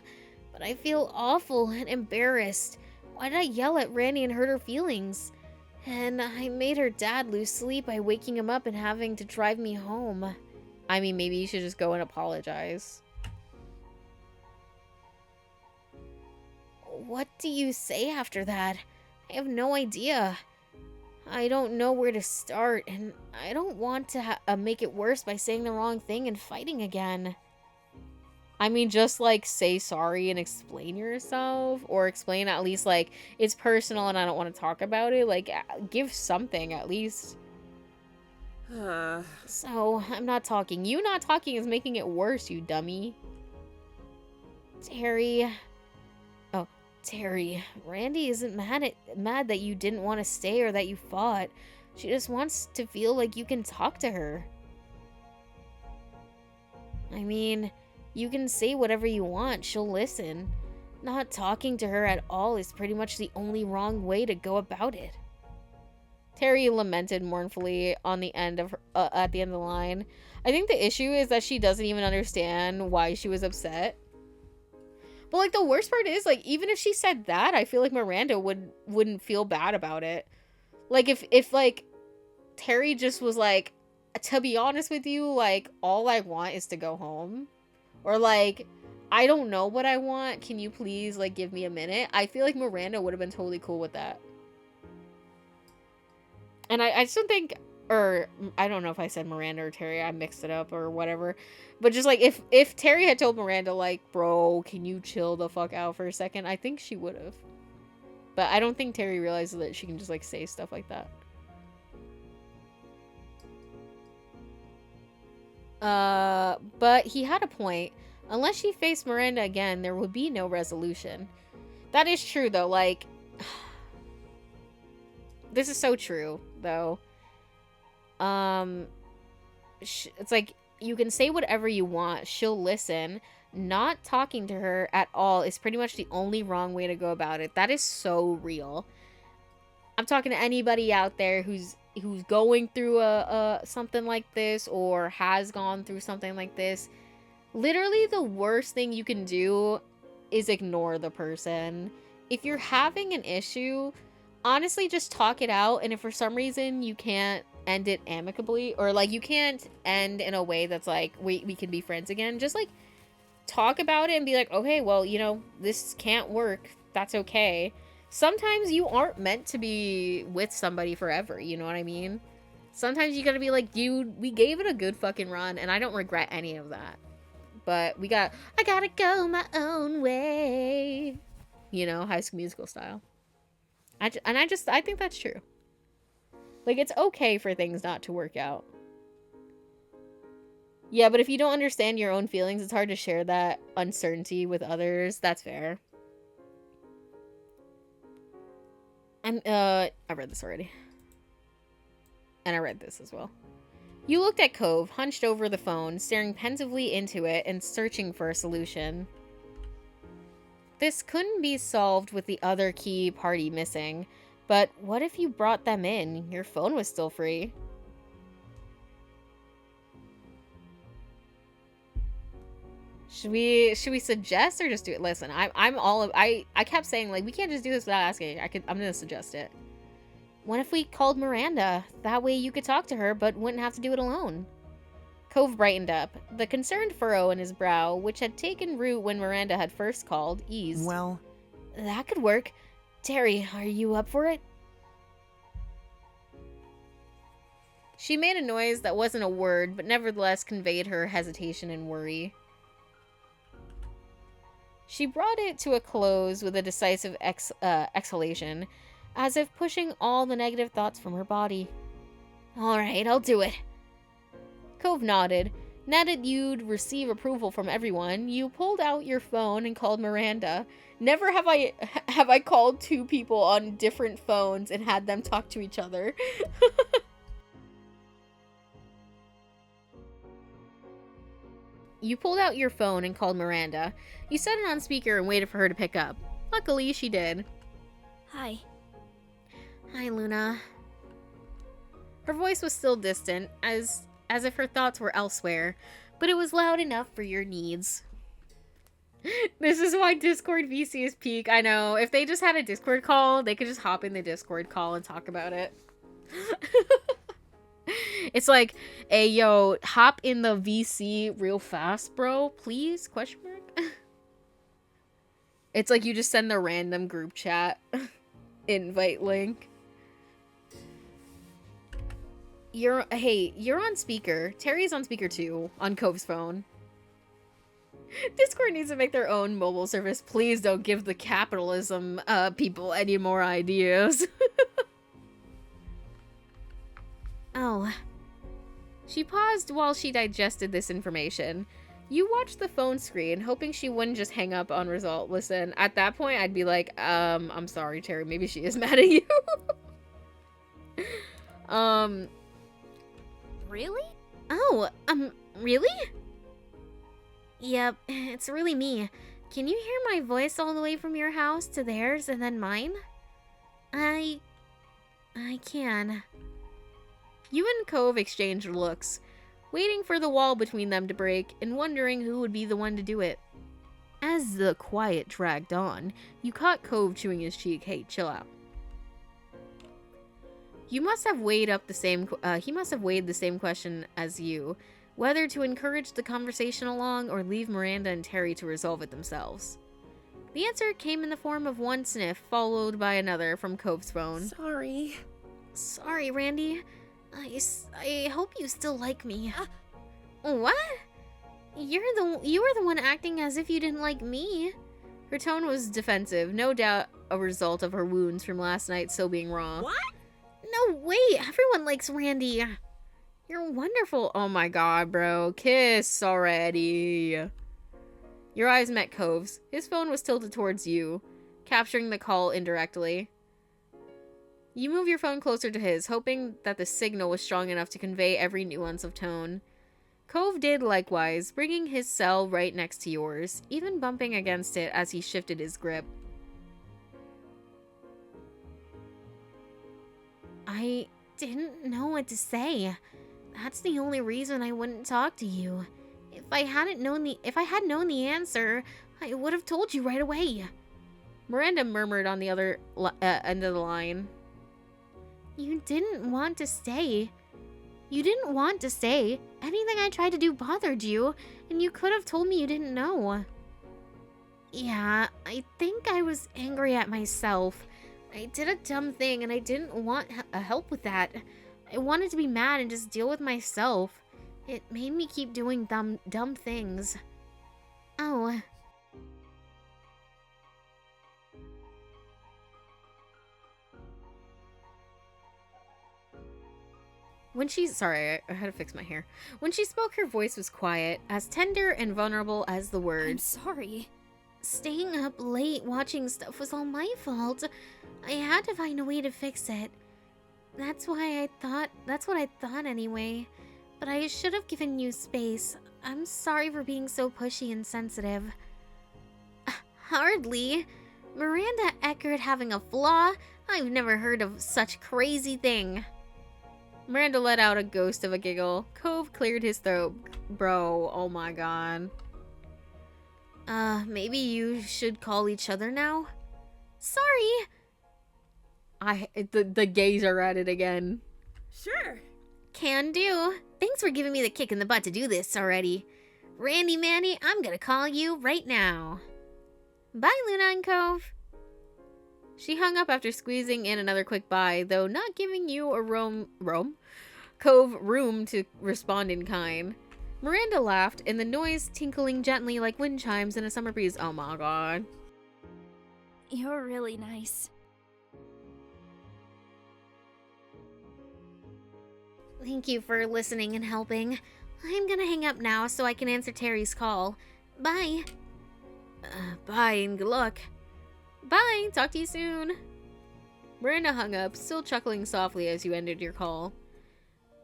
But I feel awful and embarrassed. Why did I yell at Randy and hurt her feelings? And I made her dad lose sleep by waking him up and having to drive me home. I mean, maybe you should just go and apologize. What do you say after that? I have no idea. I don't know where to start, and I don't want to make it worse by saying the wrong thing and fighting again. I mean, just, like, say sorry and explain yourself. Or explain at least, like, it's personal and I don't want to talk about it. Like, give something at least. So, I'm not talking. You not talking is making it worse, you dummy. Terry, Randy isn't mad that you didn't want to stay or that you fought. She just wants to feel like you can talk to her. I mean, you can say whatever you want, she'll listen. Not talking to her at all is pretty much the only wrong way to go about it. Terry lamented mournfully on the end of at the end of the line. I think the issue is that she doesn't even understand why she was upset. But, like, the worst part is, like, even if she said that, I feel like Miranda wouldn't feel bad about it. Like, if like, Terry just was like, to be honest with you, like, all I want is to go home. Or, like, I don't know what I want. Can you please, like, give me a minute? I feel like Miranda would have been totally cool with that. And I just don't think, or I don't know if I said Miranda or Terry, I mixed it up or whatever. But just like, if Terry had told Miranda, like, bro, can you chill the fuck out for a second? I think she would have. But I don't think Terry realizes that she can just, like, say stuff like that. But he had a point. Unless she faced Miranda again, there would be no resolution. That is true, though. Like, this is so true, though. It's like, you can say whatever you want. She'll listen. Not talking to her at all is pretty much the only wrong way to go about it. That is so real. I'm talking to anybody out there who's going through something like this or has gone through something like this. Literally, the worst thing you can do is ignore the person. If you're having an issue, honestly, just talk it out. And if for some reason you can't end it amicably, or like you can't end in a way that's like, we can be friends again, just like talk about it and be like, okay, well, you know, this can't work. That's okay. Sometimes you aren't meant to be with somebody forever. You know what I mean? Sometimes you gotta be like, dude, we gave it a good fucking run and I don't regret any of that. But I gotta go my own way. You know, High School Musical style. I think that's true. Like, it's okay for things not to work out. Yeah, but if you don't understand your own feelings, it's hard to share that uncertainty with others. That's fair. I read this already. And I read this as well. You looked at Cove, hunched over the phone, staring pensively into it and searching for a solution. This couldn't be solved with the other key party missing, but what if you brought them in? Your phone was still free. Should we suggest or just do it? Listen, I kept saying, like, we can't just do this without asking. I'm gonna suggest it. What if we called Miranda? That way you could talk to her, but wouldn't have to do it alone. Cove brightened up. The concerned furrow in his brow, which had taken root when Miranda had first called, eased. Well, that could work. Terry, are you up for it? She made a noise that wasn't a word, but nevertheless conveyed her hesitation and worry. She brought it to a close with a decisive exhalation, as if pushing all the negative thoughts from her body. Alright, I'll do it. Cove nodded. Now that you'd receive approval from everyone, you pulled out your phone and called Miranda. Never have I called two people on different phones and had them talk to each other. You pulled out your phone and called Miranda. You set it on speaker and waited for her to pick up. Luckily, she did. Hi. Hi, Luna. Her voice was still distant, as if her thoughts were elsewhere, but it was loud enough for your needs. This is why Discord VC is peak. I know. If they just had a Discord call, they could just hop in the Discord call and talk about it. It's like, hey, yo, hop in the VC real fast, bro. Please? Question mark? It's like you just send the random group chat invite link. You're on speaker. Terry's on speaker too, on Cove's phone. Discord needs to make their own mobile service. Please don't give the capitalism people any more ideas. Oh. She paused while she digested this information. You watched the phone screen, hoping she wouldn't just hang up on result. Listen, at that point, I'd be like, I'm sorry, Terry. Maybe she is mad at you. Really? Oh, really? Yep, it's really me. Can you hear my voice all the way from your house to theirs and then mine? I can. You and Cove exchanged looks, waiting for the wall between them to break and wondering who would be the one to do it. As the quiet dragged on, you caught Cove chewing his cheek. Hey, chill out. He must have weighed the same question as you, whether to encourage the conversation along or leave Miranda and Terry to resolve it themselves. The answer came in the form of one sniff, followed by another from Cove's phone. Sorry, Randy. I hope you still like me. What? You were the one acting as if you didn't like me. Her tone was defensive, no doubt a result of her wounds from last night still being raw. What? No way, everyone likes Randy. You're wonderful. Oh my god, bro. Kiss already. Your eyes met Cove's. His phone was tilted towards you, capturing the call indirectly. You move your phone closer to his, hoping that the signal was strong enough to convey every nuance of tone. Cove did likewise, bringing his cell right next to yours, even bumping against it as he shifted his grip. I didn't know what to say. That's the only reason I wouldn't talk to you. If I had known the answer, I would have told you right away. Miranda murmured on the other end of the line. You didn't want to stay. You didn't want to stay. Anything I tried to do bothered you, and you could have told me you didn't know. Yeah, I think I was angry at myself. I did a dumb thing, and I didn't want help with that. I wanted to be mad and just deal with myself. It made me keep doing dumb things. Oh. Sorry, I had to fix my hair. When she spoke, her voice was quiet, as tender and vulnerable as the words. I'm sorry. Staying up late watching stuff was all my fault. I had to find a way to fix it. That's what I thought anyway. But I should have given you space. I'm sorry for being so pushy and sensitive. Hardly. Miranda Eckert having a flaw? I've never heard of such crazy thing. Miranda let out a ghost of a giggle. Cove cleared his throat. Bro, oh my god. Maybe you should call each other now? Sorry. The gays are at it again. Sure. Can do. Thanks for giving me the kick in the butt to do this already. Randy Manny, I'm gonna call you right now. Bye, Luna and Cove. She hung up after squeezing in another quick bye, though not giving you a Cove room to respond in kind. Miranda laughed, and the noise tinkling gently like wind chimes in a summer breeze. Oh my god. You're really nice. Thank you for listening and helping. I'm gonna hang up now so I can answer Terry's call. Bye. Bye and good luck. Bye, talk to you soon. Miranda hung up, still chuckling softly as you ended your call.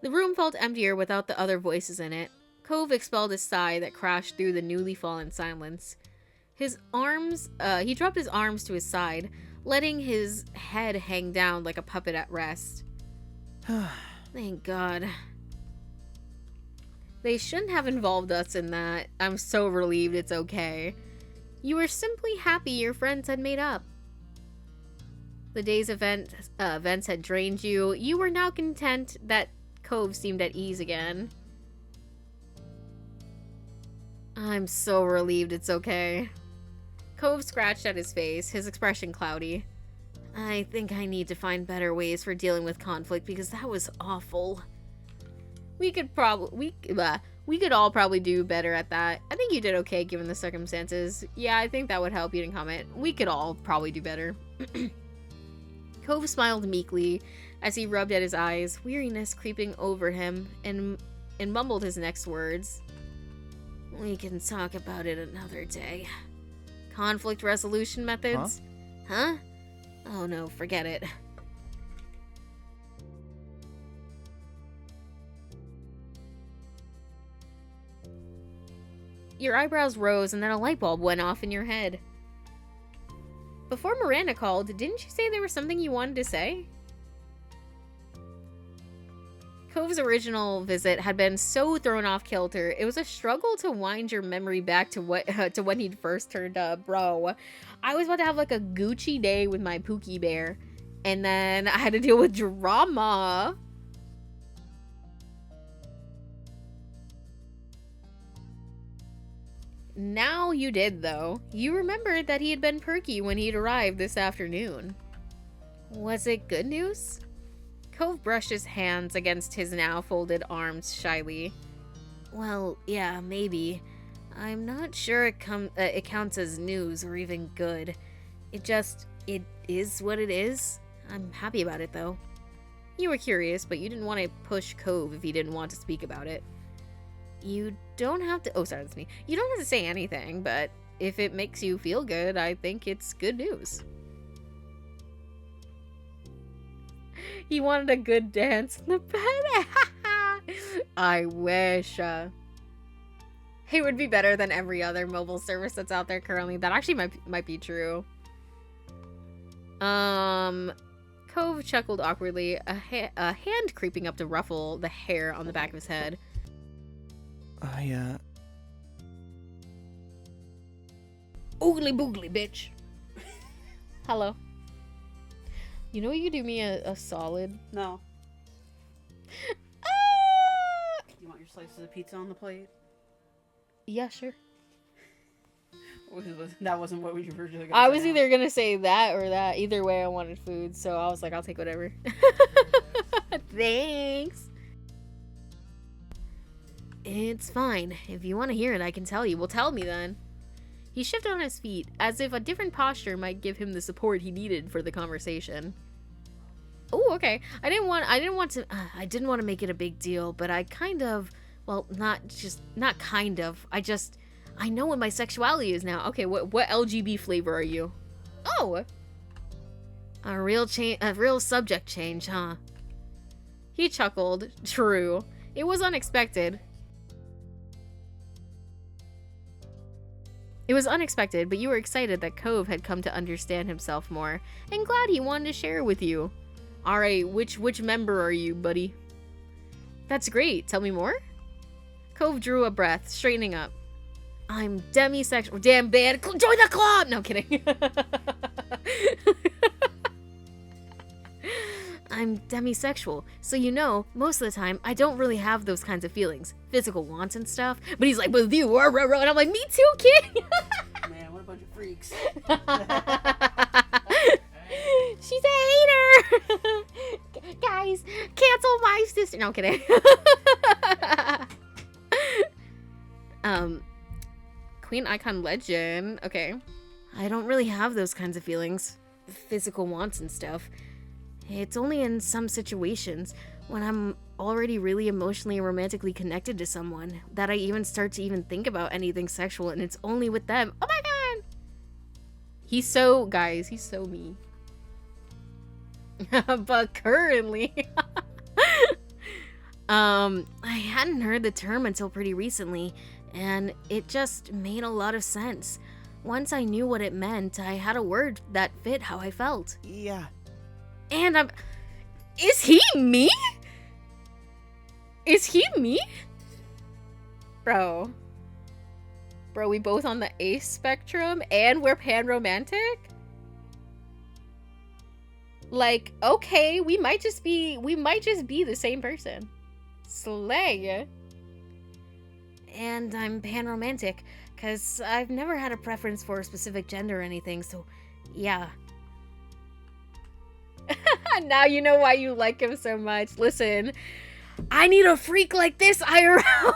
The room felt emptier without the other voices in it. Cove expelled a sigh that crashed through the newly fallen silence. He dropped his arms to his side, letting his head hang down like a puppet at rest. Thank God. They shouldn't have involved us in that. I'm so relieved it's okay. You were simply happy your friends had made up. The day's events had drained you. You were now content that Cove seemed at ease again. I'm so relieved it's okay. Cove scratched at his face, his expression cloudy. I think I need to find better ways for dealing with conflict because that was awful. We could all probably do better at that. I think you did okay given the circumstances. Yeah, I think that would help. You didn't comment. We could all probably do better. Cove smiled meekly as he rubbed at his eyes, weariness creeping over him, and mumbled his next words. We can talk about it another day. Conflict resolution methods? Huh? Oh no, forget it. Your eyebrows rose and then a light bulb went off in your head. Before Miranda called, didn't you say there was something you wanted to say? Cove's original visit had been so thrown off kilter, it was a struggle to wind your memory back to when he'd first turned up. Bro, I was about to have like a Gucci day with my Pookie Bear, and then I had to deal with drama. Now you did, though. You remembered that he had been perky when he'd arrived this afternoon. Was it good news? Cove brushed his hands against his now folded arms shyly. Well, yeah, maybe. I'm not sure it counts as news or even good. It is what it is. I'm happy about it, though. You were curious, but you didn't want to push Cove if he didn't want to speak about it. You don't have to... Oh, sorry, that's me. You don't have to say anything, but if it makes you feel good, I think it's good news. He wanted a good dance in the bed. I wish. It would be better than every other mobile service that's out there currently. That actually might be true. Cove chuckled awkwardly, a hand creeping up to ruffle the hair on the back of his head. Oogly boogly, bitch. Hello. You know you could do me a solid? No. You want your slices of pizza on the plate? Yeah, sure. That wasn't what you were originally going to say. I was either gonna say that or that. Either way, I wanted food, so I was like, I'll take whatever. Thanks. It's fine. If you want to hear it, I can tell you. Well, tell me then. He shifted on his feet, as if a different posture might give him the support he needed for the conversation. Oh, okay. I didn't want to make it a big deal, but I kind of, well, not kind of. I know what my sexuality is now. Okay, what LGB flavor are you? Oh! A real subject change, huh? He chuckled. True. It was unexpected. It was unexpected, but you were excited that Cove had come to understand himself more, and glad he wanted to share with you. Alright, which member are you, buddy? That's great. Tell me more? Cove drew a breath, straightening up. I'm demisexual. Damn bad. Join the club! No, kidding. I'm demisexual, so you know, most of the time, I don't really have those kinds of feelings. Physical wants and stuff. But he's like, with you, and I'm like, me too, kid! Man, what a bunch of freaks. She's a hater! Guys, cancel my sister. No, I'm kidding. Queen Icon Legend. Okay. I don't really have those kinds of feelings. Physical wants and stuff. It's only in some situations when I'm already really emotionally and romantically connected to someone, that I even start to even think about anything sexual, and it's only with them. Oh my god! Guys, he's so me. But currently... I hadn't heard the term until pretty recently, and it just made a lot of sense. Once I knew what it meant, I had a word that fit how I felt. Yeah. And Is he me? Is he me? Bro, we both on the ace spectrum and we're pan-romantic? Like, okay, we might just be the same person. Slay. And I'm pan-romantic, because I've never had a preference for a specific gender or anything, so yeah. Now you know why you like him so much. Listen, I need a freak like this IRL.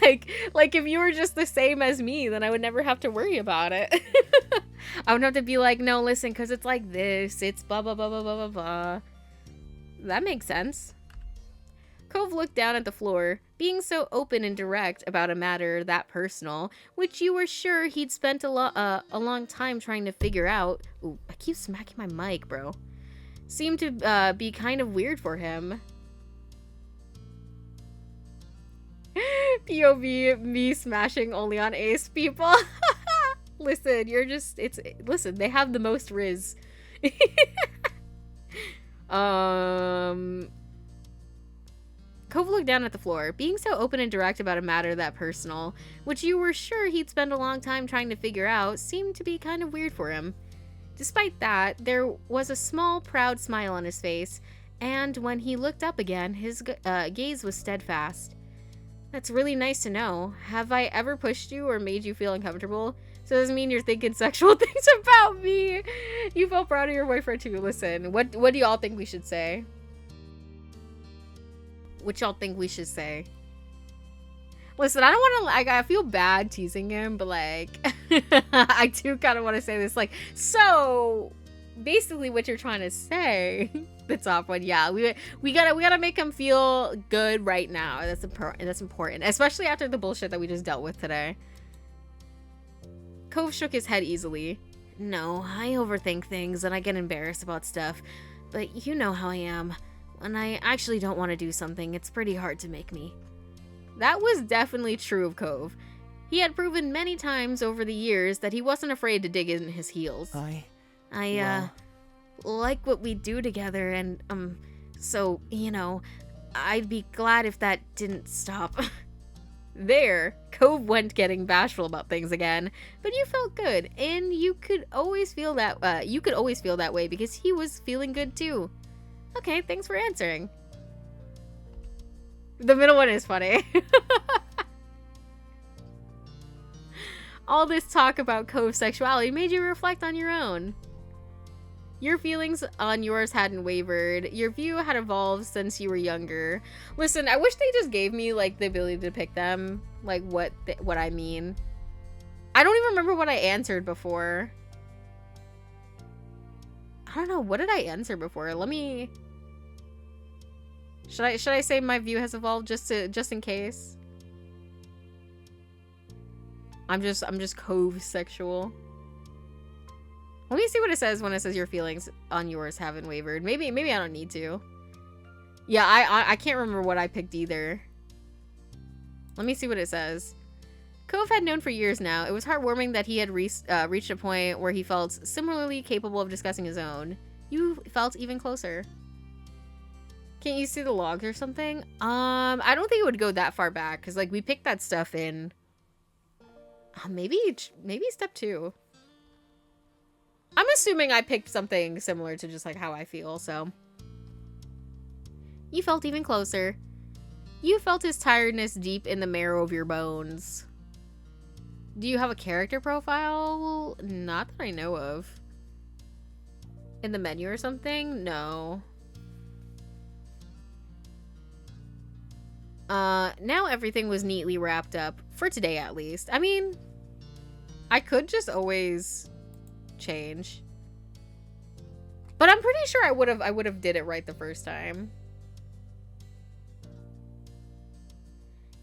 like if you were just the same as me, then I would never have to worry about it. I would have to be like, no, listen, because it's like this. It's blah, blah, blah, blah, blah, blah, blah. That makes sense. Cove looked down at the floor, being so open and direct about a matter that personal, which you were sure he'd spent a long time trying to figure out. Ooh, I keep smacking my mic, bro. Seemed to be kind of weird for him. POV, me smashing only on ace people. Listen, listen, they have the most riz. Cove looked down at the floor, being so open and direct about a matter that personal, which you were sure he'd spend a long time trying to figure out, seemed to be kind of weird for him. Despite that, there was a small, proud smile on his face, and when he looked up again, his gaze was steadfast. That's really nice to know. Have I ever pushed you or made you feel uncomfortable? So it doesn't mean you're thinking sexual things about me. You felt proud of your boyfriend too. Listen, what do y'all think we should say? What y'all think we should say? Listen, I don't want to, like, I feel bad teasing him, but, like, I do kind of want to say this, like, so, basically what you're trying to say, the top one, yeah, we gotta make him feel good right now. That's important, especially after the bullshit that we just dealt with today. Cove shook his head easily. No, I overthink things and I get embarrassed about stuff, but you know how I am. When I actually don't want to do something, it's pretty hard to make me. That was definitely true of Cove. He had proven many times over the years that he wasn't afraid to dig in his heels. I like what we do together, and, so, you know, I'd be glad if that didn't stop. There, Cove went getting bashful about things again, but you felt good, and you could always feel that way because he was feeling good too. Okay, thanks for answering. The middle one is funny. All this talk about Cove's sexuality made you reflect on your own. Your feelings on yours hadn't wavered. Your view had evolved since you were younger. Listen, I wish they just gave me, like, the ability to pick them. Like, what I mean. I don't even remember what I answered before. I don't know. What did I answer before? Let me... Should I say my view has evolved just in case? I'm just Cove sexual. Let me see what it says when it says your feelings on yours haven't wavered. Maybe I don't need to. Yeah, I can't remember what I picked either. Let me see what it says. Cove had known for years now. It was heartwarming that he had reached a point where he felt similarly capable of discussing his own. You felt even closer. Can't you see the logs or something? I don't think it would go that far back because, like, we picked that stuff in. Maybe step 2. I'm assuming I picked something similar to just, like, how I feel, so. You felt even closer. You felt his tiredness deep in the marrow of your bones. Do you have a character profile? Not that I know of. In the menu or something? No. Now everything was neatly wrapped up, for today at least. I mean, I could just always change. But I'm pretty sure I would have did it right the first time.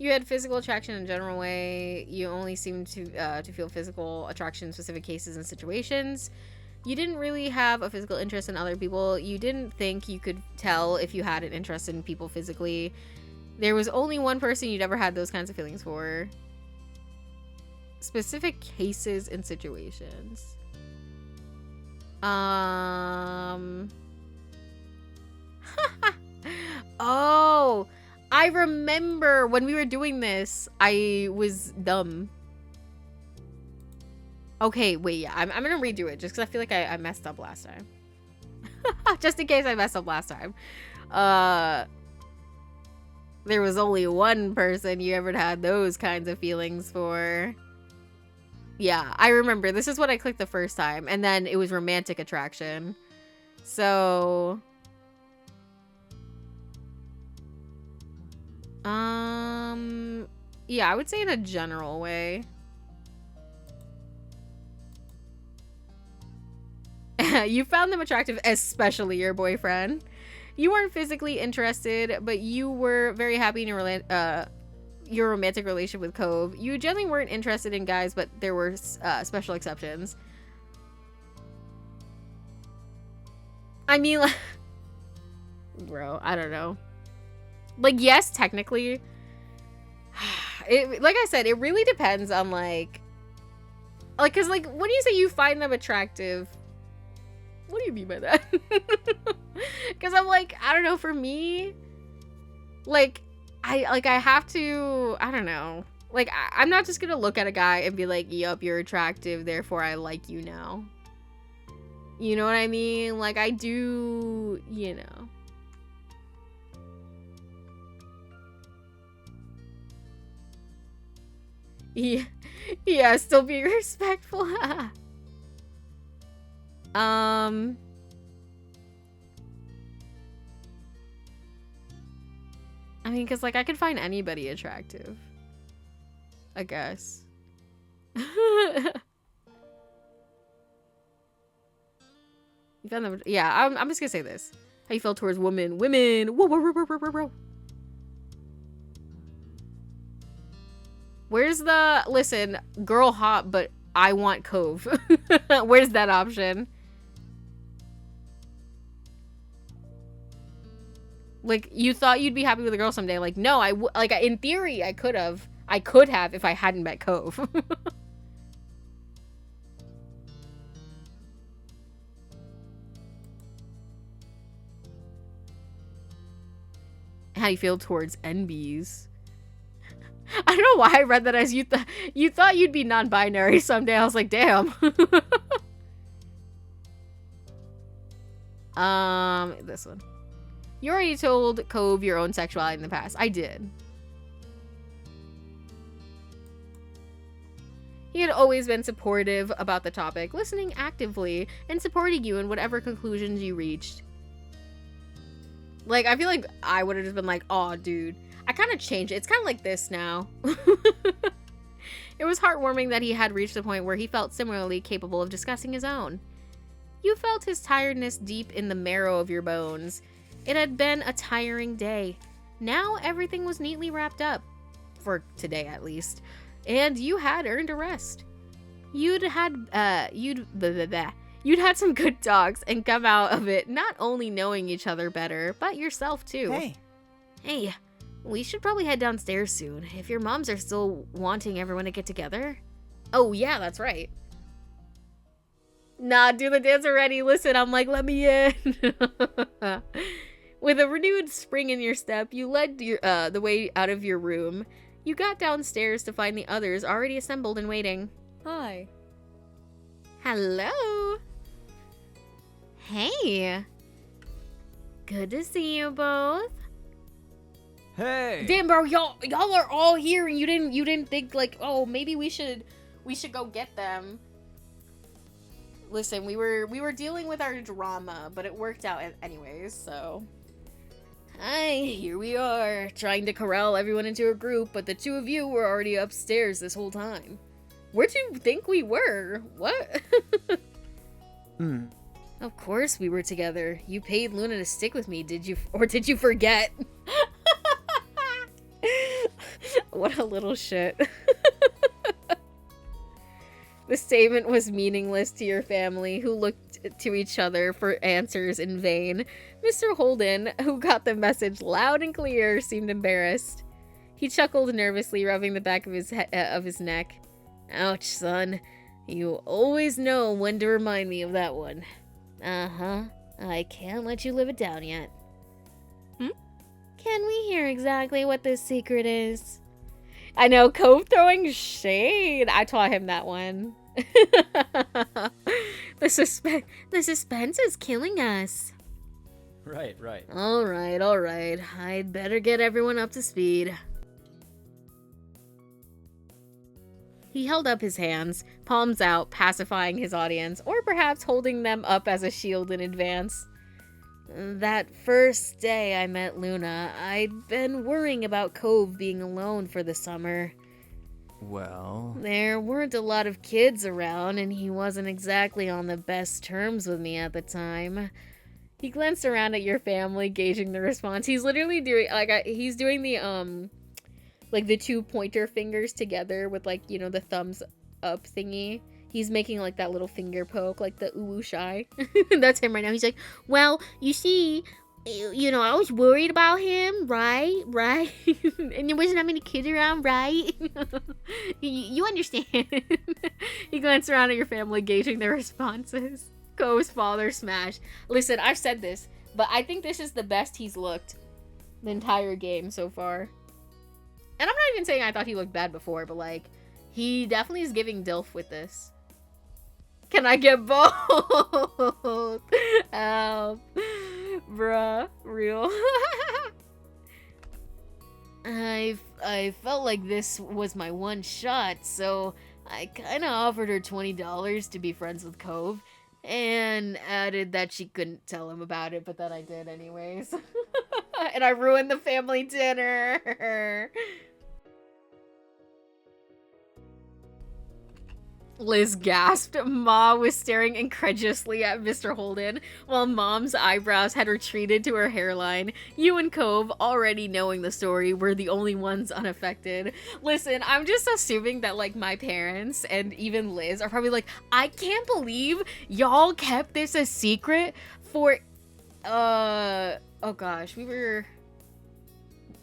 You had physical attraction in a general way. You only seemed to feel physical attraction in specific cases and situations. You didn't really have a physical interest in other people. You didn't think you could tell if you had an interest in people physically. There was only one person you'd ever had those kinds of feelings for. Specific cases and situations. Oh, I remember when we were doing this, I was dumb. Okay, wait, yeah, I'm gonna redo it just because I feel like I messed up last time. Just in case I messed up last time. There was only one person you ever had those kinds of feelings for. Yeah, I remember. This is what I clicked the first time, and then it was romantic attraction. So... yeah, I would say in a general way. You found them attractive, especially your boyfriend. You weren't physically interested, but you were very happy in your romantic relationship with Cove. You generally weren't interested in guys, but there were special exceptions. I mean, like, bro, I don't know. Like, yes, technically. Like I said, it really depends on, like, because, like, when you say you find them attractive, what do you mean by that? Because I'm like, I don't know, for me, like, I have to, I don't know. Like, I'm not just gonna look at a guy and be like, yup, you're attractive, therefore I like you now. You know what I mean? Like, I do, you know. Yeah, still being respectful. I mean, because, like, I could find anybody attractive, I guess. You found them, yeah, I'm just gonna say this. How you felt towards women. Whoa, whoa, whoa, whoa, whoa, whoa. Where's the, listen, girl hot, but I want Cove. Where's that option? Like, you thought you'd be happy with a girl someday. Like, no, like, in theory, I could have if I hadn't met Cove. How do you feel towards NBs? I don't know why I read that as you thought you'd be non-binary someday. I was like, damn. This one. You already told Cove your own sexuality in the past. I did. He had always been supportive about the topic, listening actively, and supporting you in whatever conclusions you reached. Like, I feel like I would have just been like, aw, dude. I kind of changed it. It's kind of like this now. It was heartwarming that he had reached the point where he felt similarly capable of discussing his own. You felt his tiredness deep in the marrow of your bones. It had been a tiring day. Now everything was neatly wrapped up. For today, at least. And you had earned a rest. You'd had some good talks and come out of it not only knowing each other better, but yourself too. Hey, we should probably head downstairs soon, if your moms are still wanting everyone to get together. Oh yeah, that's right. Nah, do the dance already. Listen, I'm like, let me in. With a renewed spring in your step, you led the way out of your room. You got downstairs to find the others already assembled and waiting. Hi. Hello. Hey. Good to see you both. Hey! Damn, bro, y'all are all here, and you didn't think like, oh, maybe we should go get them. Listen, we were dealing with our drama, but it worked out anyways. So, hi, here we are, trying to corral everyone into a group, but the two of you were already upstairs this whole time. Where'd you think we were? What? Of course we were together. You paid Luna to stick with me, did you? Or did you forget? A little shit. The statement was meaningless to your family, who looked to each other for answers in vain. Mr. Holden, who got the message loud and clear, seemed embarrassed. He chuckled nervously, rubbing the back of his neck. Ouch, son. You always know when to remind me of that one. Uh-huh. I can't let you live it down yet. Can we hear exactly what this secret is? I know, Cove throwing shade. I taught him that one. The suspense is killing us. Right, right. All right. I'd better get everyone up to speed. He held up his hands, palms out, pacifying his audience, or perhaps holding them up as a shield in advance. That first day I met Luna, I'd been worrying about Cove being alone for the summer. Well... There weren't a lot of kids around, and he wasn't exactly on the best terms with me at the time. He glanced around at your family, gauging the response. He's literally doing, he's doing the, like, the 2 pointer fingers together with, like, you know, the thumbs up thingy. He's making, like, that little finger poke, like the ooh shy. That's him right now. He's like, well, you see, you know, I was worried about him, right? And there wasn't that many kids around, right? You understand. He glanced around at your family, gauging their responses. Cove's father smash. Listen, I've said this, but I think this is the best he's looked the entire game so far. And I'm not even saying I thought he looked bad before, but, like, he definitely is giving DILF with this. Can I get both? Help. Bruh. Real. I felt like this was my one shot, so I kinda offered her $20 to be friends with Cove, and added that she couldn't tell him about it, but that I did anyways. And I ruined the family dinner. Liz gasped. Ma was staring incredulously at Mr. Holden, while Mom's eyebrows had retreated to her hairline. You and Cove, already knowing the story, were the only ones unaffected. Listen, I'm just assuming that, like, my parents and even Liz are probably like, I can't believe y'all kept this a secret for, oh gosh, we're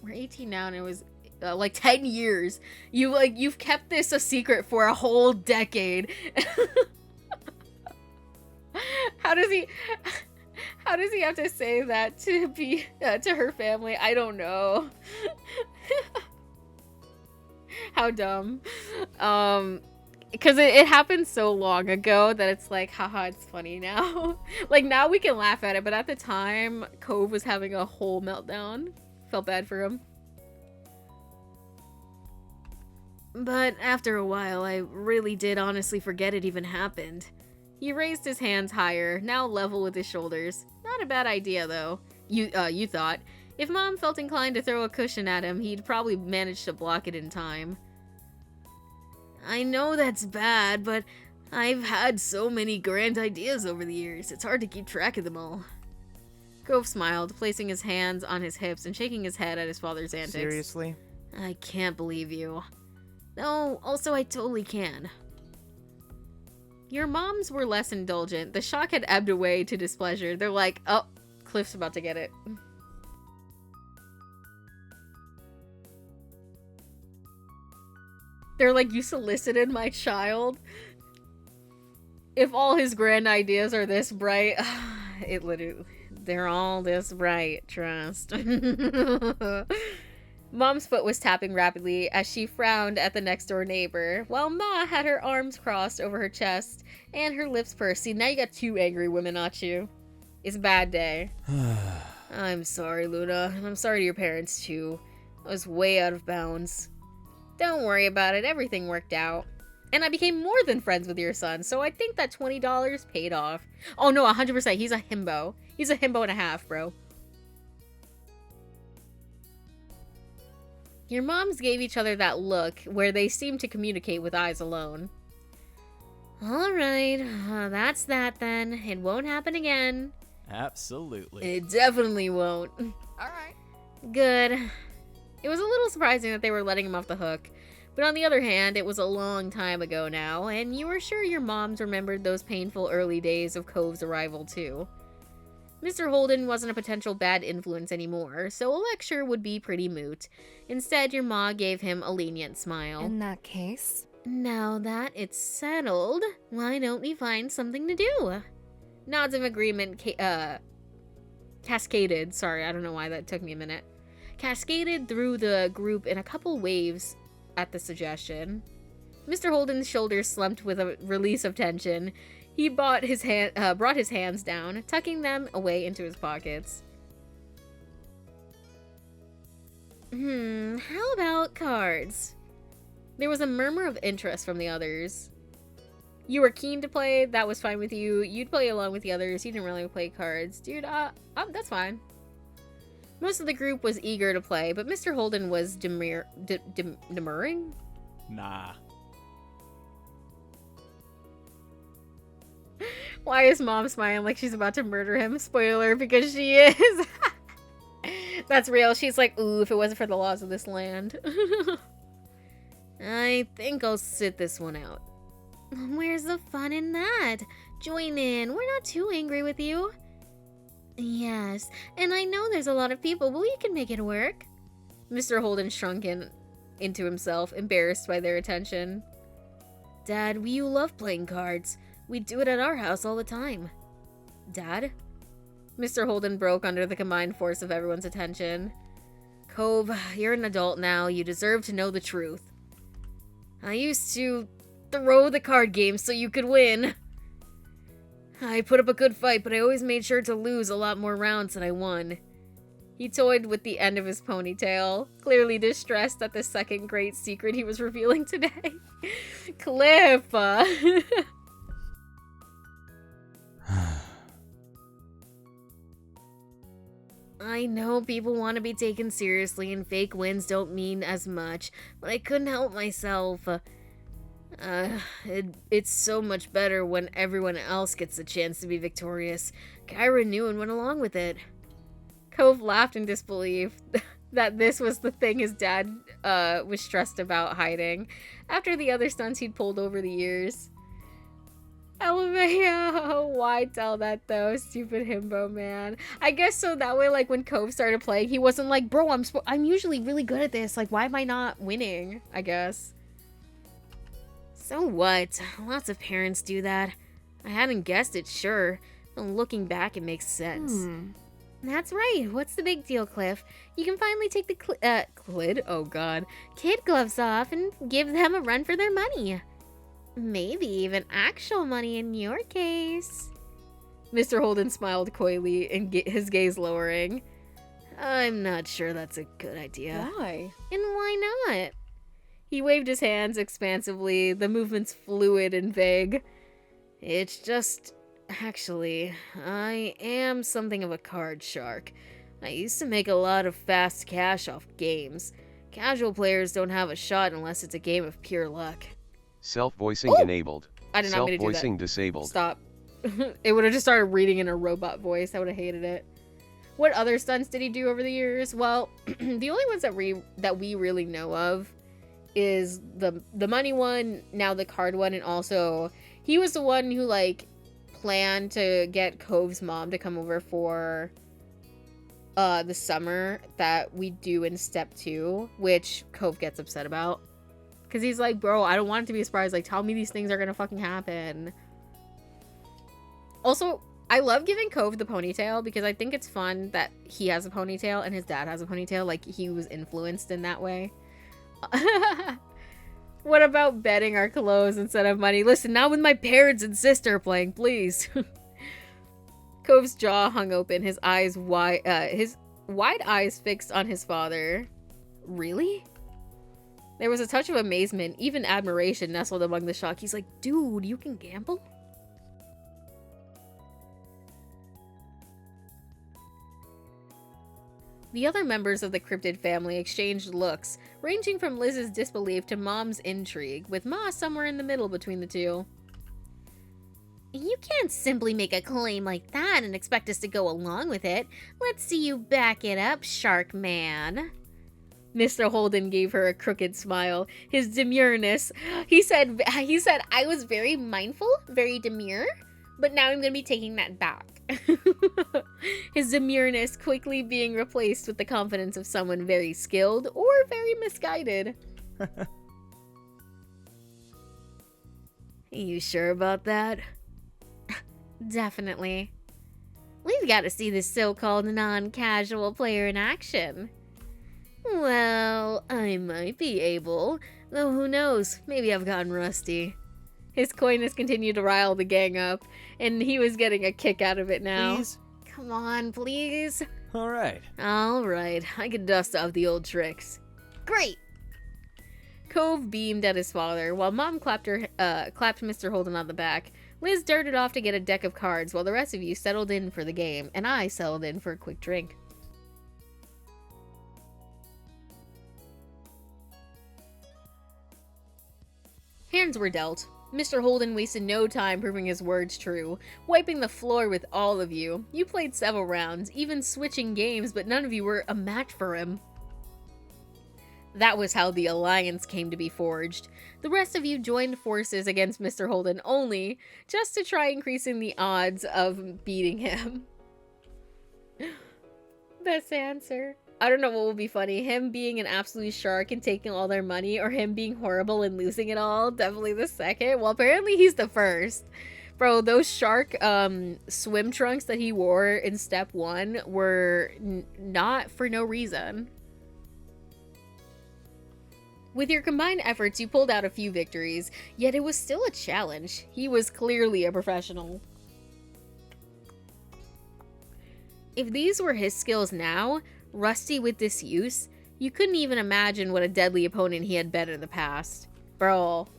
18 now, and it was like 10 years. You've kept this a secret for a whole decade. How does he have to say that to be to her family? I don't know. How dumb. Because it happened so long ago that it's like, haha, it's funny now. Like, now we can laugh at it, but at the time, Cove was having a whole meltdown. Felt bad for him. But after a while, I really did honestly forget it even happened. He raised his hands higher, now level with his shoulders. Not a bad idea, though. You thought. If Mom felt inclined to throw a cushion at him, he'd probably manage to block it in time. I know that's bad, but I've had so many grand ideas over the years, it's hard to keep track of them all. Cove smiled, placing his hands on his hips and shaking his head at his father's antics. Seriously? I can't believe you. No, also I totally can. Your moms were less indulgent. The shock had ebbed away to displeasure. They're like, oh, Cliff's about to get it. They're like, you solicited my child? If all his grand ideas are this bright, it literally, they're all this bright, trust. Mom's foot was tapping rapidly as she frowned at the next door neighbor, while Ma had her arms crossed over her chest and her lips pursed. See, now you got two angry women, not you? It's a bad day. I'm sorry, Luna. I'm sorry to your parents, too. I was way out of bounds. Don't worry about it. Everything worked out. And I became more than friends with your son, so I think that $20 paid off. Oh, no, 100%. He's a himbo. He's a himbo and a half, bro. Your moms gave each other that look where they seemed to communicate with eyes alone. Alright, that's that then. It won't happen again. Absolutely. It definitely won't. All right. Good. It was a little surprising that they were letting him off the hook. But on the other hand, it was a long time ago now, and you were sure your moms remembered those painful early days of Cove's arrival too. Mr. Holden wasn't a potential bad influence anymore, so a lecture would be pretty moot. Instead, your ma gave him a lenient smile. In that case, Now that it's settled, why don't we find something to do? Nods of agreement cascaded. Sorry, I don't know why that took me a minute. Cascaded through the group in a couple waves at the suggestion. Mr. Holden's shoulders slumped with a release of tension. He brought his hands down, tucking them away into his pockets. How about cards? There was a murmur of interest from the others. You were keen to play, that was fine with you. You'd play along with the others, you didn't really play cards. Dude, that's fine. Most of the group was eager to play, but Mr. Holden was demurring? Nah. Why is mom smiling like she's about to murder him? Spoiler, because she is. That's real. She's like, ooh, if it wasn't for the laws of this land. I think I'll sit this one out. Where's the fun in that? Join in. We're not too angry with you. Yes, and I know there's a lot of people, but we can make it work. Mr. Holden shrunk into himself, embarrassed by their attention. Dad, you love playing cards. We do it at our house all the time. Dad? Mr. Holden broke under the combined force of everyone's attention. Cove, you're an adult now. You deserve to know the truth. I used to throw the card game so you could win. I put up a good fight, but I always made sure to lose a lot more rounds than I won. He toyed with the end of his ponytail, clearly distressed at the second great secret he was revealing today. Cliff! I know people want to be taken seriously and fake wins don't mean as much, but I couldn't help myself. It's so much better when everyone else gets the chance to be victorious. Kyra knew and went along with it. Cove laughed in disbelief that this was the thing his dad was stressed about hiding after the other stunts he'd pulled over the years. LMAO, why tell that though? Stupid himbo, man. I guess so that way, like, when Cove started playing, he wasn't like, bro, I'm usually really good at this. Like, why am I not winning? I guess. So what? Lots of parents do that. I hadn't guessed it, sure. And looking back, it makes sense. That's right. What's the big deal, Cliff? You can finally take the kid gloves off and give them a run for their money. Maybe even actual money in your case. Mr. Holden smiled coyly, and his gaze lowering. I'm not sure that's a good idea. why? And why not? He waved his hands expansively, the movements fluid and vague. It's just... Actually, I am something of a card shark. I used to make a lot of fast cash off games. Casual players don't have a shot unless it's a game of pure luck. Self-voicing enabled. I did not mean to do that. Self-voicing disabled. Stop. It would have just started reading in a robot voice. I would have hated it. What other stunts did he do over the years? Well, the only ones that we really know of is the money one, now the card one, and also he was the one who, like, planned to get Cove's mom to come over for the summer that we do in step 2, which Cove gets upset about. Because he's like, bro, I don't want it to be a surprise. Like, tell me these things are gonna fucking happen. Also, I love giving Cove the ponytail because I think it's fun that he has a ponytail and his dad has a ponytail. Like, he was influenced in that way. What about betting our clothes instead of money? Listen, not with my parents and sister playing, please. Cove's jaw hung open, his wide eyes fixed on his father. Really? There was a touch of amazement, even admiration nestled among the shock. He's like, dude, you can gamble? The other members of the cryptid family exchanged looks, ranging from Liz's disbelief to Mom's intrigue, with Ma somewhere in the middle between the two. You can't simply make a claim like that and expect us to go along with it. Let's see you back it up, Shark Man. Mr. Holden gave her a crooked smile. His demureness. He said, I was very mindful, very demure, but now I'm going to be taking that back. His demureness quickly being replaced with the confidence of someone very skilled or very misguided. You sure about that? Definitely. We've got to see this so-called non-casual player in action. Well, I might be able, though who knows, maybe I've gotten rusty. His coyness continued to rile the gang up, and he was getting a kick out of it now. Please? Come on, please. Alright. Alright, I can dust off the old tricks. Great! Cove beamed at his father, while Mom clapped Mr. Holden on the back. Liz darted off to get a deck of cards, while the rest of you settled in for the game, and I settled in for a quick drink. Hands were dealt. Mr. Holden wasted no time proving his words true, wiping the floor with all of you. You played several rounds, even switching games, but none of you were a match for him. That was how the alliance came to be forged. The rest of you joined forces against Mr. Holden only, just to try increasing the odds of beating him. Best answer. I don't know what will be funny, him being an absolute shark and taking all their money, or him being horrible and losing it all. Definitely the second. Well, apparently he's the first. Bro, those shark swim trunks that he wore in step 1 were not for no reason. With your combined efforts, you pulled out a few victories, yet it was still a challenge. He was clearly a professional. If these were his skills now, rusty with disuse, you couldn't even imagine what a deadly opponent he had been in the past. Bro.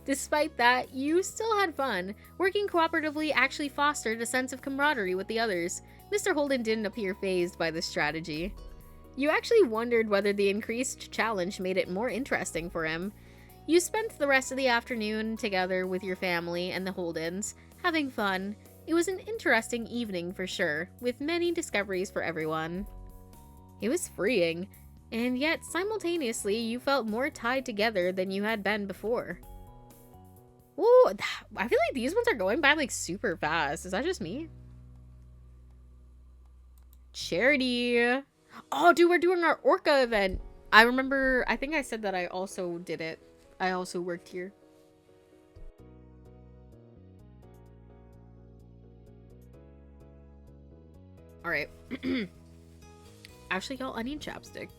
Despite that, you still had fun. Working cooperatively actually fostered a sense of camaraderie with the others. Mr. Holden didn't appear fazed by this strategy. You actually wondered whether the increased challenge made it more interesting for him. You spent the rest of the afternoon together with your family and the Holdens, having fun. It was an interesting evening for sure, with many discoveries for everyone. It was freeing, and yet simultaneously you felt more tied together than you had been before. Ooh, I feel like these ones are going by like super fast. Is that just me? Charity. Oh, dude, we're doing our Orca event. I remember, I think I said that I also did it. I also worked here. Alright. Actually, y'all, I need chapstick.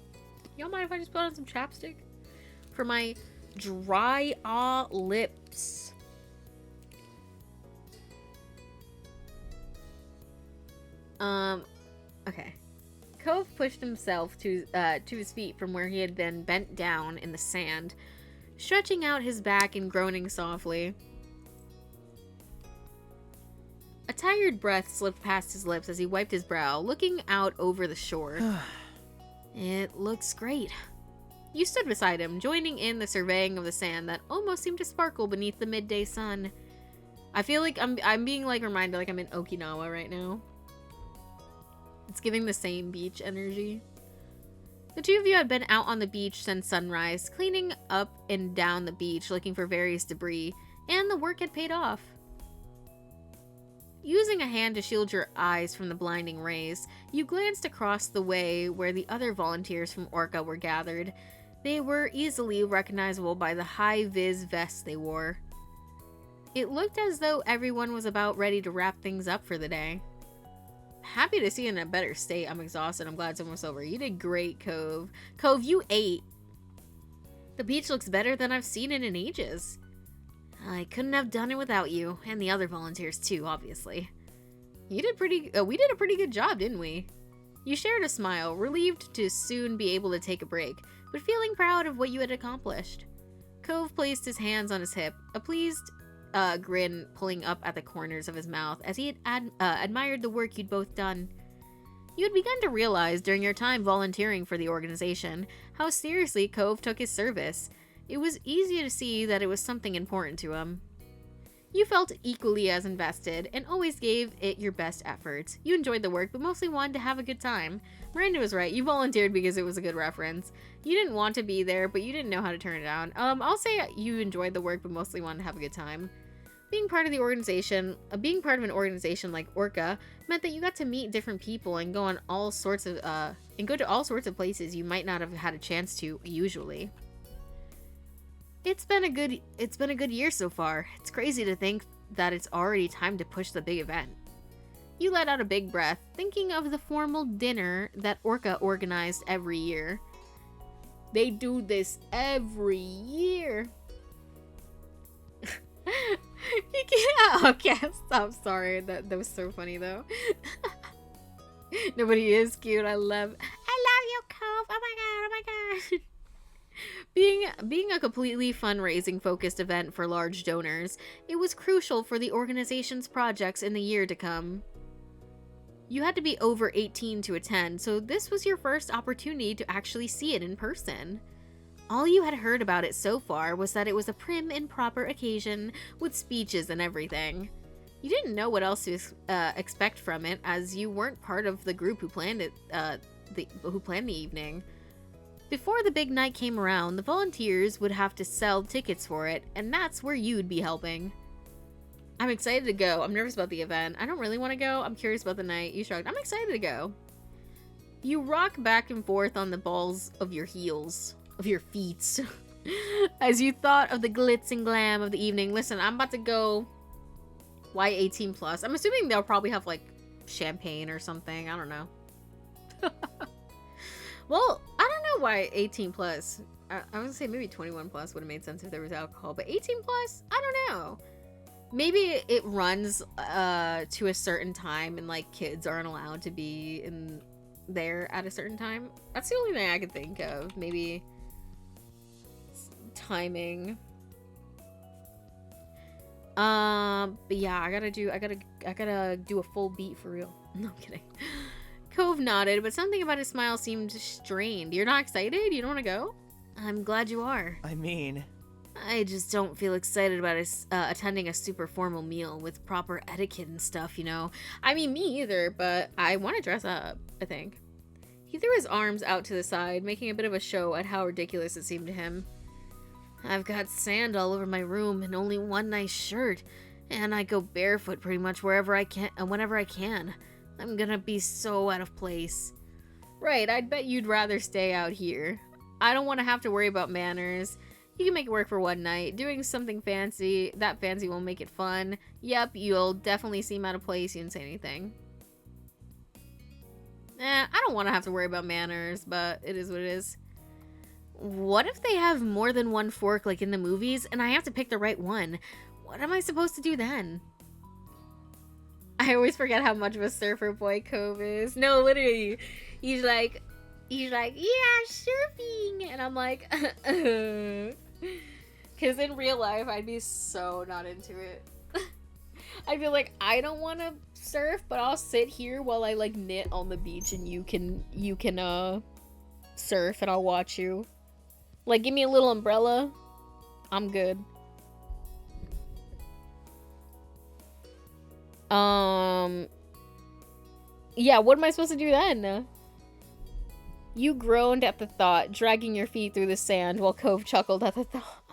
Y'all mind if I just put on some chapstick? For my dry lips. Okay. Cove pushed himself to his feet from where he had been bent down in the sand, stretching out his back and groaning softly. A tired breath slipped past his lips as he wiped his brow, looking out over the shore. It looks great. You stood beside him, joining in the surveying of the sand that almost seemed to sparkle beneath the midday sun. I feel like I'm being like reminded like I'm in Okinawa right now. It's giving the same beach energy. The two of you had been out on the beach since sunrise, cleaning up and down the beach, looking for various debris, and the work had paid off. Using a hand to shield your eyes from the blinding rays, you glanced across the way where the other volunteers from Orca were gathered. They were easily recognizable by the high-vis vests they wore. It looked as though everyone was about ready to wrap things up for the day. Happy to see you in a better state. I'm exhausted. I'm glad it's almost over. You did great, Cove. Cove, you ate. The beach looks better than I've seen it in ages. I couldn't have done it without you, and the other volunteers too, obviously. We did a pretty good job, didn't we? You shared a smile, relieved to soon be able to take a break, but feeling proud of what you had accomplished. Cove placed his hands on his hip, a pleased grin pulling up at the corners of his mouth as he had admired the work you'd both done. You had begun to realize during your time volunteering for the organization how seriously Cove took his service. It was easy to see that it was something important to him. You felt equally as invested and always gave it your best efforts. You enjoyed the work, but mostly wanted to have a good time. Miranda was right. You volunteered because it was a good reference. You didn't want to be there, but you didn't know how to turn it down. I'll say you enjoyed the work, but mostly wanted to have a good time. Being part of the organization, being part of an organization like Orca meant that you got to meet different people and go on all sorts of, and go to all sorts of places you might not have had a chance to usually. It's been a good year so far. It's crazy to think that it's already time to push the big event. You let out a big breath, thinking of the formal dinner that Orca organized every year. They do this every year. You can't. Okay, stop. Sorry, that was so funny though. Nobody is cute. I love you, Cove. Oh my god. Being a completely fundraising focused event for large donors, it was crucial for the organization's projects in the year to come. You had to be over 18 to attend, so this was your first opportunity to actually see it in person. All you had heard about it so far was that it was a prim and proper occasion with speeches and everything. You didn't know what else to expect from it, as you weren't part of the group who planned it. Who planned the evening. Before the big night came around, the volunteers would have to sell tickets for it, and that's where you'd be helping. I'm excited to go. I'm nervous about the event. I don't really want to go. I'm curious about the night. You shrugged. I'm excited to go. You rock back and forth on the balls of your heels. Of your feet. As you thought of the glitz and glam of the evening. Listen, I'm about to go. Why 18 plus? I'm assuming they'll probably have like champagne or something. I don't know. Well, I don't know why 18 plus. I was gonna say maybe 21 plus would have made sense if there was alcohol, but 18 plus? I don't know. Maybe it runs to a certain time and like kids aren't allowed to be in there at a certain time. That's the only thing I could think of. Maybe timing. But yeah, I gotta do a full beat for real. No, I'm kidding. Cove nodded, but something about his smile seemed strained. You're not excited? You don't want to go? I'm glad you are. I mean... I just don't feel excited about attending a super formal meal with proper etiquette and stuff, you know? I mean, me either, but I want to dress up, I think. He threw his arms out to the side, making a bit of a show at how ridiculous it seemed to him. I've got sand all over my room and only one nice shirt, and I go barefoot pretty much wherever I can and whenever I can. I'm gonna be so out of place. Right, I'd bet you'd rather stay out here. I don't want to have to worry about manners. You can make it work for one night. Doing something fancy, that fancy won't make it fun. Yep, you'll definitely seem out of place. You didn't say anything. I don't want to have to worry about manners, but it is what it is. What if they have more than one fork like in the movies and I have to pick the right one? What am I supposed to do then? I always forget how much of a surfer boy Cove is. No, literally. He's like, yeah, surfing. And I'm like, because in real life, I'd be so not into it. I'd be like, I don't want to surf, but I'll sit here while I like knit on the beach and you can surf and I'll watch you. Like, give me a little umbrella. I'm good. Yeah, what am I supposed to do then? You groaned at the thought, dragging your feet through the sand while Cove chuckled at the thought.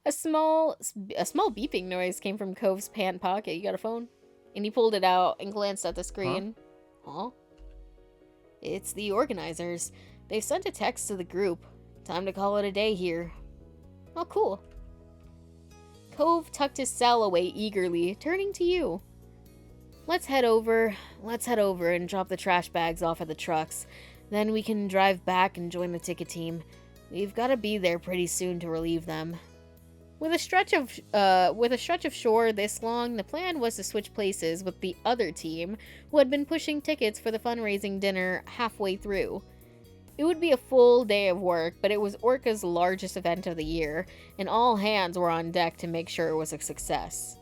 A small beeping noise came from Cove's pant pocket. You got a phone? And he pulled it out and glanced at the screen. Huh? It's the organizers. They sent a text to the group. Time to call it a day here. Oh, cool. Cove tucked his cell away eagerly, turning to you. Let's head over and drop the trash bags off at the trucks. Then we can drive back and join the ticket team. We've got to be there pretty soon to relieve them. With a stretch of shore this long, the plan was to switch places with the other team, who had been pushing tickets for the fundraising dinner halfway through. It would be a full day of work, but it was Orca's largest event of the year, and all hands were on deck to make sure it was a success.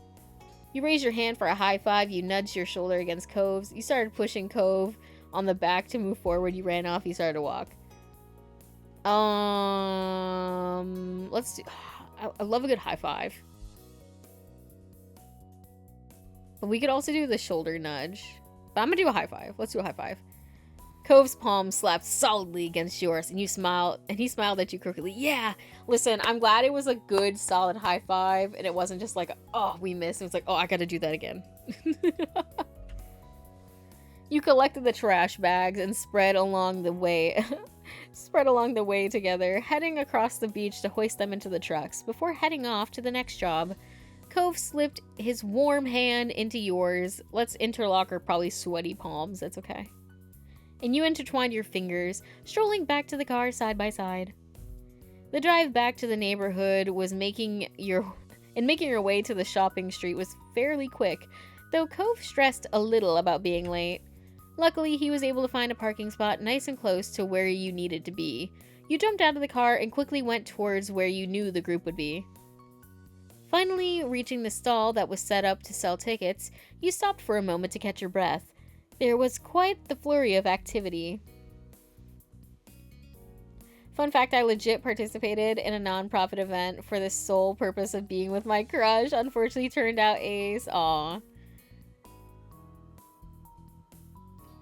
You raised your hand for a high five, you nudged your shoulder against Cove's, you started pushing Cove on the back to move forward, you ran off, you started to walk. Let's do... I love a good high five. We could also do the shoulder nudge. But I'm gonna do a high five. Let's do a high five. Cove's palm slapped solidly against yours, and you smiled, and he smiled at you crookedly. Yeah! Listen, I'm glad it was a good, solid high five, and it wasn't just like, oh, we missed. It was like, oh, I gotta do that again. You collected the trash bags and spread along the way together, heading across the beach to hoist them into the trucks. Before heading off to the next job, Cove slipped his warm hand into yours. Let's interlock our probably sweaty palms. That's okay. And you intertwined your fingers, strolling back to the car side by side. The drive back to the neighborhood was making your way to the shopping street was fairly quick, though Cove stressed a little about being late. Luckily, he was able to find a parking spot nice and close to where you needed to be. You jumped out of the car and quickly went towards where you knew the group would be. Finally, reaching the stall that was set up to sell tickets, you stopped for a moment to catch your breath. There was quite the flurry of activity. Fun fact, I legit participated in a non-profit event for the sole purpose of being with my crush. Unfortunately, turned out ace. Aw.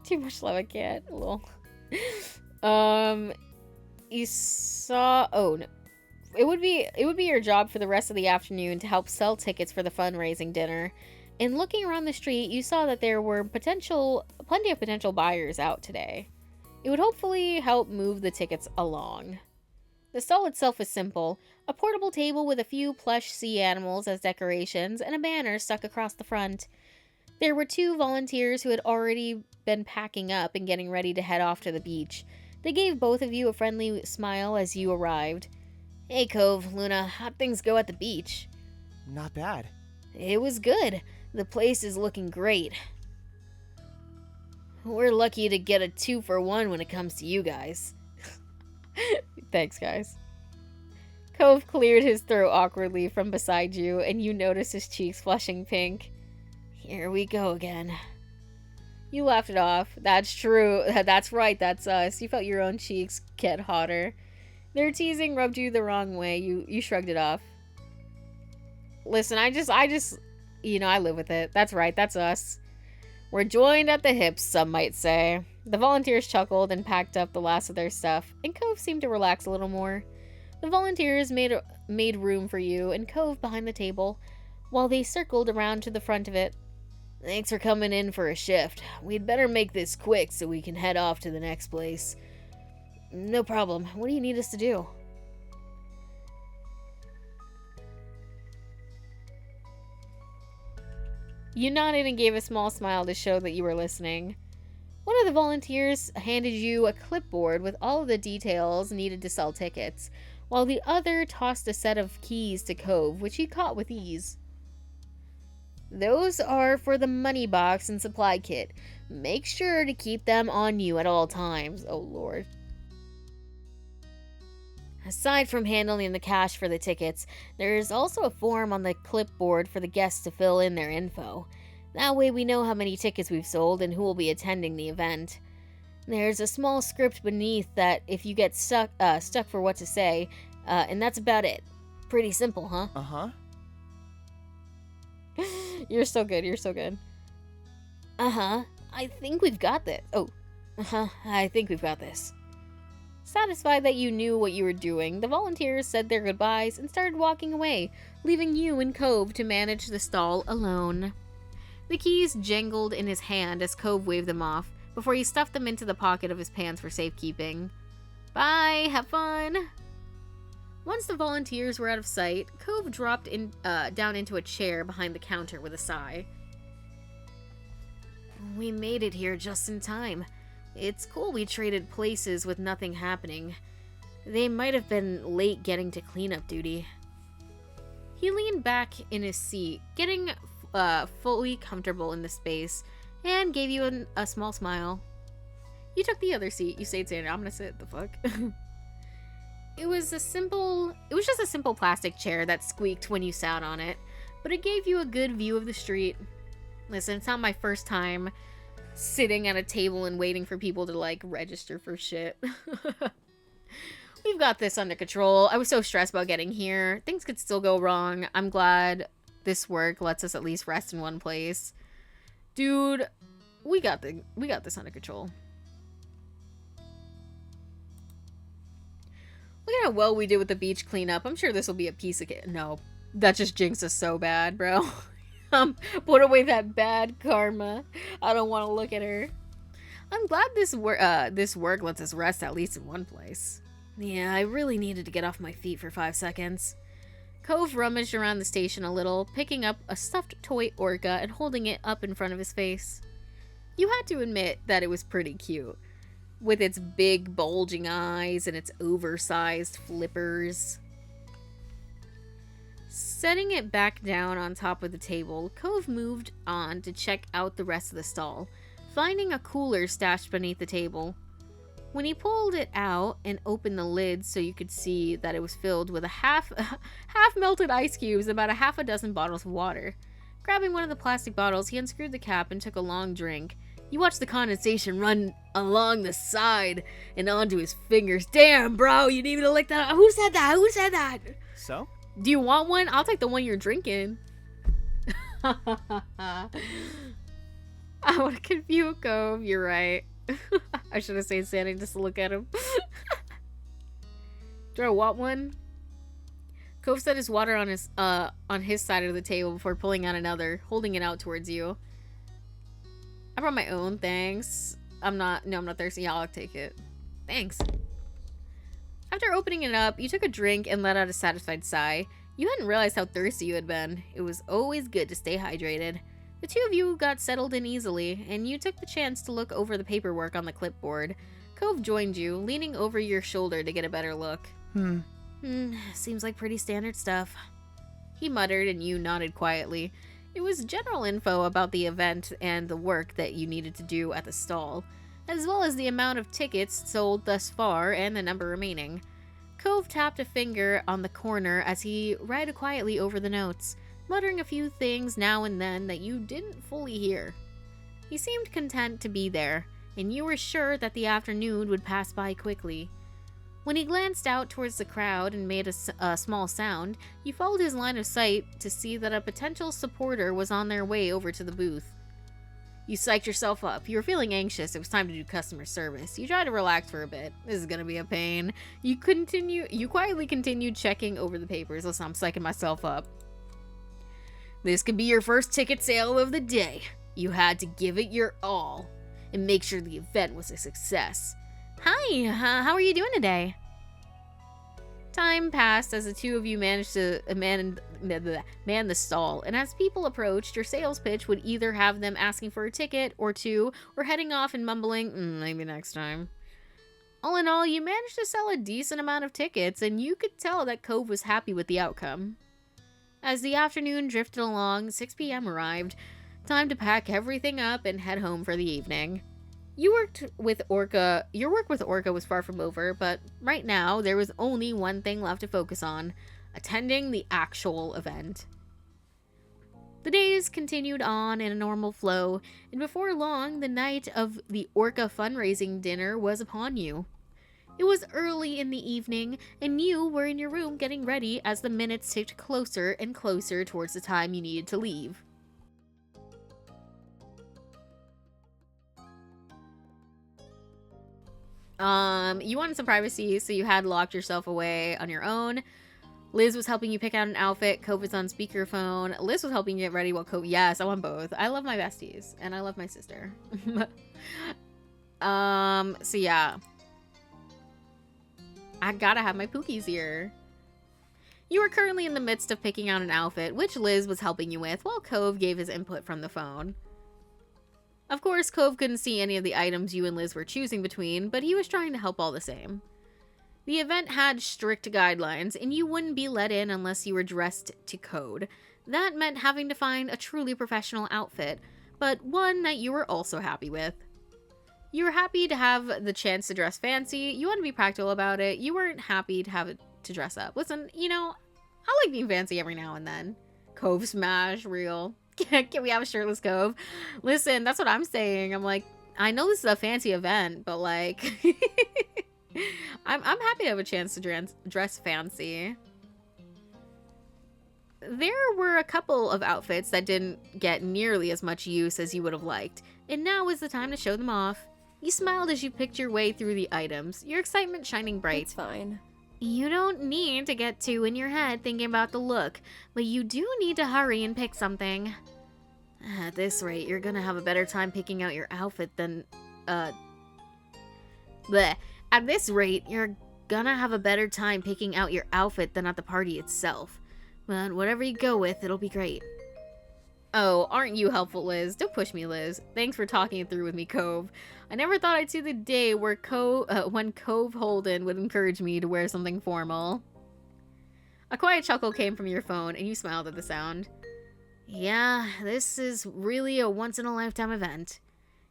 Too much love, I can't. Lol. You saw... Oh, no. It would be your job for the rest of the afternoon to help sell tickets for the fundraising dinner. And looking around the street, you saw that there were plenty of potential buyers out today. It would hopefully help move the tickets along. The stall itself was simple, a portable table with a few plush sea animals as decorations and a banner stuck across the front. There were 2 volunteers who had already been packing up and getting ready to head off to the beach. They gave both of you a friendly smile as you arrived. Hey Cove, Luna, how'd things go at the beach? Not bad. It was good. The place is looking great. We're lucky to get a 2-for-1 when it comes to you guys. Thanks, guys. Cove cleared his throat awkwardly from beside you, and you noticed his cheeks flushing pink. Here we go again. You laughed it off. That's true. That's right, that's us. You felt your own cheeks get hotter. Their teasing rubbed you the wrong way. You shrugged it off. Listen, I just, I live with it. That's right, that's us. We're joined at the hips, some might say. The volunteers chuckled and packed up the last of their stuff, and Cove seemed to relax a little more. The volunteers made room for you and Cove behind the table, while they circled around to the front of it. Thanks for coming in for a shift. We'd better make this quick so we can head off to the next place. No problem. What do you need us to do? You nodded and gave a small smile to show that you were listening. One of the volunteers handed you a clipboard with all of the details needed to sell tickets, while the other tossed a set of keys to Cove, which he caught with ease. Those are for the money box and supply kit. Make sure to keep them on you at all times. Oh, Lord. Aside from handling the cash for the tickets, there's also a form on the clipboard for the guests to fill in their info. That way we know how many tickets we've sold and who will be attending the event. There's a small script beneath that if you get stuck for what to say, and that's about it. Pretty simple, huh? Uh-huh. You're so good, you're so good. Uh-huh. I think we've got this. Oh. Uh-huh. I think we've got this. Satisfied that you knew what you were doing, the volunteers said their goodbyes and started walking away, leaving you and Cove to manage the stall alone. The keys jangled in his hand as Cove waved them off, before he stuffed them into the pocket of his pants for safekeeping. Bye, have fun! Once the volunteers were out of sight, Cove dropped down into a chair behind the counter with a sigh. We made it here just in time. It's cool we traded places with nothing happening. They might have been late getting to cleanup duty. He leaned back in his seat, getting fully comfortable in the space, and gave you a small smile. You took the other seat. You stayed standing. I'm gonna sit. The fuck? It was just a simple plastic chair that squeaked when you sat on it, but it gave you a good view of the street. Listen, it's not my first time sitting at a table and waiting for people to, like, register for shit. We've got this under control. I was so stressed about getting here. Things could still go wrong. I'm glad this work lets us at least rest in one place. Dude, we got this under control. Look at how well we did with the beach cleanup. I'm sure this will be a piece of cake. No, that just jinxed us so bad, bro. Put away that bad karma. I don't want to look at her. I'm glad this work lets us rest at least in one place. Yeah, I really needed to get off my feet for 5 seconds. Cove rummaged around the station a little, picking up a stuffed toy orca and holding it up in front of his face. You had to admit that it was pretty cute, with its big bulging eyes and its oversized flippers. Setting it back down on top of the table, Cove moved on to check out the rest of the stall, finding a cooler stashed beneath the table. When he pulled it out and opened the lid so you could see that it was filled with a half melted ice cubes and about a half a dozen bottles of water. Grabbing one of the plastic bottles, he unscrewed the cap and took a long drink. You watched the condensation run along the side and onto his fingers. Damn, bro, you didn't even lick that up. Who said that? Who said that? So? Do you want one? I'll take the one you're drinking. I would confuse Cove. You're right. I should have stayed standing just to look at him. Do I want one? Cove set his water on his side of the table before pulling out another, holding it out towards you. I brought my own, thanks. I'm not thirsty. Yeah, I'll take it. Thanks. After opening it up, you took a drink and let out a satisfied sigh. You hadn't realized how thirsty you had been. It was always good to stay hydrated. The two of you got settled in easily, and you took the chance to look over the paperwork on the clipboard. Cove joined you, leaning over your shoulder to get a better look. Seems like pretty standard stuff. He muttered, and you nodded quietly. It was general info about the event and the work that you needed to do at the stall, as well as the amount of tickets sold thus far and the number remaining. Cove tapped a finger on the corner as he read quietly over the notes, muttering a few things now and then that you didn't fully hear. He seemed content to be there, and you were sure that the afternoon would pass by quickly. When he glanced out towards the crowd and made a small sound, you followed his line of sight to see that a potential supporter was on their way over to the booth. You psyched yourself up. You were feeling anxious. It was time to do customer service. You tried to relax for a bit. This is gonna be a pain. You quietly continued checking over the papers. Listen, I'm psyching myself up. This could be your first ticket sale of the day. You had to give it your all and make sure the event was a success. Hi, how are you doing today? Time passed as the two of you managed to man the stall, and as people approached, your sales pitch would either have them asking for a ticket or two, or heading off and mumbling, maybe next time. All in all, you managed to sell a decent amount of tickets, and you could tell that Cove was happy with the outcome. As the afternoon drifted along, 6 p.m. arrived. Time to pack everything up and head home for the evening. Your work with Orca was far from over, but right now there was only one thing left to focus on: attending the actual event. The days continued on in a normal flow, and before long, the night of the Orca fundraising dinner was upon you. It was early in the evening, and you were in your room getting ready as the minutes ticked closer and closer towards the time you needed to leave. You wanted some privacy, so you had locked yourself away on your own. Liz was helping you pick out an outfit. Cove was on speakerphone. Liz was helping you get ready while Cove... Yes, I want both. I love my besties, and I love my sister. So yeah. I gotta have my pookies here. You were currently in the midst of picking out an outfit, which Liz was helping you with, while Cove gave his input from the phone. Of course, Cove couldn't see any of the items you and Liz were choosing between, but he was trying to help all the same. The event had strict guidelines, and you wouldn't be let in unless you were dressed to code. That meant having to find a truly professional outfit, but one that you were also happy with. You were happy to have the chance to dress fancy. You wanted to be practical about it. You weren't happy to have it to dress up. Listen, you know, I like being fancy every now and then. Cove smash, real. Can we have a shirtless Cove? Listen, that's what I'm saying. I'm like, I know this is a fancy event, but like, I'm happy to have a chance to dress fancy. There were a couple of outfits that didn't get nearly as much use as you would have liked, and now is the time to show them off. You smiled as you picked your way through the items, your excitement shining bright. It's fine. You don't need to get too in your head thinking about the look, but you do need to hurry and pick something. At this rate, you're gonna have a better time picking out your outfit than, Bleh. At this rate, you're gonna have a better time picking out your outfit than at the party itself. But whatever you go with, it'll be great. Oh, aren't you helpful, Liz? Don't push me, Liz. Thanks for talking it through with me, Cove. I never thought I'd see the day where when Cove Holden would encourage me to wear something formal. A quiet chuckle came from your phone, and you smiled at the sound. Yeah, this is really a once-in-a-lifetime event.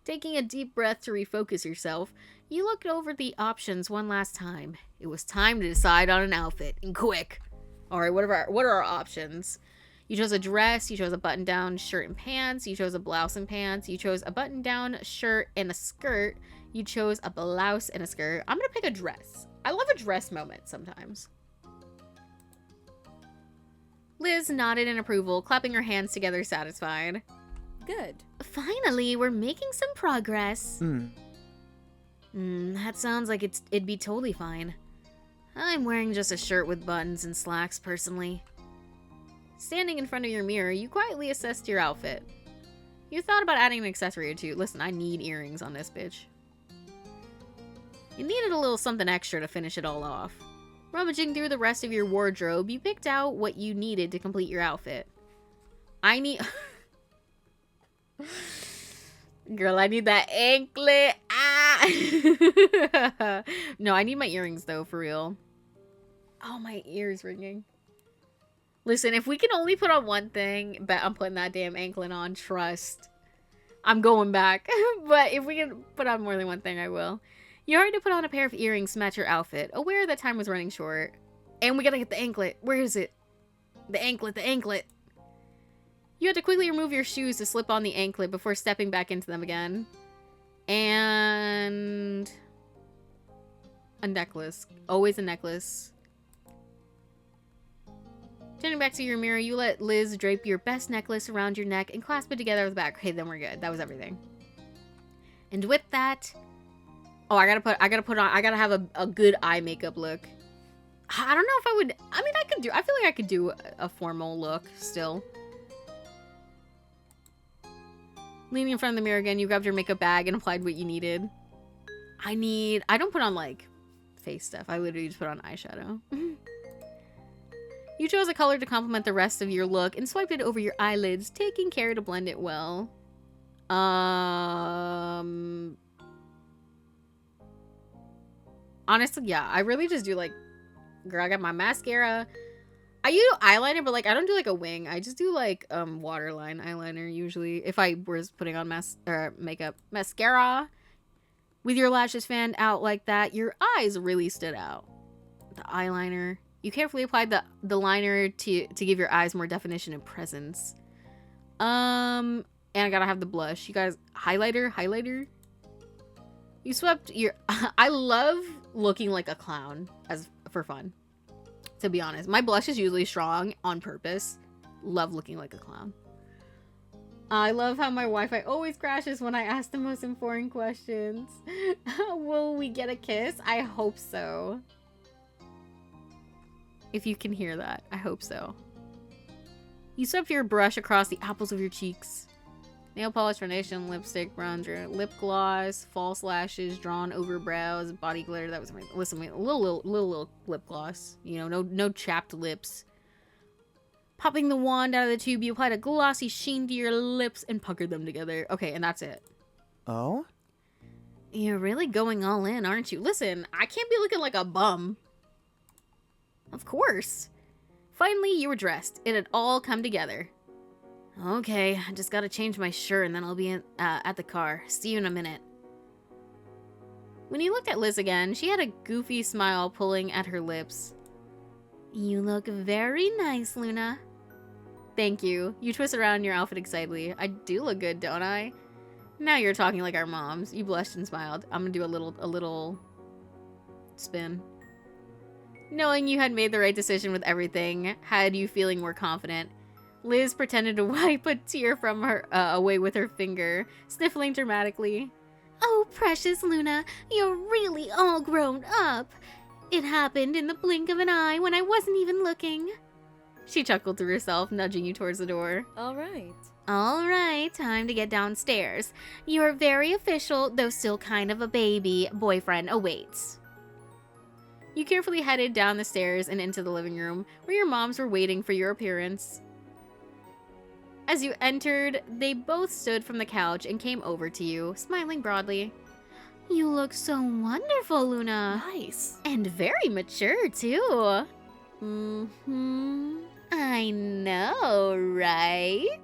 Taking a deep breath to refocus yourself, you looked over the options one last time. It was time to decide on an outfit, and quick. Alright, what are our options? You chose a dress, you chose a button-down shirt and pants, you chose a blouse and pants, you chose a button-down shirt and a skirt, you chose a blouse and a skirt. I'm gonna pick a dress. I love a dress moment sometimes. Liz nodded in approval, clapping her hands together satisfied. Good. Finally, we're making some progress. That sounds like it'd be totally fine. I'm wearing just a shirt with buttons and slacks, personally. Standing in front of your mirror, you quietly assessed your outfit. You thought about adding an accessory or two. Listen, I need earrings on this bitch. You needed a little something extra to finish it all off. Rummaging through the rest of your wardrobe, you picked out what you needed to complete your outfit. I need... Girl, I need that anklet. Ah! No, I need my earrings, though, for real. Oh, my ear's ringing. Listen, if we can only put on one thing, bet I'm putting that damn anklet on. Trust. I'm going back. But if we can put on more than one thing, I will. You hurried to put on a pair of earrings to match your outfit, aware that time was running short. And we gotta get the anklet. Where is it? The anklet, the anklet. You had to quickly remove your shoes to slip on the anklet before stepping back into them again. And... a necklace. Always a necklace. Turning back to your mirror, you let Liz drape your best necklace around your neck and clasp it together with the back. Okay, then we're good. That was everything. And with that... Oh, I gotta have a good eye makeup look. I don't know if I would... I mean, I feel like I could do a formal look still. Leaning in front of the mirror again, you grabbed your makeup bag and applied what you needed. I don't put on, like, face stuff. I literally just put on eyeshadow. You chose a color to complement the rest of your look and swiped it over your eyelids, taking care to blend it well. Honestly, yeah, I really just do, like, girl, I got my mascara. I use eyeliner, but, like, I don't do, like, a wing. I just do, like, waterline eyeliner, usually. If I was putting on makeup. Mascara. With your lashes fanned out like that, your eyes really stood out. The eyeliner. You carefully applied the liner to give your eyes more definition and presence. And I gotta have the blush. You guys, highlighter. You swept your... I love looking like a clown for fun. To be honest. My blush is usually strong on purpose. Love looking like a clown. I love how my Wi-Fi always crashes when I ask the most important questions. Will we get a kiss? I hope so. If you can hear that, I hope so. You swept your brush across the apples of your cheeks. Nail polish, foundation, lipstick, bronzer, lip gloss, false lashes, drawn over brows, body glitter. That was my... Listen, a little lip gloss. You know, no chapped lips. Popping the wand out of the tube, you applied a glossy sheen to your lips and puckered them together. Okay, and that's it. Oh? You're really going all in, aren't you? Listen, I can't be looking like a bum. Of course. Finally, you were dressed. It had all come together. Okay, I just gotta change my shirt and then I'll be at the car. See you in a minute. When you looked at Liz again, she had a goofy smile pulling at her lips. You look very nice, Luna. Thank you. You twist around your outfit excitedly. I do look good, don't I? Now you're talking like our moms. You blushed and smiled. I'm gonna do a little spin. Knowing you had made the right decision with everything had you feeling more confident. Liz pretended to wipe a tear from her away with her finger, sniffling dramatically. Oh, precious Luna, you're really all grown up. It happened in the blink of an eye when I wasn't even looking. She chuckled to herself, nudging you towards the door. All right. All right, time to get downstairs. Your very official, though still kind of a baby, boyfriend awaits. You carefully headed down the stairs and into the living room, where your moms were waiting for your appearance. As you entered, they both stood from the couch and came over to you, smiling broadly. You look so wonderful, Luna. Nice. And very mature, too. Mm-hmm. I know, right?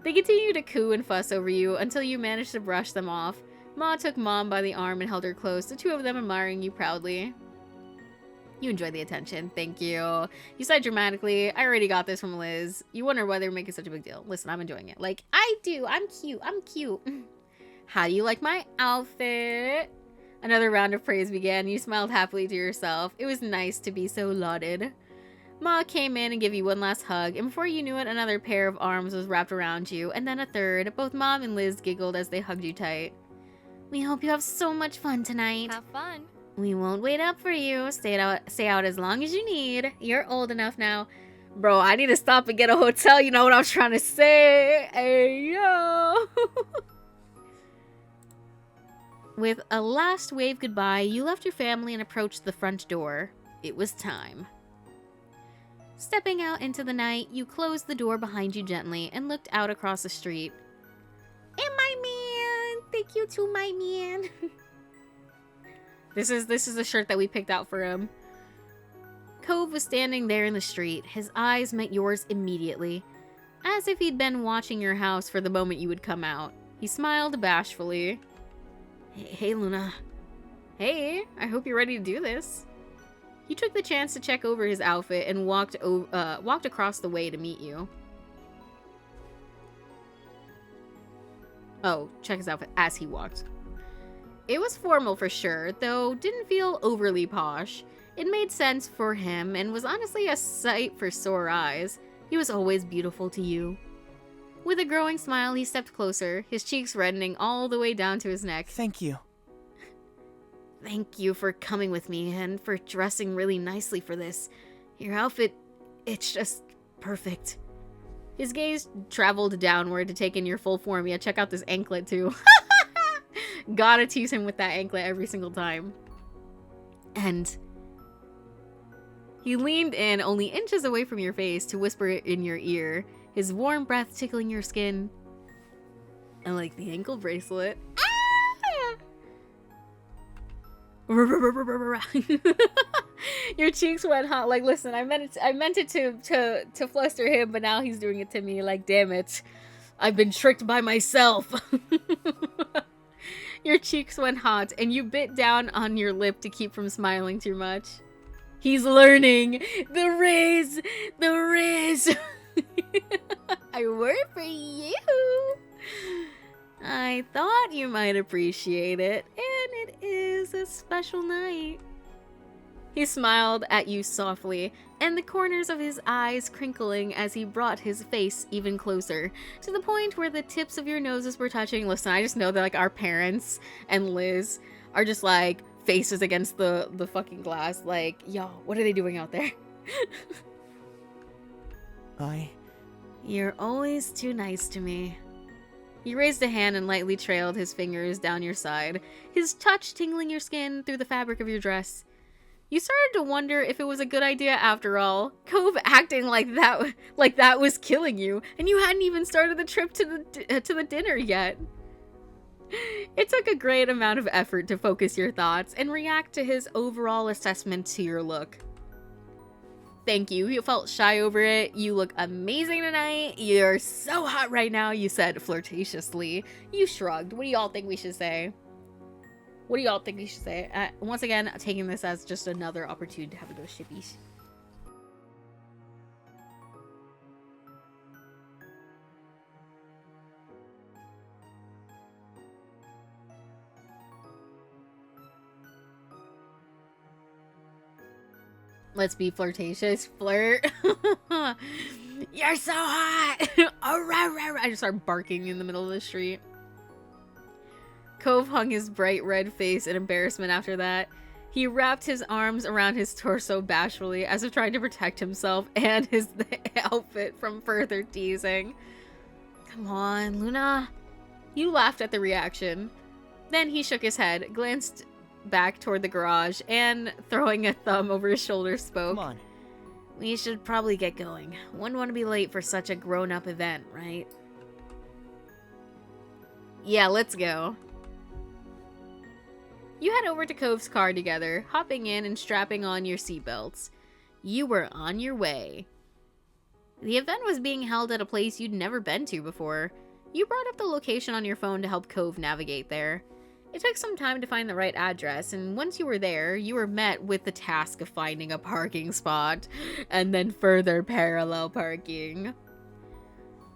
They continued to coo and fuss over you until you managed to brush them off. Ma took Mom by the arm and held her close, the two of them admiring you proudly. You enjoyed the attention. Thank you. You sighed dramatically. I already got this from Liz. You wonder why they're making such a big deal. Listen, I'm enjoying it. Like, I do. I'm cute. I'm cute. How do you like my outfit? Another round of praise began. You smiled happily to yourself. It was nice to be so lauded. Ma came in and gave you one last hug, and before you knew it, another pair of arms was wrapped around you, and then a third. Both Mom and Liz giggled as they hugged you tight. We hope you have so much fun tonight. Have fun. We won't wait up for you. Stay out as long as you need. You're old enough now. Bro, I need to stop and get a hotel. You know what I'm trying to say? Hey, yo. With a last wave goodbye, you left your family and approached the front door. It was time. Stepping out into the night, you closed the door behind you gently and looked out across the street. And my man. Thank you to my man. This is the shirt that we picked out for him. Cove was standing there in the street. His eyes met yours immediately, as if he'd been watching your house for the moment you would come out. He smiled bashfully. Hey, Luna. Hey, I hope you're ready to do this. He took the chance to check over his outfit and walked across the way to meet you. Oh, check his outfit as he walked. It was formal for sure, though didn't feel overly posh. It made sense for him and was honestly a sight for sore eyes. He was always beautiful to you. With a growing smile, he stepped closer, his cheeks reddening all the way down to his neck. Thank you. Thank you for coming with me and for dressing really nicely for this. Your outfit, it's just perfect. His gaze traveled downward to take in your full form. Yeah, check out this anklet too. Gotta tease him with that anklet every single time. And he leaned in only inches away from your face to whisper it in your ear, his warm breath tickling your skin. I like the ankle bracelet. Your cheeks went hot. Like, listen, I meant it to fluster him, but now he's doing it to me. Like, damn it, I've been tricked by myself. Your cheeks went hot, and you bit down on your lip to keep from smiling too much. He's learning. The Riz! The Riz! I work for you! I thought you might appreciate it, and it is a special night. He smiled at you softly, and the corners of his eyes crinkling as he brought his face even closer, to the point where the tips of your noses were touching. Listen, I just know that, like, our parents and Liz are just, like, faces against the fucking glass. Like, yo, what are they doing out there? You're always too nice to me. He raised a hand and lightly trailed his fingers down your side, his touch tingling your skin through the fabric of your dress. You started to wonder if it was a good idea after all. Cove acting like that was killing you, and you hadn't even started the trip to the dinner yet. It took a great amount of effort to focus your thoughts and react to his overall assessment to your look. Thank you. You felt shy over it. You look amazing tonight. You're so hot right now, you said flirtatiously. You shrugged. What do y'all think we should say? What do y'all think we should say? Once again, taking this as just another opportunity to have a go shippies. Let's be flirtatious. Flirt. You're so hot. I just start barking in the middle of the street. Cove hung his bright red face in embarrassment after that. He wrapped his arms around his torso bashfully as if trying to protect himself and his outfit from further teasing. Come on, Luna. You laughed at the reaction. Then he shook his head, glanced back toward the garage, and throwing a thumb over his shoulder spoke. Come on. We should probably get going. Wouldn't want to be late for such a grown-up event, right? Yeah, let's go. You head over to Cove's car together, hopping in and strapping on your seatbelts. You were on your way. The event was being held at a place you'd never been to before. You brought up the location on your phone to help Cove navigate there. It took some time to find the right address, and once you were there, you were met with the task of finding a parking spot, and then further parallel parking.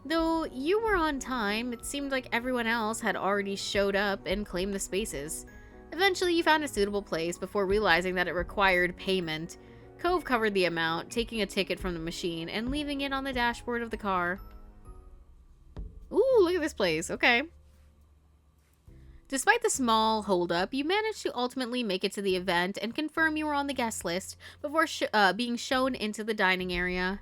Though you were on time, it seemed like everyone else had already showed up and claimed the spaces. Eventually, you found a suitable place before realizing that it required payment. Cove covered the amount, taking a ticket from the machine and leaving it on the dashboard of the car. Ooh, look at this place. Okay. Despite the small holdup, you managed to ultimately make it to the event and confirm you were on the guest list before being shown into the dining area.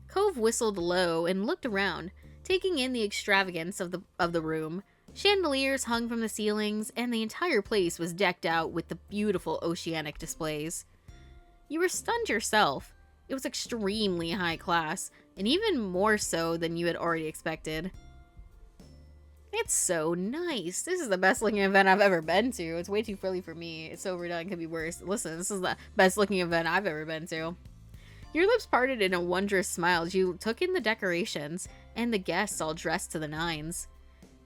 Cove whistled low and looked around, taking in the extravagance of the room. Chandeliers hung from the ceilings, and the entire place was decked out with the beautiful oceanic displays. You were stunned yourself. It was extremely high class, and even more so than you had already expected. It's so nice. This is the best looking event I've ever been to. It's way too frilly for me. It's so overdone, could be worse. Listen, this is the best looking event I've ever been to. Your lips parted in a wondrous smile as you took in the decorations, and the guests all dressed to the nines.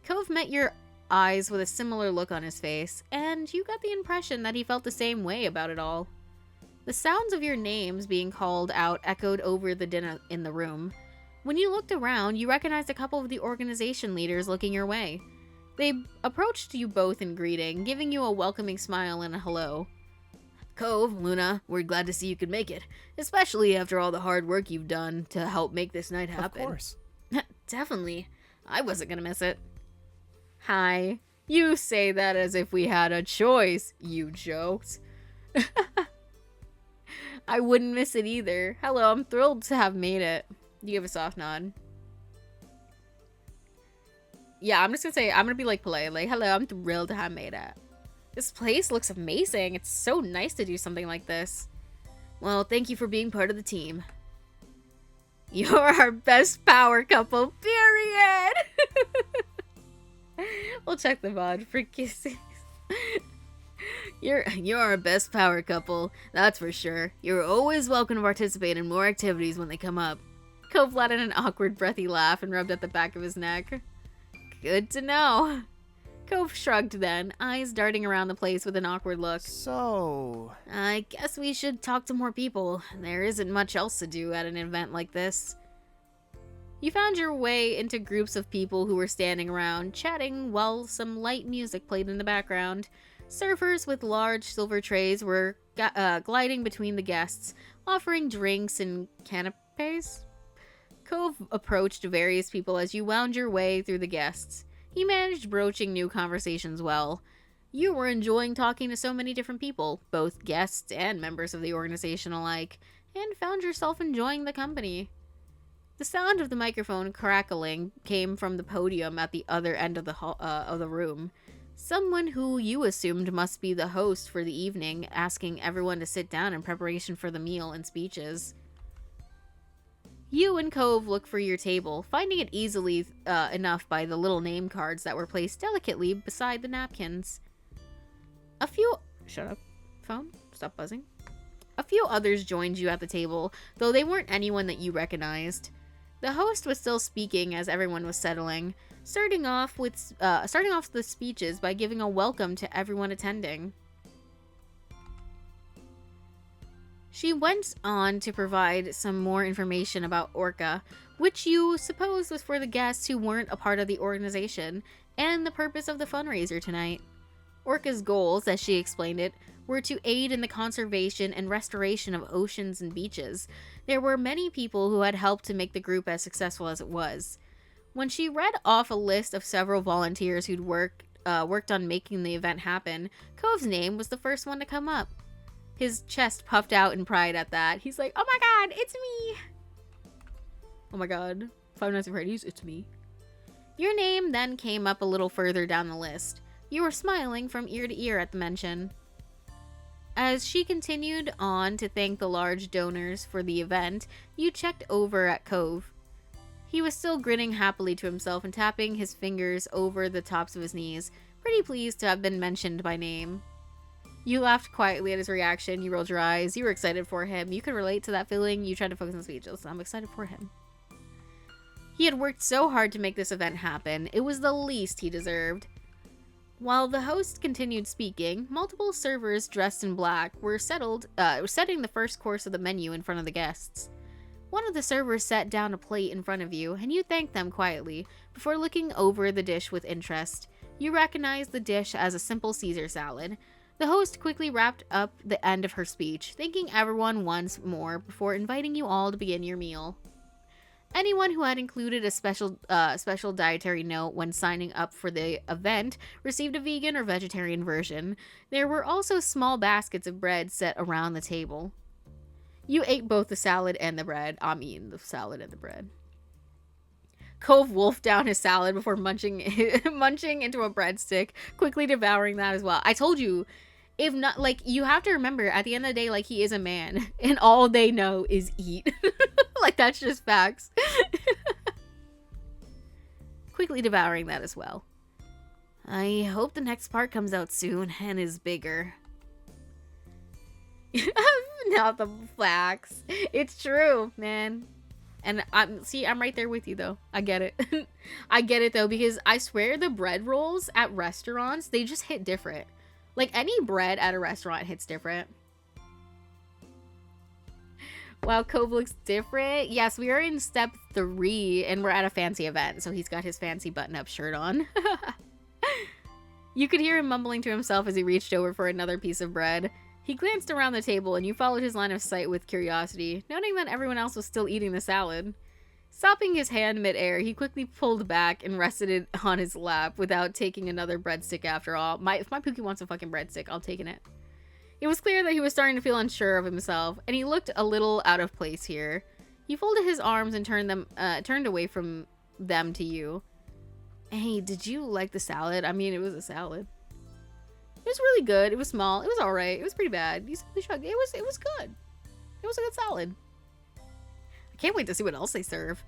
Cove met your eyes with a similar look on his face, and you got the impression that he felt the same way about it all. The sounds of your names being called out echoed over the din in the room. When you looked around, you recognized a couple of the organization leaders looking your way. They approached you both in greeting, giving you a welcoming smile and a hello. Cove, Luna, we're glad to see you could make it, especially after all the hard work you've done to help make this night happen. Of course. Definitely. I wasn't gonna miss it. Hi. You say that as if we had a choice, you joked. I wouldn't miss it either. Hello, I'm thrilled to have made it. You give a soft nod. Yeah, I'm just gonna say, I'm gonna be like polite, like, hello, I'm thrilled to have made it. This place looks amazing. It's so nice to do something like this. Well, thank you for being part of the team. You're our best power couple, period! We'll check the VOD for kisses. You're our best power couple, that's for sure. You're always welcome to participate in more activities when they come up. Cove let in an awkward, breathy laugh and rubbed at the back of his neck. Good to know. Cove shrugged then, eyes darting around the place with an awkward look. So... I guess we should talk to more people. There isn't much else to do at an event like this. You found your way into groups of people who were standing around, chatting while some light music played in the background. Surfers with large silver trays were gliding between the guests, offering drinks and canapes. Cove approached various people as you wound your way through the guests. He managed broaching new conversations well. You were enjoying talking to so many different people, both guests and members of the organization alike, and found yourself enjoying the company. The sound of the microphone crackling came from the podium at the other end of the room. Someone who you assumed must be the host for the evening, asking everyone to sit down in preparation for the meal and speeches. You and Cove look for your table, finding it easily enough by the little name cards that were placed delicately beside the napkins. Shut up, phone. Stop buzzing. A few others joined you at the table, though they weren't anyone that you recognized. The host was still speaking as everyone was settling, starting off the speeches by giving a welcome to everyone attending. She went on to provide some more information about Orca, which you suppose was for the guests who weren't a part of the organization, and the purpose of the fundraiser tonight. Orca's goals, as she explained it, were to aid in the conservation and restoration of oceans and beaches. There were many people who had helped to make the group as successful as it was. When she read off a list of several volunteers who'd worked on making the event happen, Cove's name was the first one to come up. His chest puffed out in pride at that. He's like, oh my god, it's me! Oh my god. Five Nights at Freddy's, it's me. Your name then came up a little further down the list. You were smiling from ear to ear at the mention. As she continued on to thank the large donors for the event, you checked over at Cove. He was still grinning happily to himself and tapping his fingers over the tops of his knees, pretty pleased to have been mentioned by name. You laughed quietly at his reaction. You rolled your eyes. You were excited for him. You could relate to that feeling. You tried to focus on speech. I'm excited for him. He had worked so hard to make this event happen. It was the least he deserved. While the host continued speaking, multiple servers dressed in black were setting the first course of the menu in front of the guests. One of the servers set down a plate in front of you, and you thanked them quietly, before looking over the dish with interest. You recognized the dish as a simple Caesar salad. The host quickly wrapped up the end of her speech, thanking everyone once more before inviting you all to begin your meal. Anyone who had included a special dietary note when signing up for the event received a vegan or vegetarian version. There were also small baskets of bread set around the table. You ate both the salad and the bread. I'm eating the salad and the bread. Cove wolfed down his salad before munching into a breadstick, quickly devouring that as well. I told you, if not, like, you have to remember, at the end of the day, like, he is a man, and all they know is eat. Like, that's just facts. Quickly devouring that as well. I hope the next part comes out soon and is bigger. Not the facts. It's true, man. And I'm right there with you though. I get it. I get it though, because I swear the bread rolls at restaurants, they just hit different. Like, any bread at a restaurant hits different. Wow, Cove looks different. Yes, we are in step 3 and we're at a fancy event, so he's got his fancy button-up shirt on. You could hear him mumbling to himself as he reached over for another piece of bread. He glanced around the table and you followed his line of sight with curiosity, noting that everyone else was still eating the salad. Stopping his hand mid-air, he quickly pulled back and rested it on his lap without taking another breadstick after all. If my Pookie wants a fucking breadstick, I'll take it. It was clear that he was starting to feel unsure of himself, and he looked a little out of place here. He folded his arms and turned away from them to you. Hey, did you like the salad? I mean, it was a salad. It was really good. It was small. It was alright. It was pretty bad. You simply shrugged. It was good. It was a good salad. I can't wait to see what else they serve.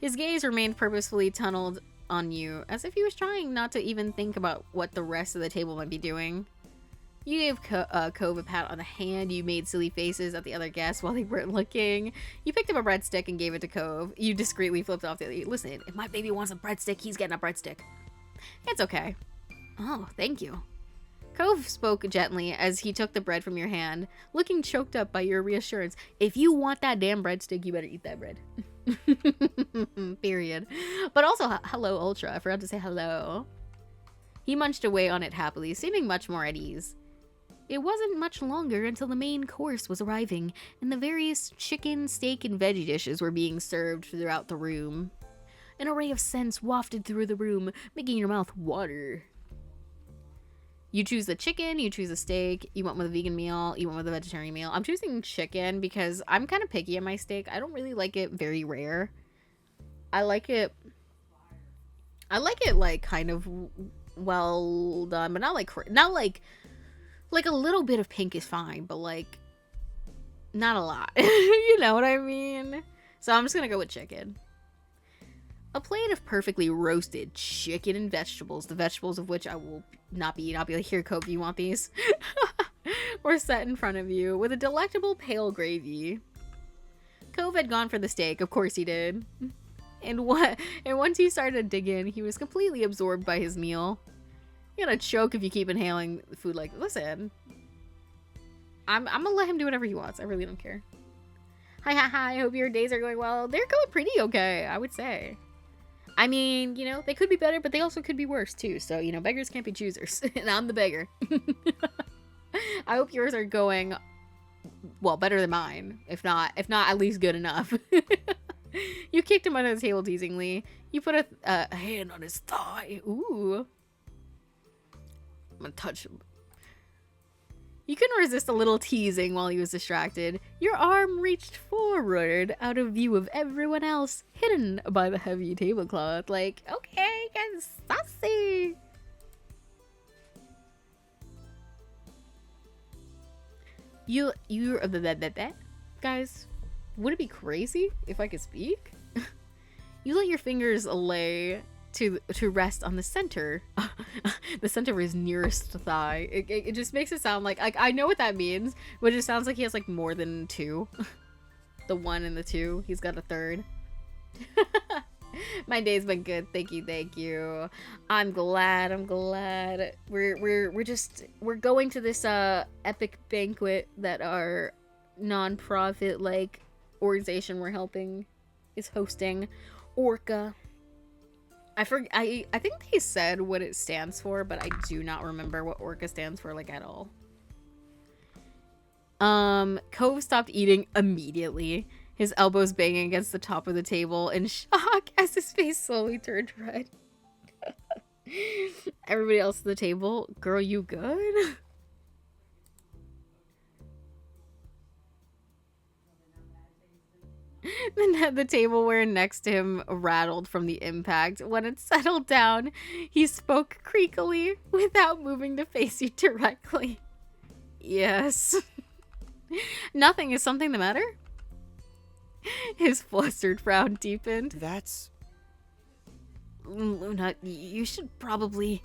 His gaze remained purposefully tunneled on you, as if he was trying not to even think about what the rest of the table might be doing. You gave Cove a pat on the hand. You made silly faces at the other guests while they weren't looking. You picked up a breadstick and gave it to Cove. You discreetly flipped off the other. Listen, if my baby wants a breadstick, he's getting a breadstick. It's okay. Oh, thank you. Cove spoke gently as he took the bread from your hand, looking choked up by your reassurance. If you want that damn breadstick, you better eat that bread. Period. But also, hello, Ultra. I forgot to say hello. He munched away on it happily, seeming much more at ease. It wasn't much longer until the main course was arriving, and the various chicken, steak, and veggie dishes were being served throughout the room. An array of scents wafted through the room, making your mouth water. You choose the chicken, you choose a steak, you went with a vegan meal, you went with a vegetarian meal. I'm choosing chicken because I'm kind of picky on my steak. I don't really like it very rare. I like it like kind of well done, but not like a little bit of pink is fine, but like not a lot. You know what I mean? So I'm just gonna go with chicken. A plate of perfectly roasted chicken and vegetables, the vegetables of which I will not be eating. I'll be like, here, Kobe, you want these? Were set in front of you with a delectable pale gravy. Cove had gone for the steak, of course he did. And once he started to dig in, he was completely absorbed by his meal. You're gonna choke if you keep inhaling food like, listen. I'm gonna let him do whatever he wants. I really don't care. Hi, I hope your days are going well. They're going pretty okay, I would say. I mean, you know, they could be better, but they also could be worse, too. So, you know, beggars can't be choosers. And I'm the beggar. I hope yours are going, well, better than mine. If not, at least good enough. You kicked him under the table teasingly. You put a hand on his thigh. Ooh. I'm gonna touch him. You couldn't resist a little teasing while he was distracted. Your arm reached forward out of view of everyone else, hidden by the heavy tablecloth. Like, okay, get sassy. Guys, would it be crazy if I could speak? You let your fingers lay to rest on the center the center of his nearest thigh. It just makes it sound like I know what that means, but it just sounds like he has like more than two. The one and the two. He's got a third. My day's been good. Thank you. I'm glad. We're going to this epic banquet that our non-profit like organization we're helping is hosting. Orca. I think they said what it stands for, but I do not remember what Orca stands for, like, at all. Cove stopped eating immediately, his elbows banging against the top of the table in shock as his face slowly turned red. Everybody else at the table, girl, you good? The tableware next to him rattled from the impact. When it settled down, he spoke creakily without moving to face you directly. Yes. Nothing. Is something the matter? His flustered frown deepened. That's... Luna, you should probably...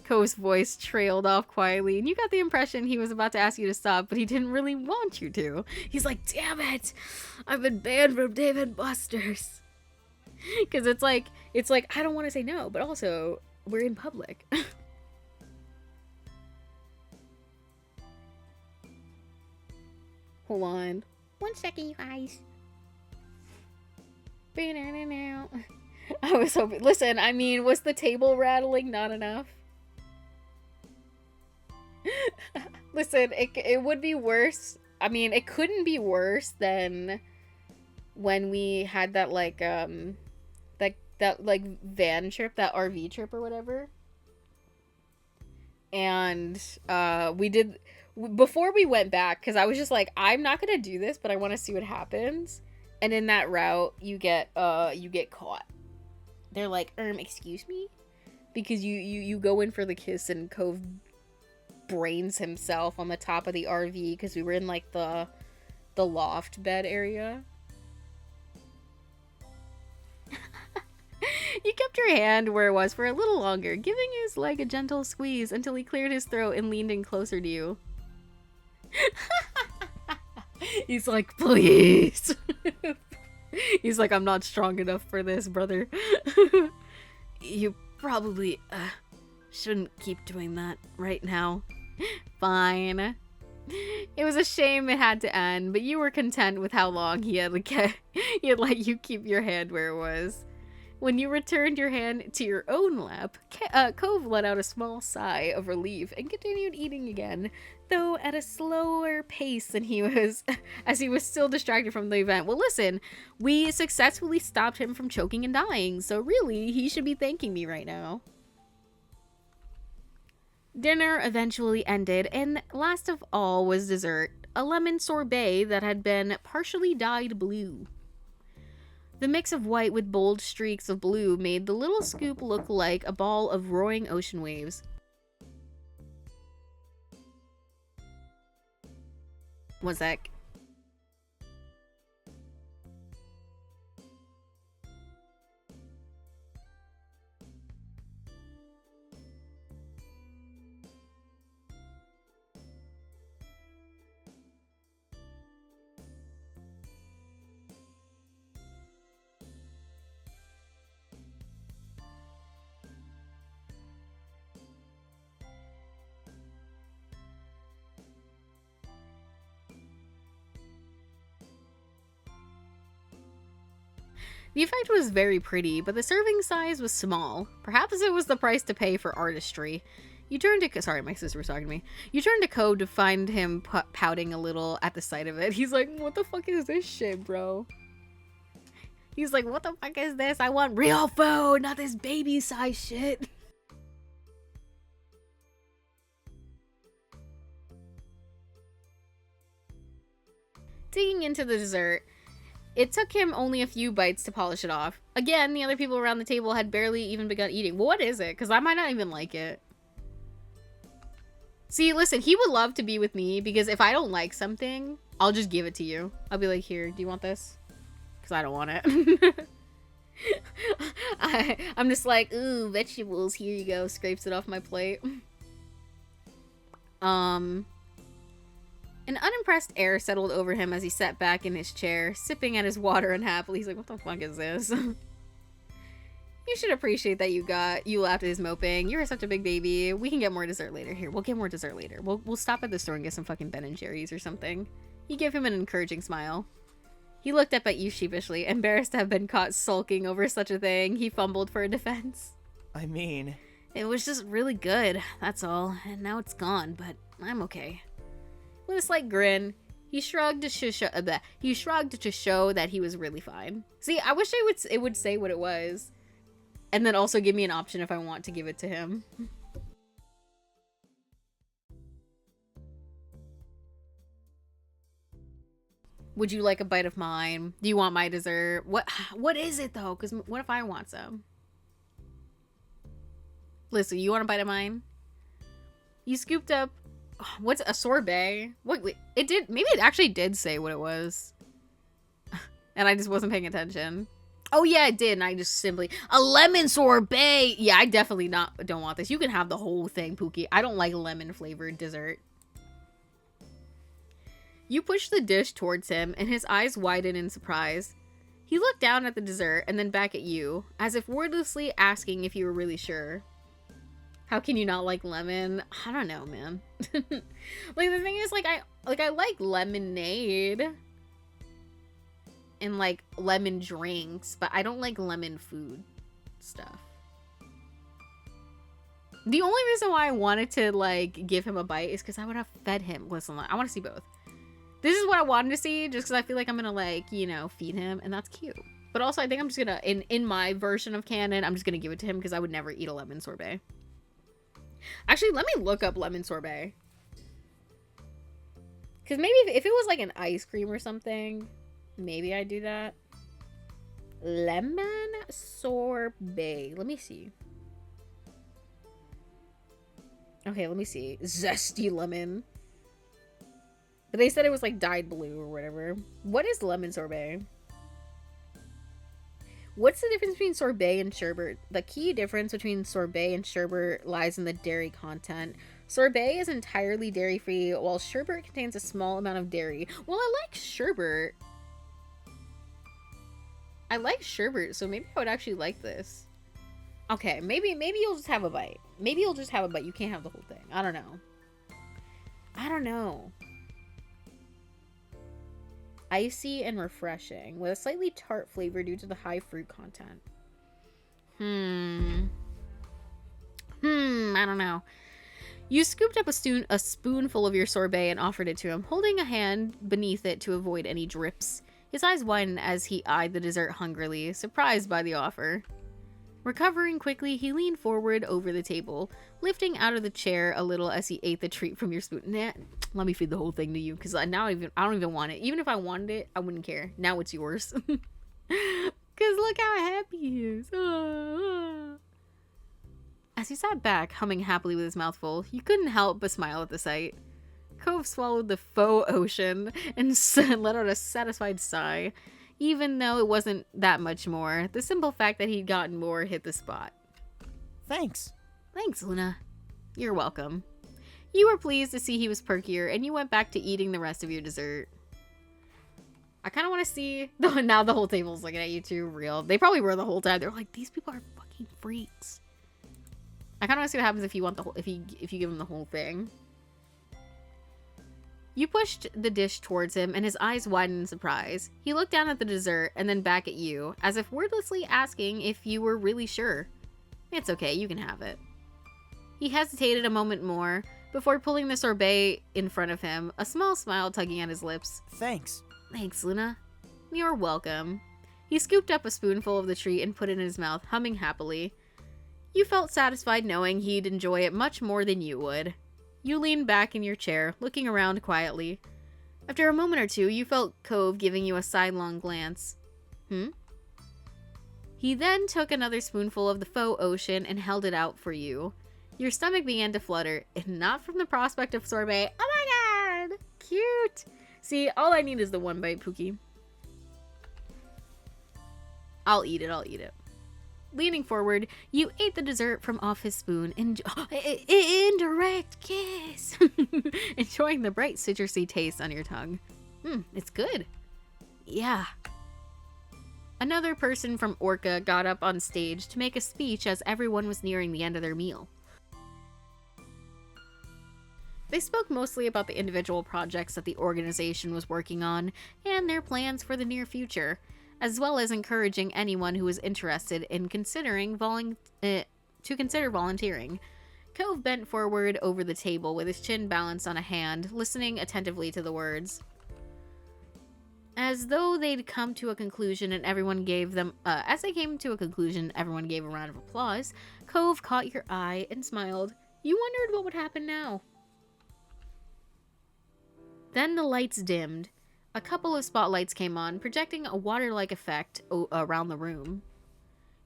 Ko's voice trailed off quietly, and you got the impression he was about to ask you to stop, but he didn't really want you to. He's like, damn it! I've been banned from Dave & Buster's. Because it's like, I don't want to say no, but also, we're in public. Hold on. 1 second, you guys. I was hoping... Listen, I mean, was the table rattling not enough? Listen, it would be worse. I mean, it couldn't be worse than when we had that like that like van trip, that RV trip or whatever. And we did before we went back, because I was just like, I'm not gonna do this, but I want to see what happens. And in that route, you get caught. They're like, excuse me, because you go in for the kiss and Cove brains himself on the top of the RV because we were in like the loft bed area. You kept your hand where it was for a little longer, giving his leg a gentle squeeze until he cleared his throat and leaned in closer to you. He's like, please. He's like, I'm not strong enough for this, brother. You probably shouldn't keep doing that right now. Fine. It was a shame it had to end, but you were content with how long he had let you keep your hand where it was. When you returned your hand to your own lap, Cove let out a small sigh of relief and continued eating again, though at a slower pace than he was, as he was still distracted from the event. Well, listen, we successfully stopped him from choking and dying, so really, he should be thanking me right now. Dinner eventually ended, and last of all was dessert, a lemon sorbet that had been partially dyed blue. The mix of white with bold streaks of blue made the little scoop look like a ball of roaring ocean waves. One sec. The effect was very pretty, but the serving size was small. Perhaps it was the price to pay for artistry. You turn to... Sorry, my sister was talking to me. You turn to Code to find him pouting a little at the sight of it. He's like, what the fuck is this shit, bro? He's like, what the fuck is this? I want real food, not this baby size shit. Digging into the dessert, it took him only a few bites to polish it off. Again, the other people around the table had barely even begun eating. What is it? Because I might not even like it. See, listen, he would love to be with me because if I don't like something, I'll just give it to you. I'll be like, here, do you want this? Because I don't want it. I'm just like, ooh, vegetables, here you go. Scrapes it off my plate. An unimpressed air settled over him as he sat back in his chair, sipping at his water unhappily. He's like, what the fuck is this? You should appreciate that you laughed at his moping. You were such a big baby. We can get more dessert later. Here, we'll get more dessert later. We'll stop at the store and get some fucking Ben & Jerry's or something. You gave him an encouraging smile. He looked up at you sheepishly, embarrassed to have been caught sulking over such a thing. He fumbled for a defense. I mean... It was just really good, that's all. And now it's gone, but I'm okay. With a slight grin, he shrugged to show that he was really fine. See, I wish it would say what it was. And then also give me an option if I want to give it to him. Would you like a bite of mine? Do you want my dessert? What is it though? Because what if I want some? Listen, you want a bite of mine? You scooped up... What's a sorbet? Wait, it did... Maybe it actually did say what it was. And I just wasn't paying attention. Oh yeah, it did, and I just simply... A lemon sorbet! Yeah, I definitely don't want this. You can have the whole thing, Pookie. I don't like lemon-flavored dessert. You pushed the dish towards him, and his eyes widened in surprise. He looked down at the dessert, and then back at you, as if wordlessly asking if you were really sure. How can you not like lemon? I don't know, man. Like, the thing is, I like lemonade and, like, lemon drinks, but I don't like lemon food stuff. The only reason why I wanted to, like, give him a bite is because I would have fed him. Listen, I want to see both. This is what I wanted to see, just because I feel like I'm gonna, like, you know, feed him, and that's cute. But also, I think I'm just gonna, in my version of canon, I'm just gonna give it to him because I would never eat a lemon sorbet. Actually, let me look up lemon sorbet. Because maybe if it was like an ice cream or something, maybe I'd do that. Lemon sorbet. Let me see. Okay, let me see. Zesty lemon. But they said it was like dyed blue or whatever. What is lemon sorbet? What's the difference between sorbet and sherbet? The key difference between sorbet and sherbet lies in the dairy content. Sorbet is entirely dairy-free, while sherbet contains a small amount of dairy. Well, I like sherbet. I like sherbet, so maybe I would actually like this. Okay, maybe you'll just have a bite. Maybe you'll just have a bite. You can't have the whole thing. I don't know. I don't know. Icy and refreshing, with a slightly tart flavor due to the high fruit content. I don't know. You scooped up a spoonful of your sorbet and offered it to him, holding a hand beneath it to avoid any drips. His eyes widened as he eyed the dessert hungrily, surprised by the offer. Recovering quickly, he leaned forward over the table, lifting out of the chair a little as he ate the treat from your spoon. Nah, let me feed the whole thing to you, because now I don't even want it. Even if I wanted it, I wouldn't care. Now it's yours. Because look how happy he is. As he sat back, humming happily with his mouth full, you couldn't help but smile at the sight. Cove swallowed the faux ocean and let out a satisfied sigh. Even though it wasn't that much more, the simple fact that he'd gotten more hit the spot. Thanks. Thanks, Luna. You're welcome. You were pleased to see he was perkier, and you went back to eating the rest of your dessert. I kind of want to see... Now the whole table's looking at you too, real. They probably were the whole time. They're like, these people are fucking freaks. I kind of want to see what happens if you want the whole... If you give him the whole thing. You pushed the dish towards him, and his eyes widened in surprise. He looked down at the dessert, and then back at you, as if wordlessly asking if you were really sure. It's okay, you can have it. He hesitated a moment more before pulling the sorbet in front of him, a small smile tugging at his lips. Thanks. Thanks, Luna. You're welcome. He scooped up a spoonful of the treat and put it in his mouth, humming happily. You felt satisfied knowing he'd enjoy it much more than you would. You leaned back in your chair, looking around quietly. After a moment or two, you felt Cove giving you a sidelong glance. He then took another spoonful of the faux ocean and held it out for you. Your stomach began to flutter, and not from the prospect of sorbet. Oh my god! Cute! See, all I need is the one bite, Pookie. I'll eat it. Leaning forward, you ate the dessert from off his spoon. Indirect kiss! Enjoying the bright citrusy taste on your tongue. It's good. Yeah. Another person from Orca got up on stage to make a speech as everyone was nearing the end of their meal. They spoke mostly about the individual projects that the organization was working on and their plans for the near future, as well as encouraging anyone who was interested in consider volunteering. Cove bent forward over the table with his chin balanced on a hand, listening attentively to the words. As though they'd come to a conclusion and everyone gave them, as they came to a conclusion, everyone gave a round of applause. Cove caught your eye and smiled. You wondered what would happen now. Then the lights dimmed. A couple of spotlights came on, projecting a water-like effect around the room.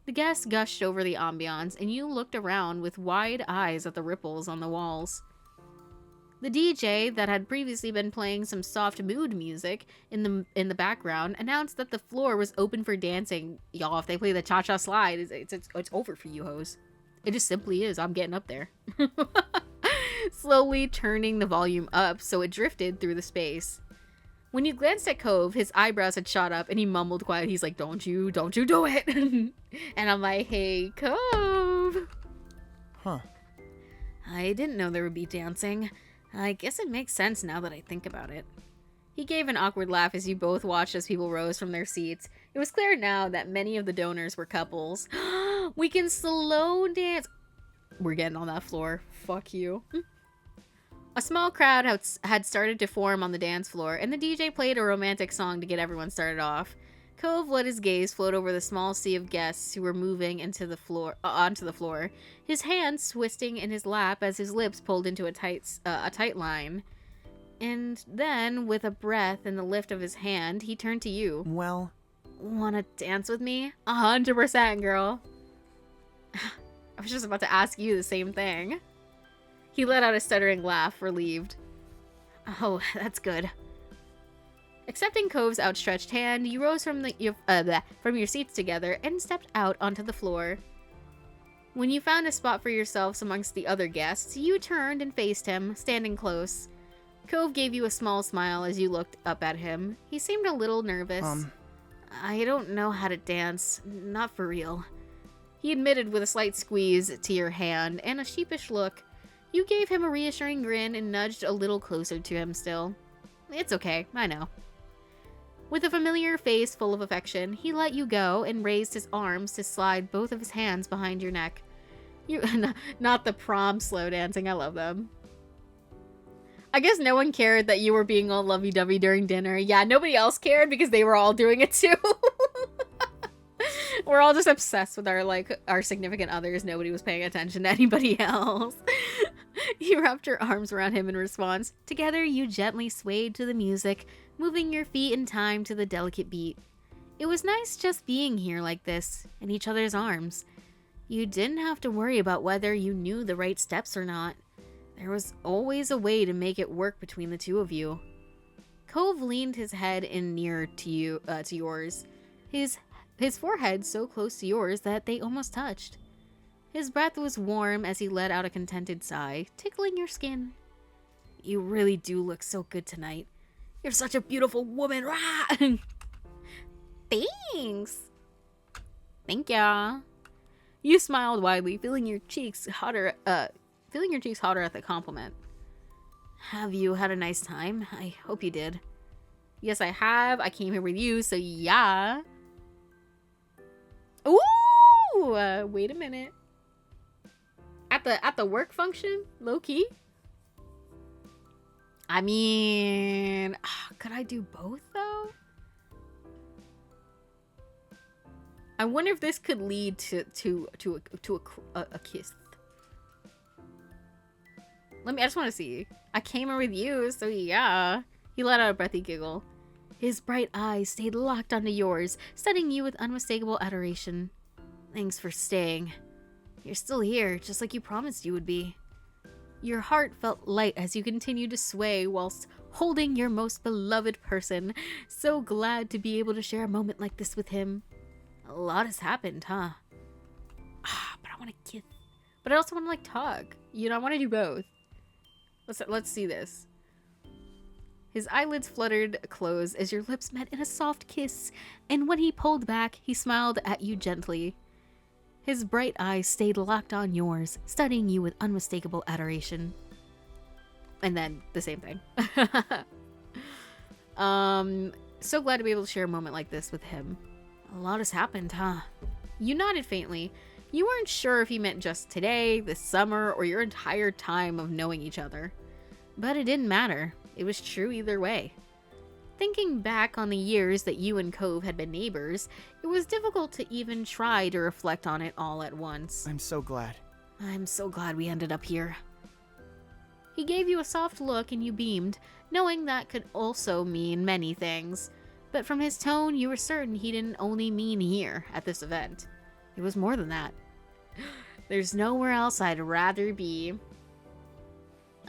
The guests gushed over the ambiance, and you looked around with wide eyes at the ripples on the walls. The DJ that had previously been playing some soft mood music in the background announced that the floor was open for dancing. Y'all, if they play the cha-cha slide, it's over for you hoes. It just simply is. I'm getting up there. Slowly turning the volume up so it drifted through the space. When you glanced at Cove, his eyebrows had shot up and he mumbled quiet. He's like, don't you do it. And I'm like, hey, Cove. Huh. I didn't know there would be dancing. I guess it makes sense now that I think about it. He gave an awkward laugh as you both watched as people rose from their seats. It was clear now that many of the donors were couples. We can slow dance. We're getting on that floor. Fuck you. A small crowd had started to form on the dance floor, and the DJ played a romantic song to get everyone started off. Cove let his gaze float over the small sea of guests who were moving onto the floor, his hands twisting in his lap as his lips pulled into a tight line. And then, with a breath and the lift of his hand, he turned to you. Well... Wanna dance with me? 100%, girl. I was just about to ask you the same thing. He let out a stuttering laugh, relieved. Oh, that's good. Accepting Cove's outstretched hand, you rose from your seats together and stepped out onto the floor. When you found a spot for yourselves amongst the other guests, you turned and faced him, standing close. Cove gave you a small smile as you looked up at him. He seemed a little nervous. I don't know how to dance. Not for real. He admitted with a slight squeeze to your hand and a sheepish look. You gave him a reassuring grin and nudged a little closer to him still. It's okay, I know. With a familiar face full of affection, he let you go and raised his arms to slide both of his hands behind your neck. Not the prom slow dancing, I love them. I guess no one cared that you were being all lovey-dovey during dinner. Yeah, nobody else cared because they were all doing it too. We're all just obsessed with our significant others. Nobody was paying attention to anybody else. You wrapped your arms around him in response. Together, you gently swayed to the music, moving your feet in time to the delicate beat. It was nice just being here like this, in each other's arms. You didn't have to worry about whether you knew the right steps or not. There was always a way to make it work between the two of you. Cove leaned his head in near to yours, his forehead so close to yours that they almost touched. His breath was warm as he let out a contented sigh, tickling your skin. You really do look so good tonight. You're such a beautiful woman. Thanks. Thank ya. You smiled widely, feeling your cheeks hotter at the compliment. Have you had a nice time? I hope you did. Yes, I have. I came here with you, so yeah. Ooh! Wait a minute. At the work function, low key. I mean, could I do both though? I wonder if this could lead to a kiss. I just want to see. I came in with you, so yeah. He let out a breathy giggle. His bright eyes stayed locked onto yours, studying you with unmistakable adoration. Thanks for staying. You're still here, just like you promised you would be. Your heart felt light as you continued to sway whilst holding your most beloved person. So glad to be able to share a moment like this with him. A lot has happened, huh? But I want to kiss. But I also want to like talk. You know, I want to do both. Let's see this. His eyelids fluttered close as your lips met in a soft kiss, and when he pulled back, he smiled at you gently. His bright eyes stayed locked on yours, studying you with unmistakable adoration. And then the same thing. So glad to be able to share a moment like this with him. A lot has happened, huh? You nodded faintly. You weren't sure if he meant just today, this summer, or your entire time of knowing each other. But it didn't matter. It was true either way. Thinking back on the years that you and Cove had been neighbors, it was difficult to even try to reflect on it all at once. I'm so glad. I'm so glad we ended up here. He gave you a soft look and you beamed, knowing that could also mean many things. But from his tone, you were certain he didn't only mean here, at this event. It was more than that. There's nowhere else I'd rather be.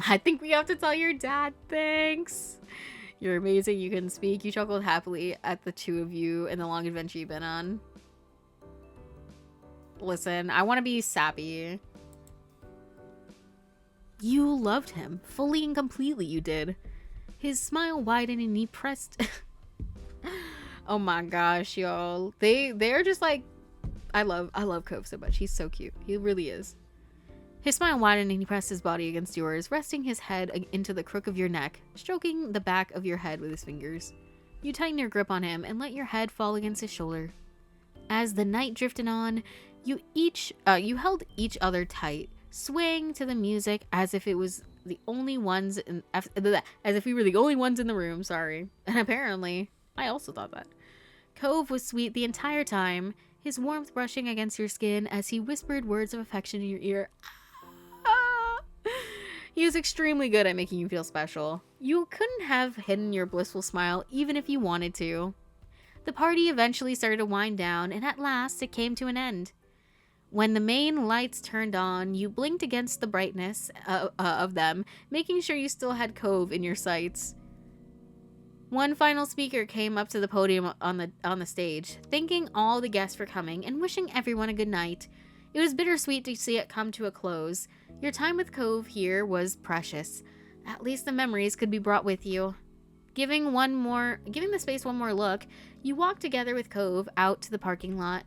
I think we have to tell your dad thanks. You're amazing, you can speak. You chuckled happily at the two of you and the long adventure you've been on. Listen, I want to be sappy. You loved him, fully and completely you did. His smile widened and he pressed... Oh my gosh, y'all. They're just like... I love Cove so much. He's so cute. He really is. His smile widened and he pressed his body against yours, resting his head into the crook of your neck, stroking the back of your head with his fingers. You tightened your grip on him and let your head fall against his shoulder. As the night drifted on, you held each other tight, swaying to the music as if we were the only ones in the room, sorry. And apparently, I also thought that. Cove was sweet the entire time, his warmth brushing against your skin as he whispered words of affection in your ear. He was extremely good at making you feel special. You couldn't have hidden your blissful smile even if you wanted to. The party eventually started to wind down, and at last it came to an end. When the main lights turned on, you blinked against the brightness of them, making sure you still had Cove in your sights. One final speaker came up to the podium on the stage, thanking all the guests for coming and wishing everyone a good night. It was bittersweet to see it come to a close. Your time with Cove here was precious. At least the memories could be brought with you. Giving the space one more look, you walked together with Cove out to the parking lot.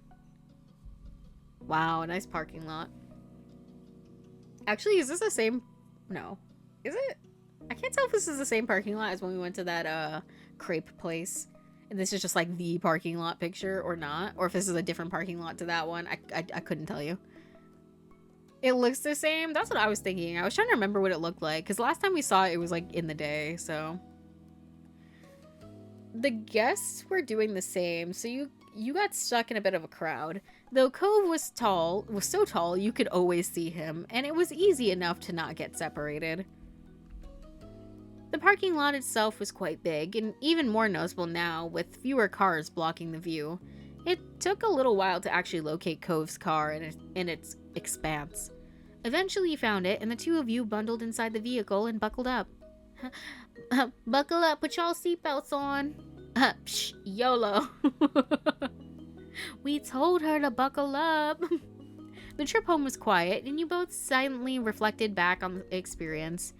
Wow, a nice parking lot. Actually, is this the same? No. Is it? I can't tell if this is the same parking lot as when we went to that crepe place. And this is just like the parking lot picture or not. Or if this is a different parking lot to that one. I couldn't tell you. It looks the same. That's what I was thinking. I was trying to remember what it looked like. Because last time we saw it, it was like in the day. So the guests were doing the same. So you got stuck in a bit of a crowd. Though Cove was so tall you could always see him. And it was easy enough to not get separated. The parking lot itself was quite big, and even more noticeable now, with fewer cars blocking the view. It took a little while to actually locate Cove's car in its expanse. Eventually you found it, and the two of you bundled inside the vehicle and buckled up. Buckle up, put y'all seatbelts on. Psh, YOLO. We told her to buckle up. The trip home was quiet, and you both silently reflected back on the experience.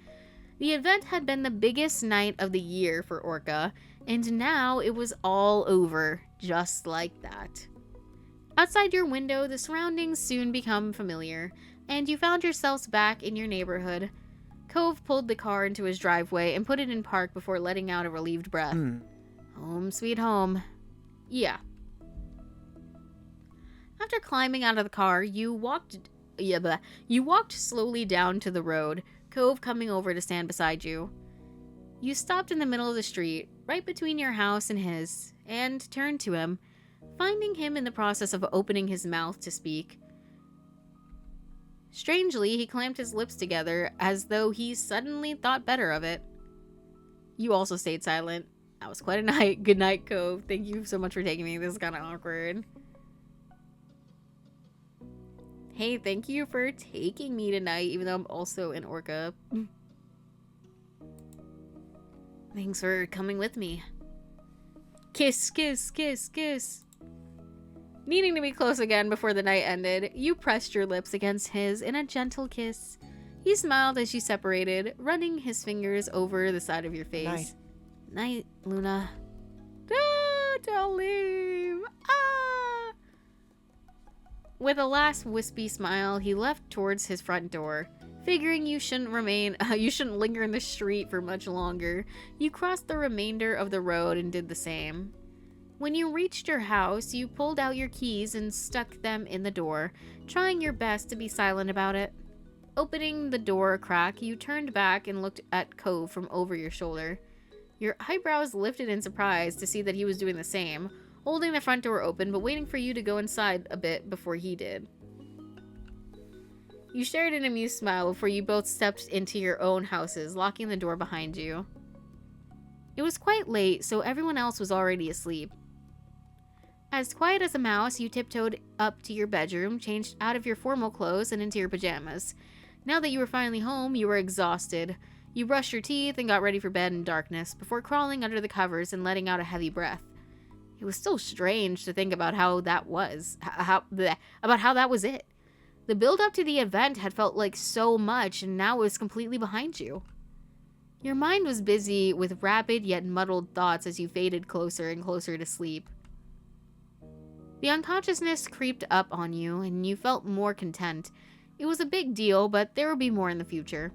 The event had been the biggest night of the year for Orca, and now it was all over, just like that. Outside your window, the surroundings soon become familiar, and you found yourselves back in your neighborhood. Cove pulled the car into his driveway and put it in park before letting out a relieved breath. Home sweet home. Yeah. After climbing out of the car, you walked You walked slowly down to the road, Cove coming over to stand beside you. You stopped in the middle of the street, right between your house and his, and turned to him, finding him in the process of opening his mouth to speak. Strangely, he clamped his lips together as though he suddenly thought better of it. You also stayed silent. That was quite a night. Good night, Cove. Thank you so much for taking me. This is kind of awkward. Hey, thank you for taking me tonight, even though I'm also in Orca. Thanks for coming with me. Kiss, kiss, kiss, kiss. Needing to be close again before the night ended, you pressed your lips against his in a gentle kiss. He smiled as you separated, running his fingers over the side of your face. Night. Night, Luna. Ah, don't leave. Ah! With a last wispy smile, he left towards his front door. Figuring you shouldn't linger in the street for much longer, you crossed the remainder of the road and did the same. When you reached your house, you pulled out your keys and stuck them in the door, trying your best to be silent about it. Opening the door a crack, you turned back and looked at Cove from over your shoulder. Your eyebrows lifted in surprise to see that he was doing the same, holding the front door open but waiting for you to go inside a bit before he did. You shared an amused smile before you both stepped into your own houses, locking the door behind you. It was quite late, so everyone else was already asleep. As quiet as a mouse, you tiptoed up to your bedroom, changed out of your formal clothes and into your pajamas. Now that you were finally home, you were exhausted. You brushed your teeth and got ready for bed in darkness, before crawling under the covers and letting out a heavy breath. It was still strange to think about how that was. About how that was it. The build-up to the event had felt like so much, and now it was completely behind you. Your mind was busy with rapid yet muddled thoughts as you faded closer and closer to sleep. The unconsciousness creeped up on you, and you felt more content. It was a big deal, but there would be more in the future.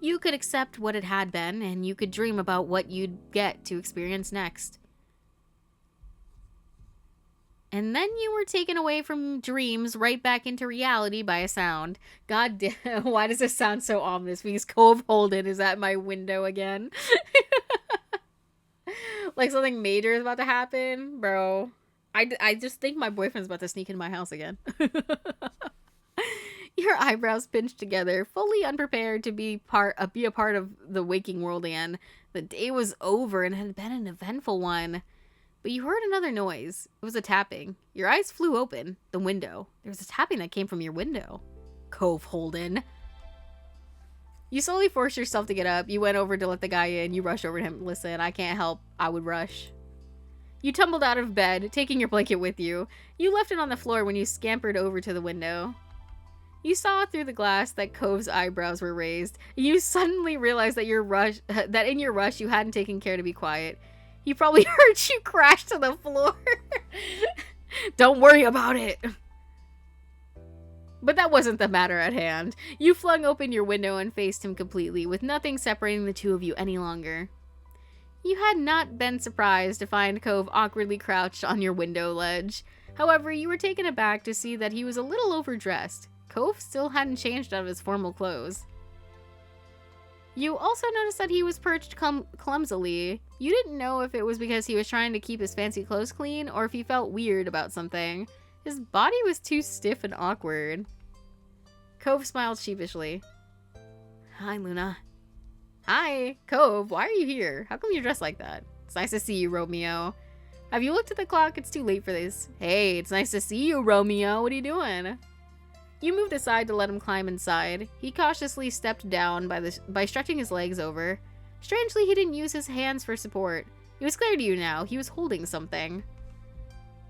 You could accept what it had been, and you could dream about what you'd get to experience next. And then you were taken away from dreams right back into reality by a sound. God damn, why does this sound so ominous? Because Cove Holden is at my window again. Like something major is about to happen, bro. I just think my boyfriend's about to sneak into my house again. Your eyebrows pinched together, fully unprepared to be a part of the waking world again. The day was over and had been an eventful one. But you heard another noise. It was a tapping. Your eyes flew open. The window. There was a tapping that came from your window. Cove Holden. You slowly forced yourself to get up. You went over to let the guy in. You rushed over to him. Listen, I can't help. I would rush. You tumbled out of bed, taking your blanket with you. You left it on the floor when you scampered over to the window. You saw through the glass that Cove's eyebrows were raised. You suddenly realized that in your rush you hadn't taken care to be quiet. He probably heard you crash to the floor. Don't worry about it. But that wasn't the matter at hand. You flung open your window and faced him completely, with nothing separating the two of you any longer. You had not been surprised to find Cove awkwardly crouched on your window ledge. However, you were taken aback to see that he was a little overdressed. Cove still hadn't changed out of his formal clothes. You also noticed that he was perched clumsily. You didn't know if it was because he was trying to keep his fancy clothes clean or if he felt weird about something. His body was too stiff and awkward. Cove smiled sheepishly. Hi, Luna. Hi, Cove, why are you here? How come you're dressed like that? It's nice to see you, Romeo. Have you looked at the clock? It's too late for this. Hey, it's nice to see you, Romeo. What are you doing? You moved aside to let him climb inside. He cautiously stepped down by stretching his legs over. Strangely, he didn't use his hands for support. It was clear to you now. He was holding something.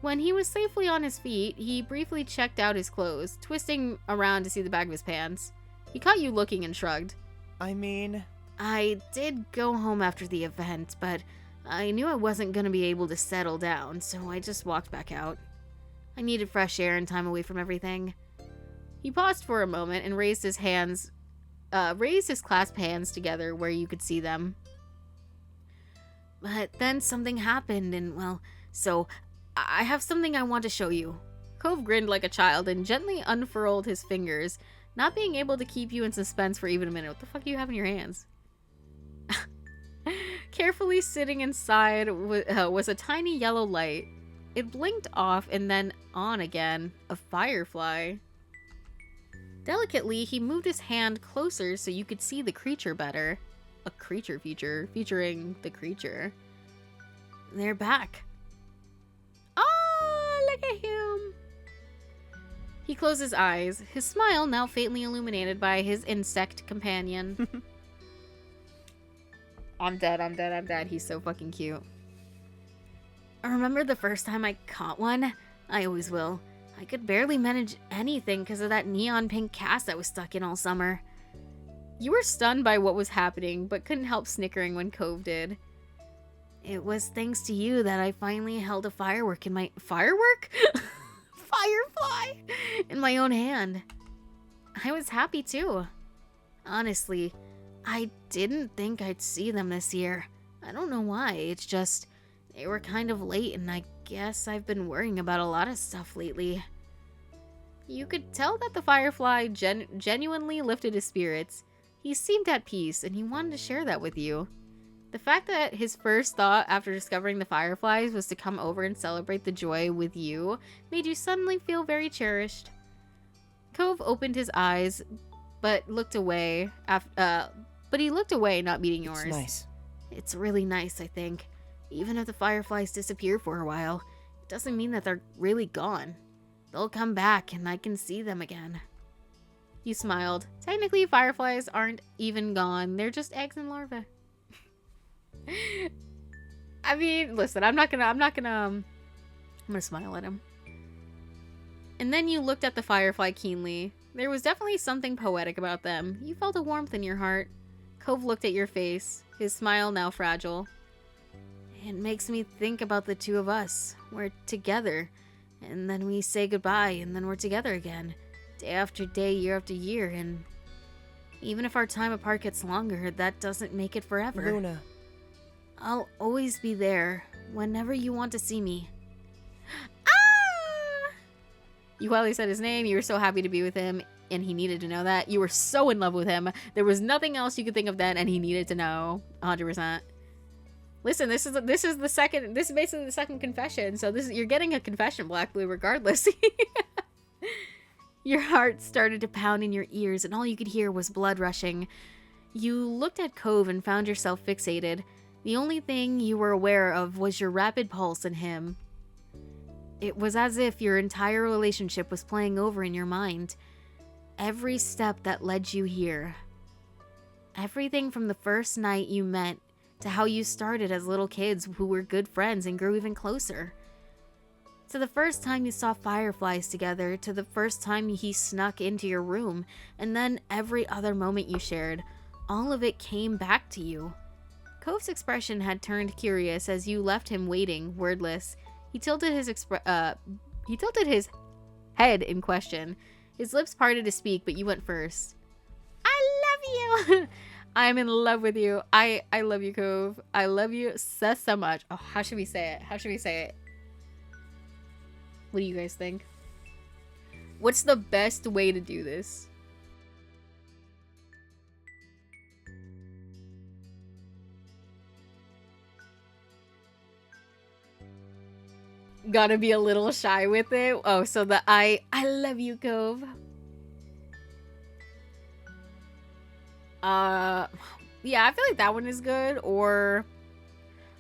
When he was safely on his feet, he briefly checked out his clothes, twisting around to see the back of his pants. He caught you looking and shrugged. I did go home after the event, but I knew I wasn't going to be able to settle down, so I just walked back out. I needed fresh air and time away from everything. He paused for a moment and raised his clasped hands together where you could see them. But then something happened, and well, so I have something I want to show you. Cove grinned like a child and gently unfurled his fingers, not being able to keep you in suspense for even a minute. What the fuck do you have in your hands? Carefully sitting inside was a tiny yellow light. It blinked off and then on again. A firefly. Delicately, he moved his hand closer so you could see the creature better. A creature feature featuring the creature. They're back. Oh, look at him. He closed his eyes, his smile now faintly illuminated by his insect companion. I'm dead. He's so fucking cute. I remember the first time I caught one. I always will. I could barely manage anything because of that neon pink cast I was stuck in all summer. You were stunned by what was happening, but couldn't help snickering when Cove did. It was thanks to you that I finally held a firework in my... Firework? Firefly! In my own hand. I was happy too. Honestly, I didn't think I'd see them this year. I don't know why, it's just... They were kind of late and I guess I've been worrying about a lot of stuff lately. You could tell that the firefly genuinely lifted his spirits. He seemed at peace and he wanted to share that with you. The fact that his first thought after discovering the fireflies was to come over and celebrate the joy with you made you suddenly feel very cherished. Cove opened his eyes, but looked away. But he looked away, not meeting yours. It's nice. It's really nice, I think. Even if the fireflies disappear for a while, it doesn't mean that they're really gone. They'll come back and I can see them again. You smiled. Technically, fireflies aren't even gone. They're just eggs and larvae. I mean, listen, I'm gonna smile at him. And then you looked at the firefly keenly. There was definitely something poetic about them. You felt a warmth in your heart. Cove looked at your face, his smile now fragile. It makes me think about the two of us. We're together, and then we say goodbye, and then we're together again. Day after day, year after year, and even if our time apart gets longer, that doesn't make it forever. Luna. I'll always be there, whenever you want to see me. Ah! You quietly said his name, you were so happy to be with him, and he needed to know that. You were so in love with him, there was nothing else you could think of then, and he needed to know. 100%. Listen, this is basically the second confession, so you're getting a confession, Black Blue, regardless. Your heart started to pound in your ears, and all you could hear was blood rushing. You looked at Cove and found yourself fixated. The only thing you were aware of was your rapid pulse and him. It was as if your entire relationship was playing over in your mind. Every step that led you here. Everything from the first night you met to how you started as little kids who were good friends and grew even closer. To the first time you saw fireflies together, to the first time he snuck into your room, and then every other moment you shared. All of it came back to you. Cove's expression had turned curious as you left him waiting, wordless. He tilted his head in question. His lips parted to speak, but you went first. I love you! I'm in love with you. I love you, Cove. I love you so much. Oh, how should we say it? What do you guys think? What's the best way to do this? Gotta be a little shy with it. Oh, so the I love you, Cove. Yeah, I feel like that one is good, or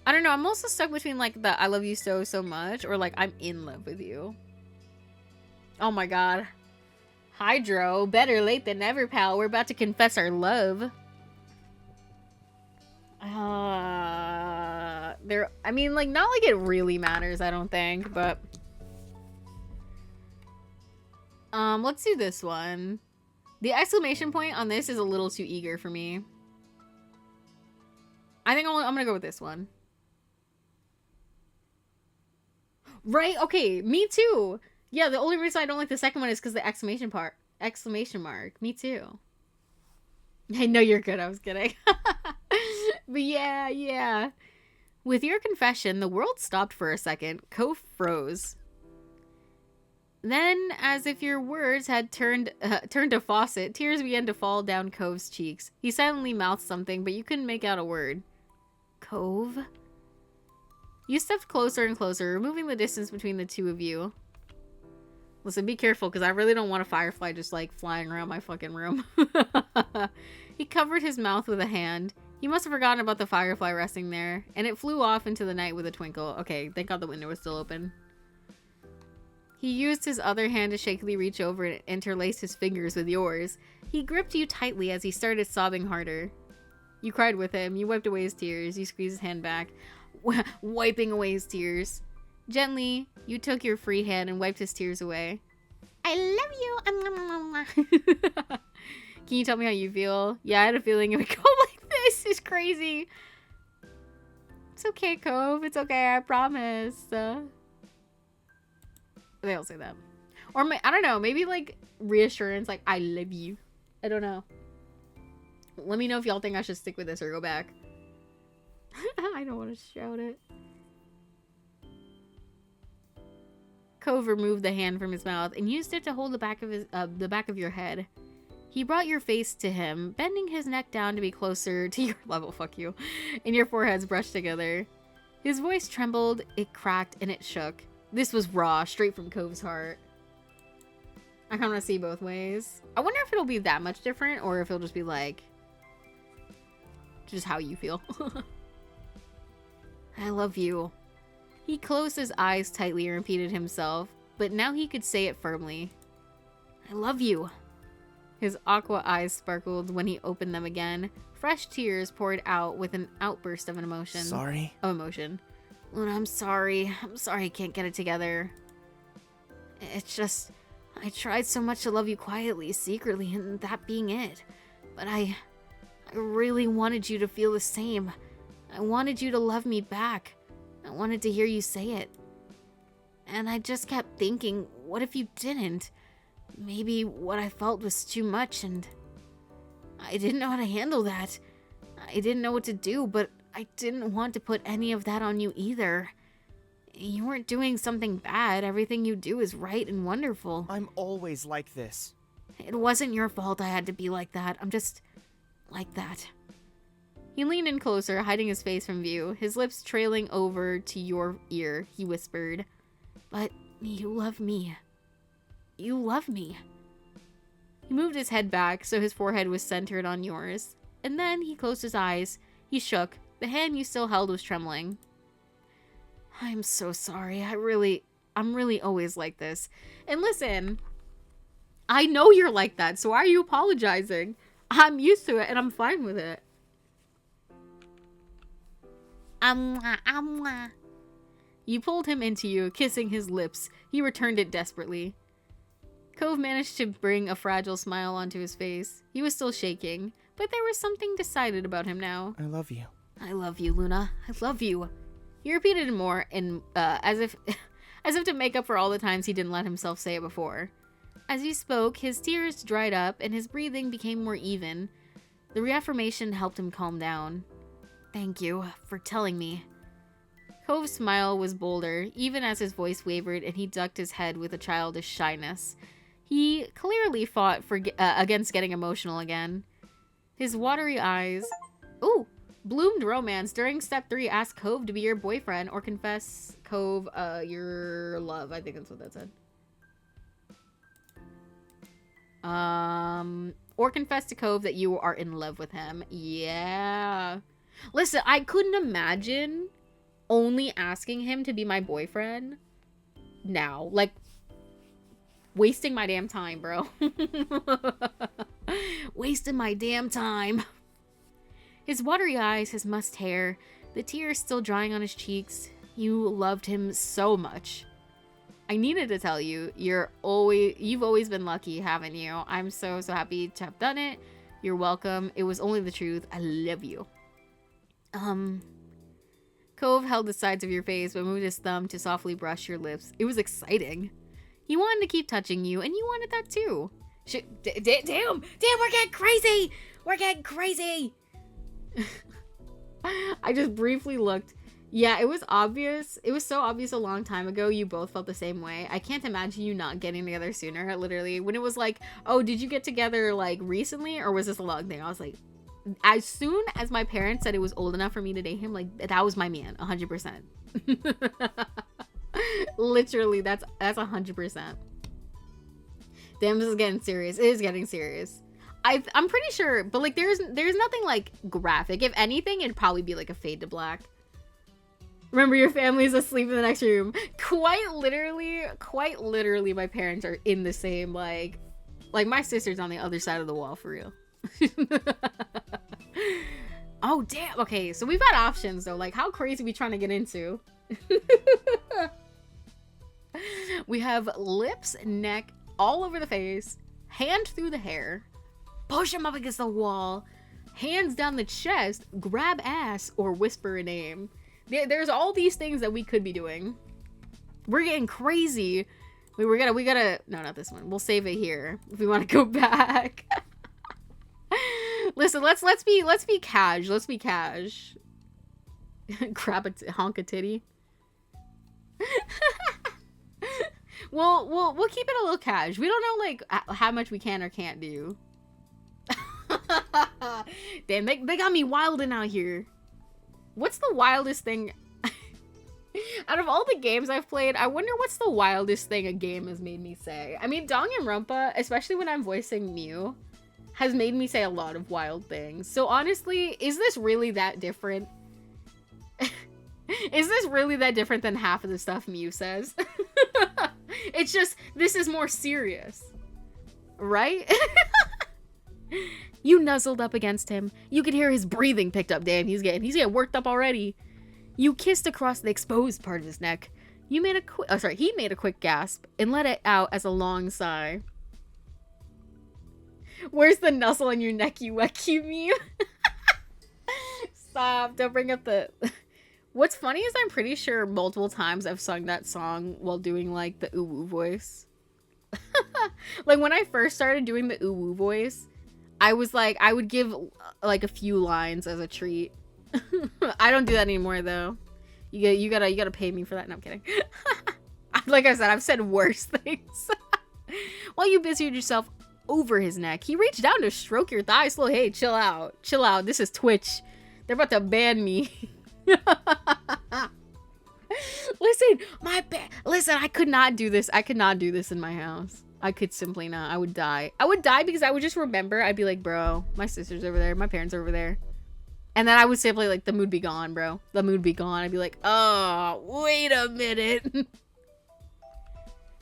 I don't know, I'm also stuck between like the I love you so much or like I'm in love with you. Oh my god. Hydro, better late than never, pal. We're about to confess our love. I mean, like, not like it really matters, I don't think, but let's do this one. The exclamation point on this is a little too eager for me. I think I'm gonna go with this one. Right? Okay, me too. Yeah, the only reason I don't like the second one is because the exclamation mark. Me too. I know you're good, I was kidding. But yeah. With your confession, the world stopped for a second. Cove froze. Then, as if your words had turned a faucet, tears began to fall down Cove's cheeks. He silently mouthed something, but you couldn't make out a word. Cove? You stepped closer and closer, removing the distance between the two of you. Listen, be careful, because I really don't want a firefly just, like, flying around my fucking room. He covered his mouth with a hand. He must have forgotten about the firefly resting there, and it flew off into the night with a twinkle. Okay, thank God the window was still open. He used his other hand to shakily reach over and interlace his fingers with yours. He gripped you tightly as he started sobbing harder. You cried with him. You wiped away his tears. You squeezed his hand back, wiping away his tears. Gently, you took your free hand and wiped his tears away. I love you. Can you tell me how you feel? Yeah, I had a feeling it would go like this. It's crazy. It's okay, Cove. It's okay. I promise. They all say that. Or, I don't know. Maybe, like, reassurance. Like, I love you. I don't know. Let me know if y'all think I should stick with this or go back. I don't want to shout it. Cove removed the hand from his mouth and used it to hold the back of your head. He brought your face to him, bending his neck down to be closer to your level. Fuck you. And your foreheads brushed together. His voice trembled, it cracked, and it shook. This was raw, straight from Cove's heart. I kind of see both ways. I wonder if it'll be that much different, or if it'll just be like, just how you feel. I love you. He closed his eyes tightly and repeated himself, but now he could say it firmly. I love you. His aqua eyes sparkled when he opened them again. Fresh tears poured out with an outburst of emotion. Sorry? Of emotion. Luna, I'm sorry. I'm sorry I can't get it together. It's just, I tried so much to love you quietly, secretly, and that being it. But I really wanted you to feel the same. I wanted you to love me back. I wanted to hear you say it. And I just kept thinking, what if you didn't? Maybe what I felt was too much, and I didn't know how to handle that. I didn't know what to do, but I didn't want to put any of that on you either. You weren't doing something bad. Everything you do is right and wonderful. I'm always like this. It wasn't your fault I had to be like that. I'm just like that. He leaned in closer, hiding his face from view, his lips trailing over to your ear. He whispered, "But you love me. You love me." He moved his head back so his forehead was centered on yours. And then he closed his eyes. He shook. The hand you still held was trembling. I'm so sorry. I'm really always like this. And listen, I know you're like that, so why are you apologizing? I'm used to it and I'm fine with it. You pulled him into you, kissing his lips. He returned it desperately. Cove managed to bring a fragile smile onto his face. He was still shaking, but there was something decided about him now. I love you. I love you, Luna. I love you. He repeated it more, and as if to make up for all the times he didn't let himself say it before. As he spoke, his tears dried up, and his breathing became more even. The reaffirmation helped him calm down. Thank you for telling me. Cove's smile was bolder, even as his voice wavered and he ducked his head with a childish shyness. He clearly fought against getting emotional again. His watery eyes... Ooh! Bloomed romance. During step 3, ask Cove to be your boyfriend or confess Cove your love. I think that's what that said. Or confess to Cove that you are in love with him. Yeah. Listen, I couldn't imagine only asking him to be my boyfriend now. Like, wasting my damn time, bro. Wasting my damn time. His watery eyes, his mussed hair, the tears still drying on his cheeks. You loved him so much. I needed to tell you, you've always been lucky, haven't you? I'm so happy to have done it. You're welcome. It was only the truth. I love you. Cove held the sides of your face but moved his thumb to softly brush your lips. It was exciting. He wanted to keep touching you, and you wanted that too. Damn, we're getting crazy! We're getting crazy! I just briefly looked. Yeah, it was obvious. It was so obvious a long time ago. You both felt the same way. I can't imagine you not getting together sooner. Literally, when it was like, oh, did you get together like recently, or was this a long thing? I was like, as soon as my parents said it was old enough for me to date him, like that was my man, 100%. Literally, that's 100%. Damn, this is getting serious. It is getting serious. I'm pretty sure, but like there's nothing like graphic. If anything, it'd probably be like a fade to black. Remember, your family's asleep in the next room. Quite literally, my parents are in the same, like my sister's on the other side of the wall, for real. Oh, damn. Okay, so we've got options, though. Like, how crazy are we trying to get into? We have lips, neck, all over the face, hand through the hair, push him up against the wall, hands down the chest, grab ass, or whisper a name. There's all these things that we could be doing. We're getting crazy. We gotta, no, not this one. We'll save it here if we want to go back. Listen, let's be cash. Let's be cash. Honk a titty. We'll keep it a little cash. We don't know like how much we can or can't do. Damn, they got me wilding out here. What's the wildest thing? Out of all the games I've played, I wonder what's the wildest thing a game has made me say. I mean, Danganronpa, especially when I'm voicing Mew, has made me say a lot of wild things. So honestly, is this really that different? Is this really that different than half of the stuff Mew says? It's just, this is more serious. Right? You nuzzled up against him. You could hear his breathing picked up. Damn, he's getting worked up already. You kissed across the exposed part of his neck. He made a quick gasp and let it out as a long sigh. Where's the nuzzle on your neck, you wacky Mew? Stop, don't bring up the... What's funny is I'm pretty sure multiple times I've sung that song while doing like the ooh-woo voice. Like when I first started doing the ooh-woo voice, I was like, I would give like a few lines as a treat. I don't do that anymore though. You gotta pay me for that. No, I'm kidding. Like I said, I've said worse things. While you busied yourself over his neck, he reached down to stroke your thighs. Slow, hey, chill out. This is Twitch. They're about to ban me. Listen, I could not do this. I could not do this in my house. I could simply not. I would die. I would die because I would just remember. I'd be like, bro, my sister's over there. My parents are over there. And then I would simply, like, the mood be gone, bro. The mood be gone. I'd be like, oh, wait a minute.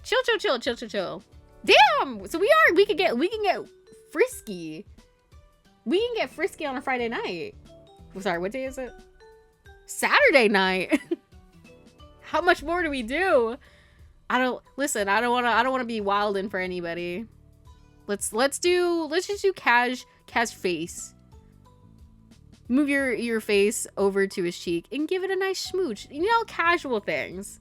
Chill. Damn! So we can get frisky. We can get frisky on a Friday night. I'm sorry, what day is it? Saturday night. How much more do we do? I don't want to be wildin' for anybody. Let's just do cash face. Move your face over to his cheek and give it a nice smooch. You know, casual things.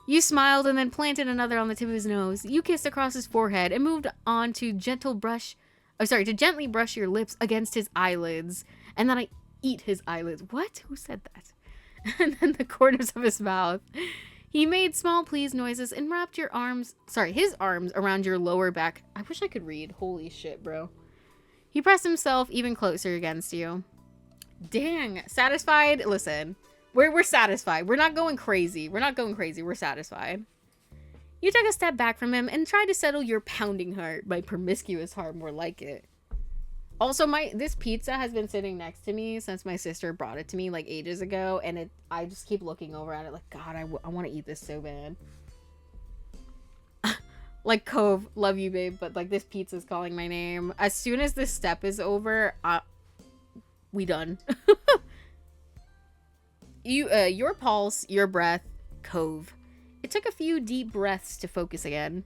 You smiled and then planted another on the tip of his nose. You kissed across his forehead and moved on to gently brush your lips against his eyelids. And then I eat his eyelids. What? Who said that? And then the corners of his mouth. He made small please noises and wrapped his arms around your lower back. I wish I could read. Holy shit, bro. He pressed himself even closer against you. Dang. Satisfied? Listen. We're satisfied. We're not going crazy. We're satisfied. You took a step back from him and tried to settle your pounding heart. My promiscuous heart, more like it. Also, this pizza has been sitting next to me since my sister brought it to me like ages ago, and I just keep looking over at it like, God, I want to eat this so bad. Like, Cove, love you, babe, but like this pizza's calling my name. As soon as this step is over, we done. Your pulse, your breath, Cove. It took a few deep breaths to focus again.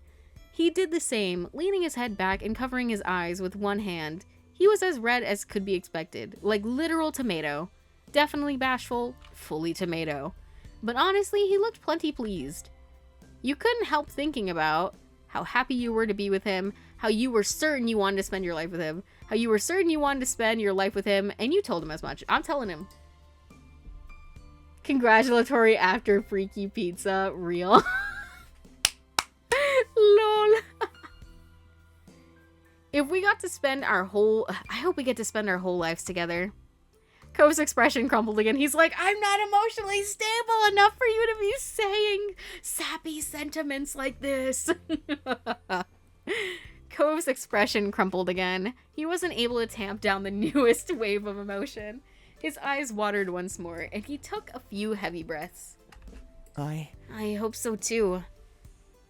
He did the same, leaning his head back and covering his eyes with one hand. He was as red as could be expected, like literal tomato. Definitely bashful, fully tomato. But honestly, he looked plenty pleased. You couldn't help thinking about how happy you were to be with him, how you were certain you wanted to spend your life with him, and you told him as much. I'm telling him. Congratulatory after freaky pizza. Real. Lol. If we got to spend our whole... I hope we get to spend our whole lives together. Cove's expression crumpled again. He's like, I'm not emotionally stable enough for you to be saying sappy sentiments like this. Cove's expression crumpled again. He wasn't able to tamp down the newest wave of emotion. His eyes watered once more, and he took a few heavy breaths. I hope so too.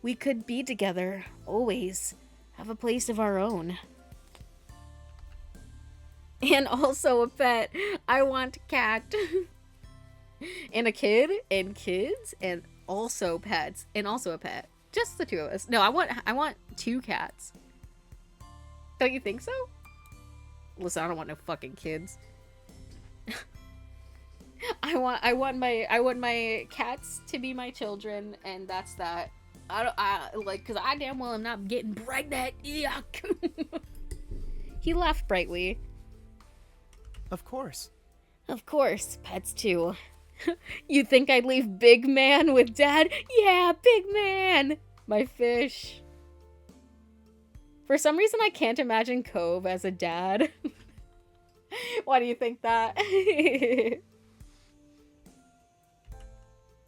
We could be together, always. Have a place of our own. And also a pet. I want a cat. And a kid, and kids, and also pets, and also a pet. Just the two of us. No, I want 2 cats. Don't you think so? Listen, I don't want no fucking kids. I want my cats to be my children, and that's that. Cause I damn well am not getting pregnant. Yuck. He laughed brightly. Of course. Of course, pets too. You think I'd leave Big Man with Dad? Yeah, Big Man! My fish. For some reason, I can't imagine Cove as a dad. Why do you think that?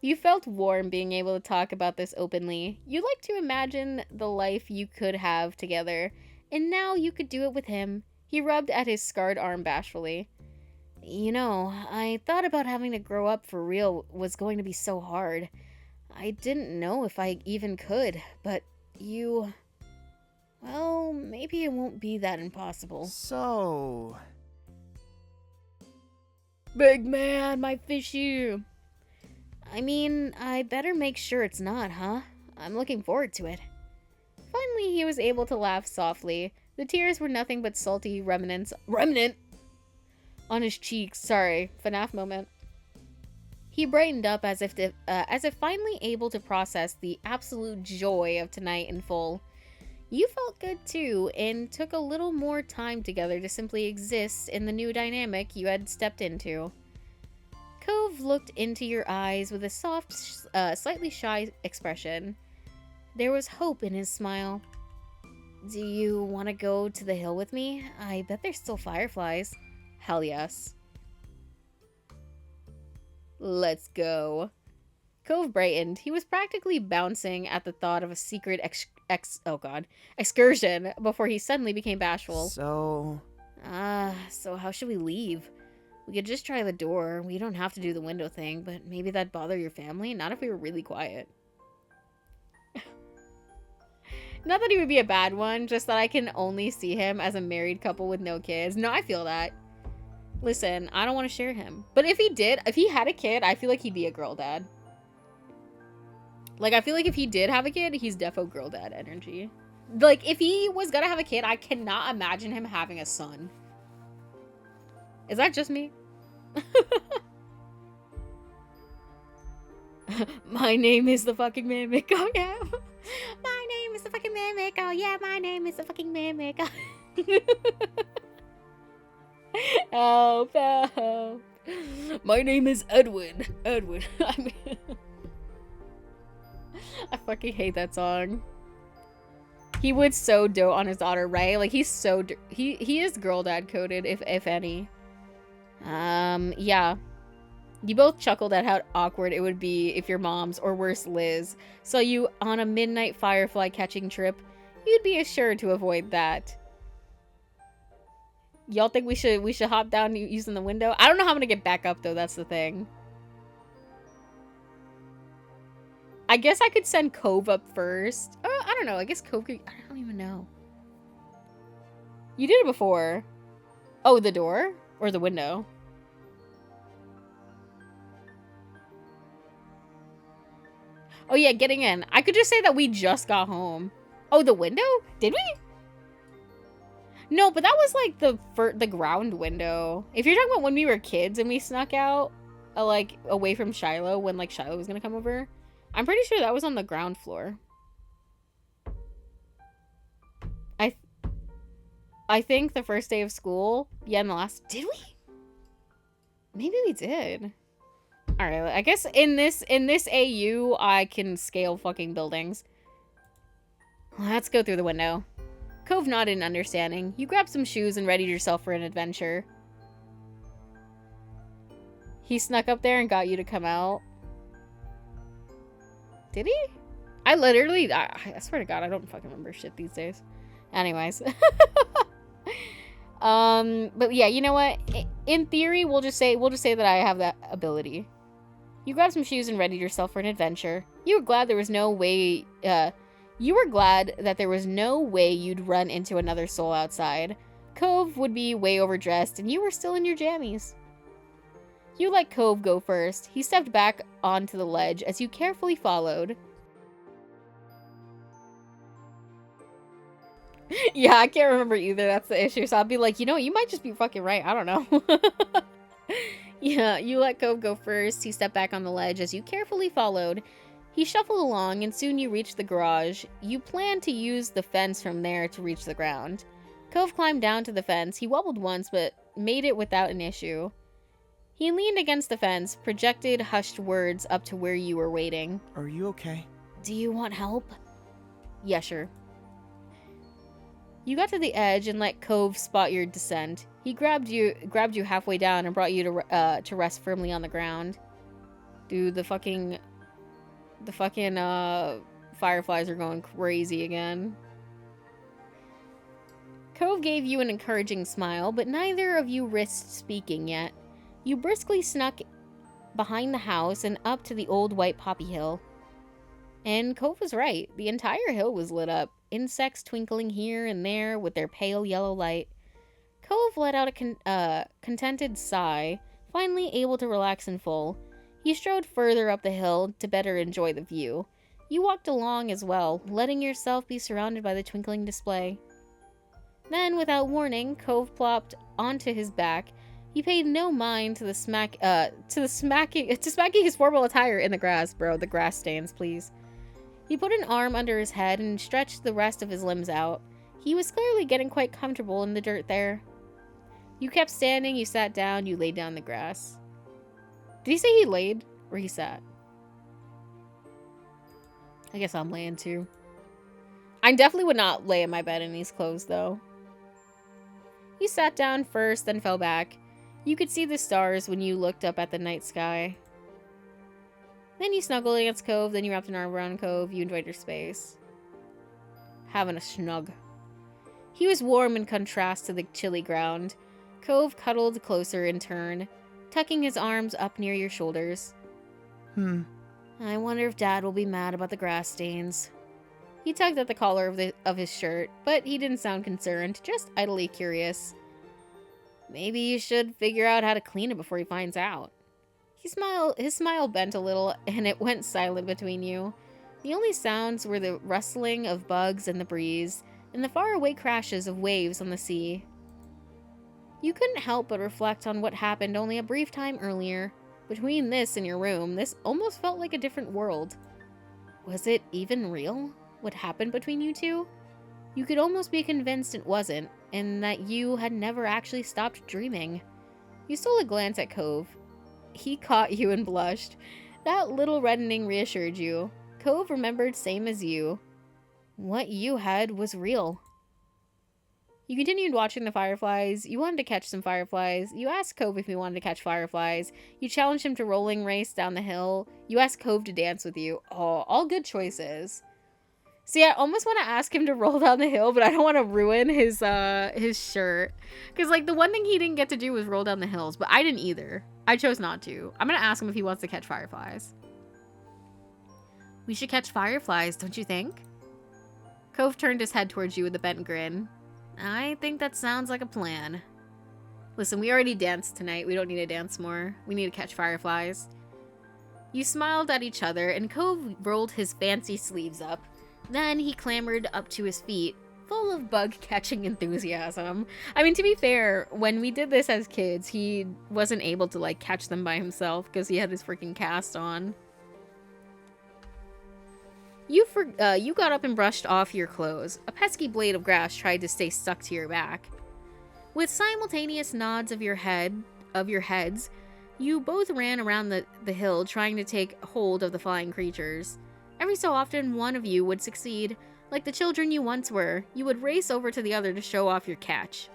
You felt warm being able to talk about this openly. You like to imagine the life you could have together, and now you could do it with him. He rubbed at his scarred arm bashfully. You know, I thought about having to grow up for real was going to be so hard. I didn't know if I even could, but you... Well, maybe it won't be that impossible. So... Big Man, my fishy. I mean, I better make sure it's not, huh? I'm looking forward to it. Finally, he was able to laugh softly. The tears were nothing but salty remnant on his cheeks. Sorry, FNAF moment. He brightened up as if finally able to process the absolute joy of tonight in full. You felt good too, and took a little more time together to simply exist in the new dynamic you had stepped into. Cove looked into your eyes with a soft, slightly shy expression. There was hope in his smile. Do you want to go to the hill with me? I bet there's still fireflies. Hell yes. Let's go. Cove brightened. He was practically bouncing at the thought of a secret excursion before he suddenly became bashful. So So how should we leave? We could just try the door. We don't have to do the window thing, but maybe that'd bother your family? Not if we were really quiet. Not that he would be a bad one, just that I can only see him as a married couple with no kids. No, I feel that. Listen, I don't want to share him. But if he had a kid, I feel like he'd be a girl dad. Like, I feel like if he did have a kid, he's defo girl dad energy. Like, if he was gonna have a kid, I cannot imagine him having a son. Is that just me? My name is the fucking mimic. Oh, yeah. My name is the fucking mimic. Oh, yeah, my name is the fucking mimic. Help, help. My name is Edwin. Edwin. I fucking hate that song. He would so dote on his daughter, right? Like, he's so... He is girl dad coded, if any. Yeah. You both chuckled at how awkward it would be if your mom's, or worse, Liz, saw you on a midnight firefly catching trip. You'd be assured to avoid that. Y'all think we should hop down using the window? I don't know how I'm gonna get back up, though. That's the thing. I guess I could send Cove up first. I don't know. I guess Cove could... I don't even know. You did it before. Oh, the door? Or the window? Oh, yeah, getting in. I could just say that we just got home. Oh, the window? Did we? No, but that was like the ground window. If you're talking about when we were kids and we snuck out, like, away from Shiloh when, like, Shiloh was gonna come over, I'm pretty sure that was on the ground floor. I think the first day of school, yeah, and the last... Did we? Maybe we did. Alright, I guess in this AU, I can scale fucking buildings. Let's go through the window. Cove nodded in understanding. You grabbed some shoes and readied yourself for an adventure. He snuck up there and got you to come out. Did he? I literally, I swear to God, I don't fucking remember shit these days. Anyways. But yeah, you know what? In theory, we'll just say that I have that ability. You grabbed some shoes and readied yourself for an adventure. You were glad there was no way, that there was no way you'd run into another soul outside. Cove would be way overdressed, and you were still in your jammies. You let Cove go first. He stepped back onto the ledge as you carefully followed. Yeah, I can't remember either. That's the issue. So I'll be like, you know, you might just be fucking right. I don't know. Yeah, you let Cove go first. He stepped back on the ledge as you carefully followed. He shuffled along, and soon you reached the garage. You planned to use the fence from there to reach the ground. Cove climbed down to the fence. He wobbled once, but made it without an issue. He leaned against the fence, projected hushed words up to where you were waiting. Are you okay? Do you want help? Yeah, sure. You got to the edge and let Cove spot your descent. He grabbed you halfway down and brought you to rest firmly on the ground. Dude, the fucking fireflies are going crazy again. Cove gave you an encouraging smile, but neither of you risked speaking yet. You briskly snuck behind the house and up to the old white poppy hill. And Cove was right. The entire hill was lit up, insects twinkling here and there with their pale yellow light. Cove let out a contented sigh, finally able to relax in full. He strode further up the hill to better enjoy the view. You walked along as well, letting yourself be surrounded by the twinkling display. Then, without warning, Cove plopped onto his back. He paid no mind to smacking his formal attire in the grass, bro. The grass stains, please. He put an arm under his head and stretched the rest of his limbs out. He was clearly getting quite comfortable in the dirt there. You kept standing, you sat down, you laid down the grass. Did he say he laid or he sat? I guess I'm laying too. I definitely would not lay in my bed in these clothes though. You sat down first, then fell back. You could see the stars when you looked up at the night sky. Then you snuggled against Cove, then you wrapped an arm around Cove. You enjoyed your space. Having a snug. He was warm in contrast to the chilly ground. Cove cuddled closer in turn, tucking his arms up near your shoulders. I wonder if Dad will be mad about the grass stains. He tugged at the collar of his shirt, but he didn't sound concerned, just idly curious. Maybe you should figure out how to clean it before he finds out. His smile bent a little, and it went silent between you. The only sounds were the rustling of bugs in the breeze, and the faraway crashes of waves on the sea. You couldn't help but reflect on what happened only a brief time earlier. Between this and your room, this almost felt like a different world. Was it even real? What happened between you two? You could almost be convinced it wasn't, and that you had never actually stopped dreaming. You stole a glance at Cove. He caught you and blushed. That little reddening reassured you. Cove remembered same as you. What you had was real. You continued watching the fireflies. You wanted to catch some fireflies. You asked Cove if he wanted to catch fireflies. You challenged him to rolling race down the hill. You asked Cove to dance with you. Oh, all good choices. See, I almost want to ask him to roll down the hill, but I don't want to ruin his shirt. Because, like, the one thing he didn't get to do was roll down the hills, but I didn't either. I chose not to. I'm going to ask him if he wants to catch fireflies. We should catch fireflies, don't you think? Cove turned his head towards you with a bent grin. I think that sounds like a plan. Listen, we already danced tonight. We don't need to dance more. We need to catch fireflies. You smiled at each other, and Cove rolled his fancy sleeves up. Then he clambered up to his feet, full of bug-catching enthusiasm. I mean, to be fair, when we did this as kids, he wasn't able to, like, catch them by himself because he had his freaking cast on. You got up and brushed off your clothes. A pesky blade of grass tried to stay stuck to your back. With simultaneous nods of your heads, You both ran around the hill trying to take hold of the flying creatures. Every so often, one of you would succeed. Like the children you once were, you would race over to the other to show off your catch.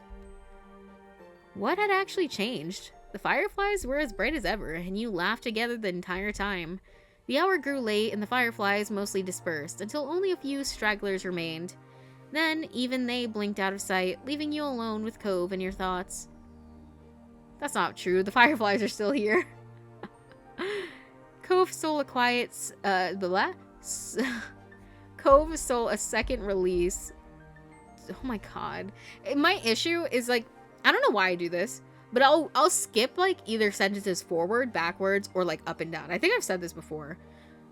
What had actually changed? The fireflies were as bright as ever, and you laughed together the entire time. The hour grew late, and the fireflies mostly dispersed, until only a few stragglers remained. Then, even they blinked out of sight, leaving you alone with Cove and your thoughts. That's not true. The fireflies are still here. Cove stole a Cove stole a second release. Oh my god. My issue is, like, I don't know why I do this, but I'll skip, like, either sentences forward, backwards, or, like, up and down. I think I've said this before.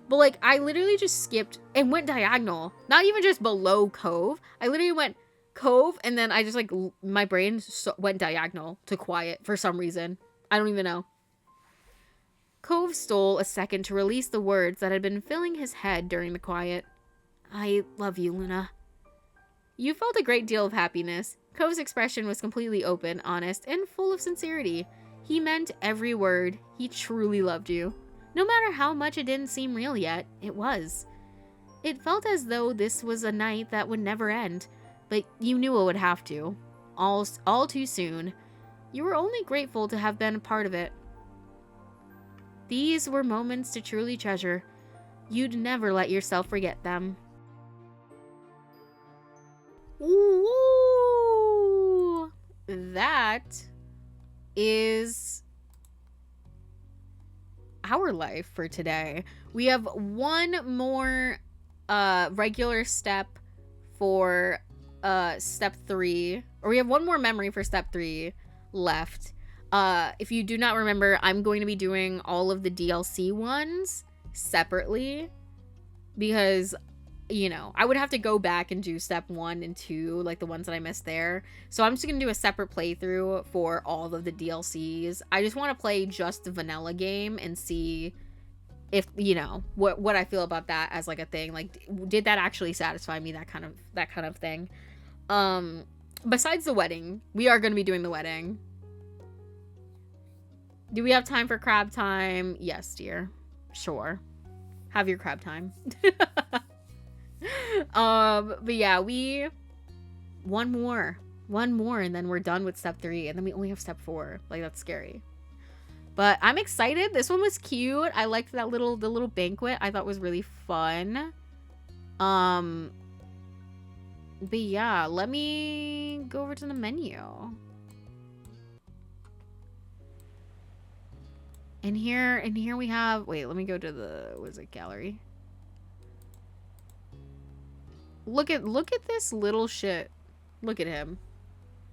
But, like, I literally just skipped and went diagonal. Not even just below Cove. I literally went Cove, and then I just, like, my brain went diagonal to quiet for some reason. I don't even know. Cove stole a second to release the words that had been filling his head during the quiet. I love you, Luna. You felt a great deal of happiness. Cove's expression was completely open, honest, and full of sincerity. He meant every word. He truly loved you. No matter how much it didn't seem real yet, it was. It felt as though this was a night that would never end, but you knew it would have to. All too soon. You were only grateful to have been a part of it. These were moments to truly treasure. You'd never let yourself forget them. Ooh, that is our life for today. We have one more regular step for step 3, or we have one more memory for step 3 left. If you do not remember, I'm going to be doing all of the DLC ones separately because, you know, I would have to go back and do step 1 and 2, like the ones that I missed there. So I'm just going to do a separate playthrough for all of the DLCs. I just want to play just the vanilla game and see if, you know, what I feel about that as like a thing. Like, did that actually satisfy me? That kind of thing. Besides the wedding, we are going to be doing the wedding. Do we have time for crab time? Yes, dear. Sure. Have your crab time. But yeah, one more and then we're done with step 3, and then we only have step 4. Like, that's scary. But I'm excited. This one was cute. I liked the little banquet. I thought was really fun. But yeah, let me go over to the menu. And here we have, wait, let me go to the, what is it, gallery? Look at this little shit. Look at him.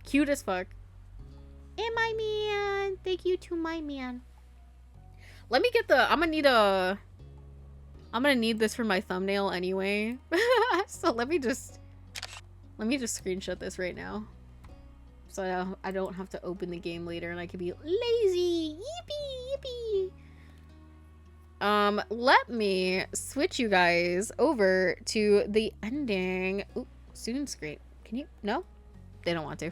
Cute as fuck. And my man. Thank you to my man. Let me get the, I'm gonna need this for my thumbnail anyway. So let me just screenshot this right now. So I don't have to open the game later and I can be lazy. Yippee, yippee. Let me switch you guys over to the ending. Ooh, student screen. Can you? No? They don't want to.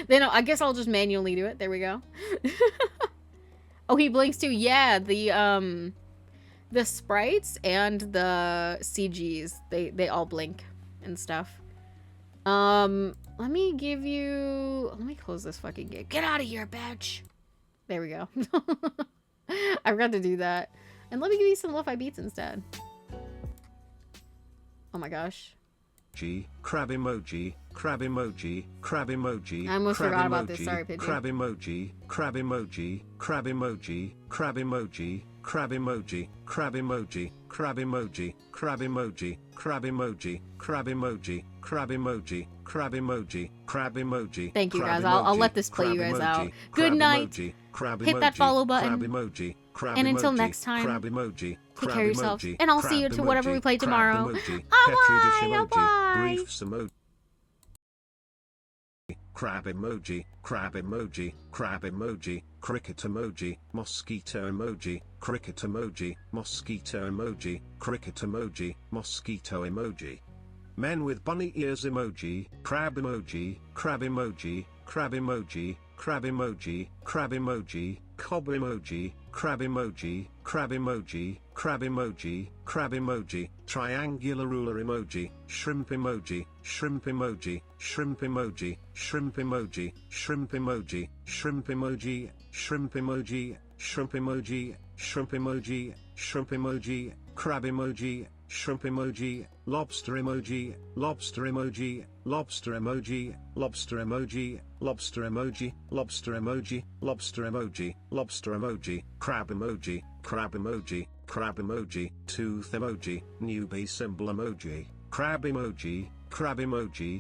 They don't. I guess I'll just manually do it. There we go. Oh, he blinks too. Yeah, the sprites and the CGs, they all blink and stuff. Let me close this fucking game. Get out of here, bitch. There we go. I forgot to do that. And let me give you some lo-fi beats instead. Oh my gosh. Crab emoji, crab emoji, crab emoji. I almost forgot about this. Sorry, Pidgey. Crab emoji, crab emoji, crab emoji, crab emoji, crab emoji, crab emoji, crab emoji, crab emoji, crab emoji, crab emoji, crab emoji, crab emoji, crab emoji. Thank you guys. I'll let this play you guys out. Good night. Hit that follow button. And until next time, take care of yourselves. And I'll see you to whatever we play tomorrow. Bye bye. Crab emoji, crab emoji, crab emoji, cricket emoji, mosquito emoji, cricket emoji, mosquito emoji, cricket emoji, mosquito emoji. Men with bunny ears emoji, crab emoji, crab emoji, crab emoji, crab emoji, crab emoji, cob emoji, crab emoji, crab emoji, crab emoji, crab emoji, triangular ruler emoji, shrimp emoji, shrimp emoji, shrimp emoji, shrimp emoji, shrimp emoji, shrimp emoji, shrimp emoji, shrimp emoji, shrimp emoji, shrimp emoji, crab emoji, shrimp emoji, lobster emoji, lobster emoji, lobster emoji, lobster emoji, lobster emoji, lobster emoji, lobster emoji, lobster emoji, crab emoji, crab emoji, crab emoji, tooth emoji, newbie symbol emoji, crab emoji, crab emoji,